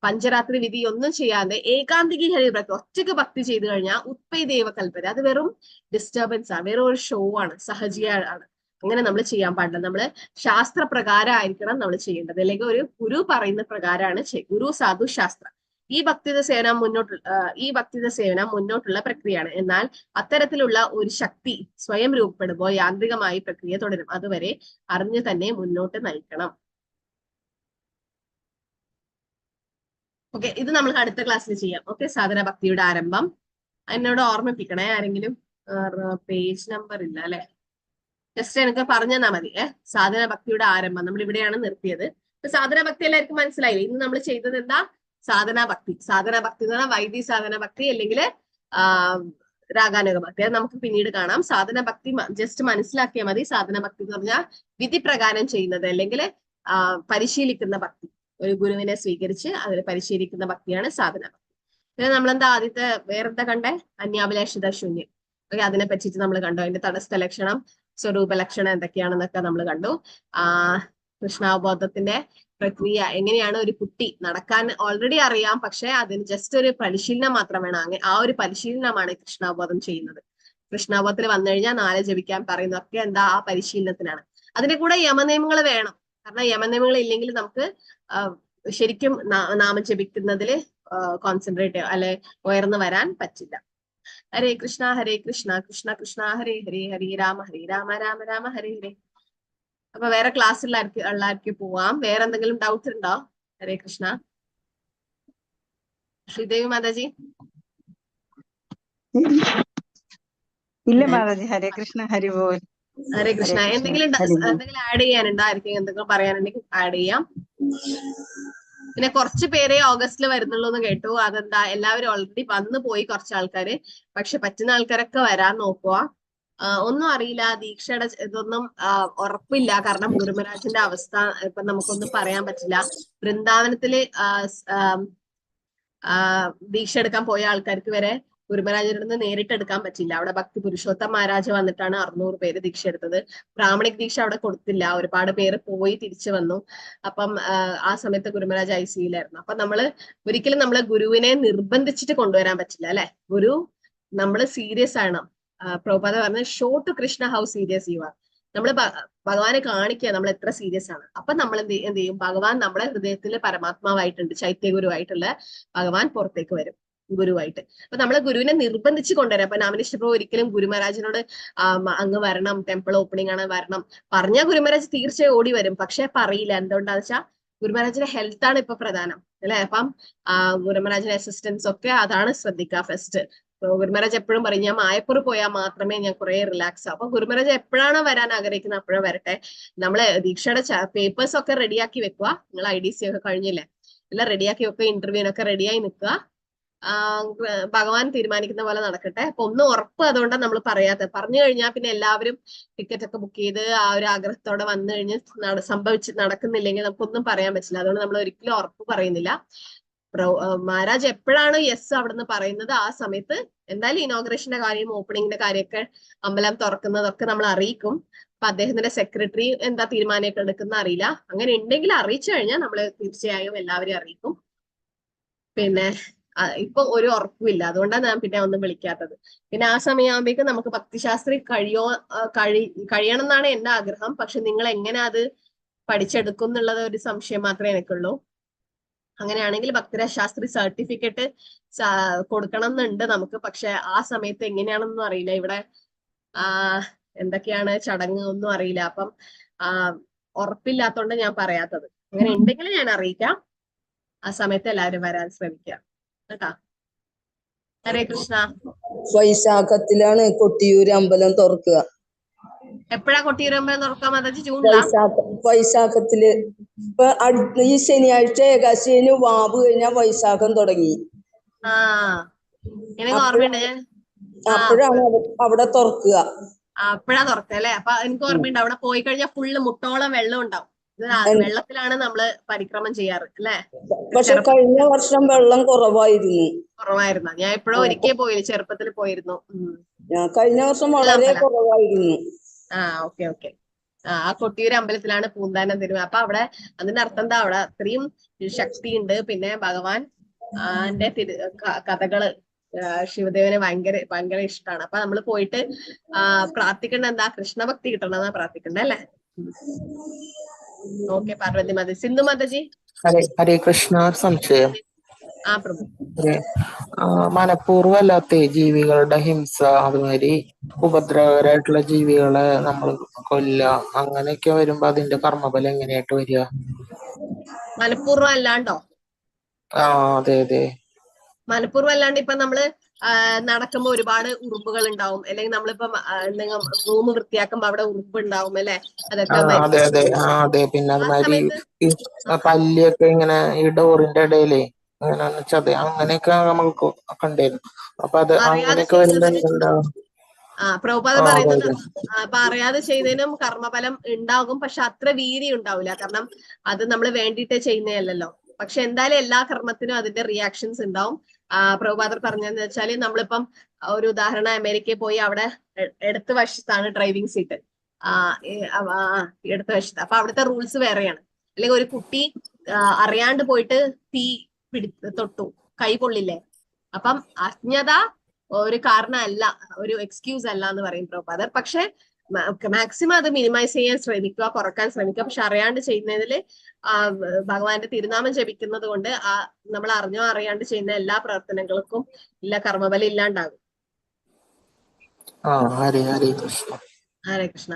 പഞ്ചരാത്രി വിധി ഒന്നും ചെയ്യാതെ ഏകാന്തികേ ഹരിർ ഭക്തി ഒറ്റയ്ക്ക് ഭക്തി ചെയ്തു കഴിഞ്ഞാൽ ഉത്പൈദേവ കൽപ്പത്തെ, അത് വെറും ഡിസ്റ്റർബൻസ് ആണ്, വെറും ഒരു ഷോ ആണ്, സഹജിയാണ്. അങ്ങനെ നമ്മൾ ചെയ്യാൻ പാടില്ല. നമ്മള് ശാസ്ത്രപ്രകാരം ആയിരിക്കണം നമ്മൾ ചെയ്യേണ്ടത്, അല്ലെങ്കിൽ ഒരു ഗുരു പറയുന്ന പ്രകാരമാണ് ഗുരു സാധു ശാസ്ത്ര. ഈ ഭക്തിയുടെ സേവനം മുന്നോട്ടുള്ള പ്രക്രിയയാണ്. എന്നാൽ അത്തരത്തിലുള്ള ഒരു ശക്തി സ്വയം രൂപപ്പെടുമ്പോൾ യാന്ത്രികമായി പ്രക്രിയ തുടരും. അതുവരെ അറിഞ്ഞു തന്നെ മുന്നോട്ട് നയിക്കണം. ഓക്കെ, ഇത് നമ്മൾ അടുത്ത ക്ലാസ്സിൽ ചെയ്യാം. ഓക്കെ, സാധന ഭക്തിയുടെ ആരംഭം എന്നോട് ഓർമ്മിപ്പിക്കണേ. ആരെങ്കിലും പേജ് നമ്പർ ഇല്ല അല്ലെ? ജസ്റ്റ് എനിക്ക് പറഞ്ഞു തന്നാ മതി. സാധന ഭക്തിയുടെ ആരംഭം നമ്മൾ ഇവിടെയാണ് നിർത്തിയത്. സാധന ഭക്തി എല്ലാവർക്കും മനസ്സിലായില്ലേ? ഇന്ന് നമ്മൾ ചെയ്തത് എന്താ? സാധന ഭക്തി. സാധന ഭക്തി എന്ന് പറഞ്ഞാൽ വൈദി സാധന ഭക്തി അല്ലെങ്കിൽ രാഗാനുഗ ഭക്തി. അത് നമുക്ക് പിന്നീട് കാണാം. സാധന ഭക്തി ജസ്റ്റ് മനസ്സിലാക്കിയാൽ മതി. സാധന ഭക്തി എന്ന് പറഞ്ഞാൽ വിധി പ്രകാരം ചെയ്യുന്നത് അല്ലെങ്കിൽ പരിശീലിക്കുന്ന ഭക്തി. ഒരു ഗുരുവിനെ സ്വീകരിച്ച് അതിൽ പരിശീലിക്കുന്ന ഭക്തിയാണ് സാധന ഭക്തി. പിന്നെ നമ്മളെന്താ ആദ്യത്തെ വേറെന്താ കണ്ടേ? അന്യാഭിലാഷിത ശൂന്യം. ഓക്കെ, അതിനെ പറ്റിയിട്ട് നമ്മൾ കണ്ടു. അതിന്റെ തടസ്ഥ ലക്ഷണം, സ്വരൂപ ലക്ഷണം എന്തൊക്കെയാണെന്നൊക്കെ നമ്മൾ കണ്ടു. കൃഷ്ണാവബോധത്തിന്റെ പ്രക്രിയ എങ്ങനെയാണ്. ഒരു കുട്ടി നടക്കാൻ ഓൾറെഡി അറിയാം, പക്ഷെ അതിന് ജസ്റ്റ് ഒരു പരിശീലനം മാത്രം വേണം. ആ ഒരു പരിശീലനമാണ് കൃഷ്ണാവബോധം ചെയ്യുന്നത്. കൃഷ്ണാവബോധത്തിൽ വന്നു കഴിഞ്ഞാൽ നാളെ ജപിക്കാൻ പറയുന്നതൊക്കെ എന്താ? ആ പരിശീലനത്തിനാണ്. അതിന്റെ കൂടെ യമനിയമങ്ങൾ വേണം. കാരണം യമനിയമങ്ങൾ ഇല്ലെങ്കിൽ നമുക്ക് ശരിക്കും നാമം ജപിക്കുന്നതിൽ കോൺസെൻട്രേറ്റ് അല്ലെ ഉയർന്നു വരാൻ പറ്റില്ല. ഹരേ കൃഷ്ണ കൃഷ്ണ കൃഷ്ണ ഹരേ ഹരേ, ഹരേ രാമ രാമ രാമ ഹരേ ഹരേ. അപ്പൊ വേറെ ക്ലാസ്സിലാർക്ക് പോവാം. വേറെ എന്തെങ്കിലും ഡൗട്ട് ഉണ്ടോ? ഹരേ കൃഷ്ണ. ശ്രീദേവി മാതാജി. ഇല്ല മാതാജി, ഹരേ കൃഷ്ണ, ഹരി ബോൽ. ഹരേ കൃഷ്ണ. എന്തെങ്കിലും ആഡ് ചെയ്യാനുണ്ടോ? ആയിരിക്കും എന്തെങ്കിലും പറയാനുണ്ടെങ്കിൽ ആഡ് ചെയ്യാം. പിന്നെ കുറച്ച് പേരെ ഓഗസ്റ്റിൽ വരുന്നുള്ളൂ എന്ന് കേട്ടു. അതെന്താ? എല്ലാവരും ഓൾറെഡി വന്നു പോയി കുറച്ച് ആൾക്കാര്. പക്ഷെ പറ്റുന്ന ആൾക്കാരൊക്കെ വരാൻ നോക്കുക. ഒന്നും അറിയില്ല, ദീക്ഷയുടെ ഇതൊന്നും ഉറപ്പില്ല. കാരണം ഗുരുമരാജിന്റെ അവസ്ഥ ഇപ്പൊ നമുക്കൊന്നും പറയാൻ പറ്റില്ല. വൃന്ദാവനത്തില് ദീക്ഷ എടുക്കാൻ പോയ ആൾക്കാർക്ക് വരെ ഗുരുമരാജിന്റെ അടുത്ത് നേരിട്ട് എടുക്കാൻ പറ്റില്ല. അവിടെ ഭക്തി പുരുഷോത്തം മഹാരാജ് വന്നിട്ടാണ് 600 പേര് ദീക്ഷ എടുത്തത്. ബ്രാഹ്മണിക് ദീക്ഷ അവിടെ കൊടുത്തില്ല. ഒരുപാട് പേര് പോയി തിരിച്ചു വന്നു. അപ്പം ആ സമയത്ത് ഗുരുമരാജ് ICUലായിരുന്നു. അപ്പൊ ഒരിക്കലും നമ്മള് ഗുരുവിനെ നിർബന്ധിച്ചിട്ട് കൊണ്ടുവരാൻ പറ്റില്ല അല്ലെ. ഗുരു നമ്മള് സീരിയസ് ആണ്. പ്രഭുപാദ പറഞ്ഞ show to Krishna how serious you are. നമ്മൾ ഭഗവാനെ കാണിക്കുക നമ്മൾ എത്ര സീരിയസ് ആണ്. അപ്പൊ നമ്മൾ എന്ത് ചെയ്യും? ഭഗവാൻ നമ്മളെ ഹൃദയത്തിൽ പരമാത്മാവായിട്ടുണ്ട്, ചൈത്യഗുരുവായിട്ടുള്ള ഭഗവാൻ പുറത്തേക്ക് വരും ഗുരുവായിട്ട്. അപ്പൊ നമ്മളെ ഗുരുവിനെ നിർബന്ധിച്ച് കൊണ്ടുവരാം. അപ്പൊ നാമനിഷ്ട പ്രഭു ഒരിക്കലും ഗുരുമഹാരാജിനോട് അങ്ങ് വരണം, ടെമ്പിൾ ഓപ്പണിംഗ് ആണ് വരണം പറഞ്ഞാൽ ഗുരുമഹാരാജ് തീർച്ചയായും ഓടി വരും. പക്ഷെ പറയില്ല. എന്തുകൊണ്ടാന്ന് വെച്ചാൽ ഗുരുമഹാരാജിന്റെ ഹെൽത്ത് ആണ് ഇപ്പൊ പ്രധാനം അല്ലെ. അപ്പം ഗുരുമഹാരാജിന്റെ അസിസ്റ്റൻസ് ഒക്കെ അതാണ് ശ്രദ്ധിക്കുക ഫസ്റ്റ്. ഗുരുമഹാരാജ് എപ്പോഴും പറയും ഞാൻ മായപ്പൂർ പോയാൽ മാത്രമേ ഞാൻ കുറെ റിലാക്സ് ആവും. അപ്പൊ ഗുരുമഹാരാജ് എപ്പോഴാണോ വരാൻ ആഗ്രഹിക്കുന്നത് അപ്പോഴും വരട്ടെ. നമ്മള് ദീക്ഷയുടെ പേപ്പേഴ്സ് ഒക്കെ റെഡിയാക്കി വെക്കുക. നിങ്ങൾ IDC ഒക്കെ കഴിഞ്ഞില്ലേ, എല്ലാം റെഡിയാക്കി വെക്കുക. ഇന്റർവ്യൂവിനൊക്കെ റെഡിയായി നിൽക്കുക. ഭഗവാൻ തീരുമാനിക്കുന്ന പോലെ നടക്കട്ടെ. അപ്പൊ ഒന്ന് ഉറപ്പ് അതുകൊണ്ടാണ് നമ്മൾ പറയാത്തത്. പറഞ്ഞു കഴിഞ്ഞാൽ പിന്നെ എല്ലാവരും ടിക്കറ്റ് ഒക്കെ ബുക്ക് ചെയ്ത് ആ ഒരു ആഗ്രഹത്തോടെ വന്നു കഴിഞ്ഞ് നടക്കുന്നില്ലെങ്കിൽ നമുക്കൊന്നും പറയാൻ പറ്റില്ല. അതുകൊണ്ട് നമ്മൾ ഒരിക്കലും ഉറപ്പ് പറയുന്നില്ല. മഹാരാജ് എപ്പോഴാണ് യെസ് അവിടുന്ന് പറയുന്നത് ആ സമയത്ത് എന്തായാലും ഇനോഗ്രേഷന്റെ കാര്യം ഓപ്പണിങ്ങിന്റെ കാര്യമൊക്കെ അമ്പലം തുറക്കുന്നതൊക്കെ നമ്മൾ അറിയിക്കും. അപ്പൊ അദ്ദേഹത്തിന്റെ സെക്രട്ടറി എന്താ തീരുമാനമൊക്കെ എടുക്കുന്ന അറിയില്ല. അങ്ങനെ ഉണ്ടെങ്കിൽ അറിയിച്ചു കഴിഞ്ഞാൽ നമ്മൾ തീർച്ചയായും എല്ലാവരെയും അറിയിക്കും. പിന്നെ ഇപ്പൊ ഒരു ഉറപ്പില്ല, അതുകൊണ്ടാണ് ഞാൻ പിന്നെ ഒന്നും വിളിക്കാത്തത്. പിന്നെ ആ സമയമാകുമ്പോഴേക്കും നമുക്ക് ഭക്തിശാസ്ത്രി കഴിയണം എന്നാണ് എന്റെ ആഗ്രഹം. പക്ഷെ നിങ്ങൾ എങ്ങനെ അത് പഠിച്ചെടുക്കും എന്നുള്ളത് ഒരു സംശയം മാത്രമേ എനിക്കുള്ളൂ. അങ്ങനെയാണെങ്കിൽ ഭക്തിശാസ്ത്രി സർട്ടിഫിക്കറ്റ് കൊടുക്കണം എന്നുണ്ട് നമുക്ക്. പക്ഷെ ആ സമയത്ത് എങ്ങനെയാണെന്നൊന്നും അറിയില്ല. ഇവിടെ എന്തൊക്കെയാണ് ചടങ്ങ് ഒന്നും അറിയില്ല. അപ്പം ഉറപ്പില്ലാത്തോണ്ട് ഞാൻ പറയാത്തത്. അങ്ങനെ ഉണ്ടെങ്കിൽ ഞാൻ അറിയിക്കാം. ആ സമയത്ത് എല്ലാവരും വരാൻ ശ്രമിക്കാം കേട്ടാ. ഹരേ കൃഷ്ണ. വൈശാഖത്തിലാണ് കൊട്ടിയൂര് അമ്പലം തുറക്കുക. എപ്പോഴാ കൊട്ടിയൂര് അമ്പലം തുറക്കുക മാതാജി? ജൂണിലാ? വൈശാഖത്തില്. ഇപ്പൊ ഈ ശനിയാഴ്ച ഏകാശിന് വാവ് കഴിഞ്ഞാൽ വൈശാഖം തുടങ്ങി. എനിക്ക് ഓർമ്മയുണ്ട്. ഞാൻ അപ്പോഴാണ് അവിടെ തുറക്കുക. അപ്പോഴാ തുറക്കുക അല്ലെ? അപ്പൊ എനിക്ക് ഓർമ്മയുണ്ട് അവിടെ പോയി കഴിഞ്ഞാൽ ഫുള്ള് മുട്ടോളം വെള്ളം ഉണ്ടാവും. വെള്ളത്തിലാണ് നമ്മള് പരിക്രമം ചെയ്യാറ് അല്ലെ? പക്ഷെ കഴിഞ്ഞ വർഷം വെള്ളം കുറവായിരുന്നു. ഞാൻ എപ്പോഴും ഒരിക്കൽ പോയില്ല, ചെറുപ്പത്തിൽ പോയിരുന്നു. കഴിഞ്ഞ വർഷം വളരെ കുറവായിരുന്നു. Okay okay. ആ കൊട്ടിയൂര് അമ്പലത്തിലാണ് പൂന്താനം തിരുമ. അപ്പൊ അവിടെ അതിന്റെ അർത്ഥം എന്താ? അവിടെ അത്രയും ശക്തിയുണ്ട്. പിന്നെ ഭഗവാൻ കഥകള് ശിവദേവന് ഭയങ്കര ഇഷ്ടമാണ്. അപ്പൊ നമ്മൾ പോയിട്ട് പ്രാർത്ഥിക്കേണ്ട എന്താ? കൃഷ്ണഭക്തി കിട്ടണമെന്നാ പ്രാർത്ഥിക്കണ്ടേ അല്ലെ? ഓക്കെ പാർവതി മാതാജി. സിന്ധു മാതാജി. ഹരേ കൃഷ്ണ. സംശയം. പ്രഭു. മനഃപൂർവ്വമല്ലാത്ത ജീവികളുടെ ഹിംസ, അതുമാതിരി ഉപദ്രവകരമായിട്ടുള്ള ജീവികളെ നമ്മൾ അങ്ങനെയൊക്കെ വരുമ്പോ അതിന്റെ കർമ്മഫലം എങ്ങനെയായിട്ട് വരിക? മനഃപൂർവ്വം അല്ലാണ്ടോ? അതെ അതെ. മനഃപൂർവ്വം അല്ലാണ്ട് ഇപ്പൊ നമ്മള് നടക്കുമ്പോ ഒരുപാട് ഉറുമ്പുകൾ ഉണ്ടാവും. അല്ലെങ്കിൽ നമ്മളിപ്പം റൂം വൃത്തിയാക്കുമ്പോ അവിടെ ഉറുമ്പ് ഉണ്ടാവും അല്ലെ? അതൊക്കെ അതെ അതെ അതെ. പിന്നെ അതുമാതിരി പല്ലിയൊക്കെ ഇങ്ങനെ ഈ ഡോറിന്റെ ഇടയിലേ അങ്ങനെയൊക്കെ നമുക്ക് കണ്ടിരുന്നു. അപ്പൊ അത് അങ്ങനെയൊക്കെ വരുമ്പോ പ്രഭുപാദ പറയുന്നത് അപ്പൊ അറിയാതെ ചെയ്തതിനും കർമ്മഫലം ഉണ്ടാകും. പക്ഷെ അത്ര വീര്യം ഉണ്ടാവില്ല. കാരണം അത് നമ്മൾ വേണ്ടിയിട്ട് ചെയ്യുന്നതല്ലല്ലോ. പക്ഷെ എന്തായാലും എല്ലാ കർമ്മത്തിനും അതിന്റെ റിയാക്ഷൻസ് ഉണ്ടാവും. പ്രഭുപാദർ പറഞ്ഞതെന്ന് വെച്ചാല് നമ്മളിപ്പം ഒരു ഉദാഹരണം അമേരിക്കയിൽ പോയി അവിടെ ഇടത്ത് വശത്താണ് ഡ്രൈവിംഗ് സീറ്റ്. ഇടത്ത് വശത്ത്. അപ്പൊ അവിടുത്തെ റൂൾസ് വേറെയാണ്. അല്ലെങ്കിൽ ഒരു കുട്ടി അറിയാണ്ട് പോയിട്ട് തീ തൊട്ടു, കൈ പൊള്ളില്ലേ? അപ്പം അജ്ഞത ഒരു കാരണമല്ല, ഒരു എക്സ്ക്യൂസ് അല്ല എന്ന് പറയും പ്രഭുപാദർ. പക്ഷെ മാക്സിമം അത് മിനിമൈസ് ചെയ്യാൻ ശ്രമിക്കുക, കുറക്കാൻ ശ്രമിക്കുക. പക്ഷെ അറിയാണ്ട് ചെയ്യുന്നതിൽ ഭഗവാന്റെ തിരുനാമം ജപിക്കുന്നത് കൊണ്ട് നമ്മൾ അറിഞ്ഞോ അറിയാണ്ട് ചെയ്യുന്ന എല്ലാ പ്രവർത്തനങ്ങൾക്കും കർമ്മബലം ഇല്ലാണ്ടാകും. ഹരേ കൃഷ്ണ. ഹരേ കൃഷ്ണ.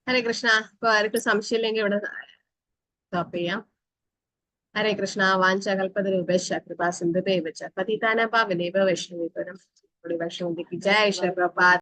ഹരേ കൃഷ്ണ. ഇപ്പൊ ആർക്കും സംശയം ഇല്ലെങ്കിൽ ഇവിടെ സ്റ്റോപ്പ് ചെയ്യാം. ഹരേ കൃഷ്ണ. വാഞ്ചകൽപതരൂപേശ കൃപാ സിന്ധുഭേവ ച പതിതാനാം പാവനേഭ്യോ വൈഷ്ണവേഭ്യോ നമഃ. ജയ ശ്രീ പ്രഭുപാദ്.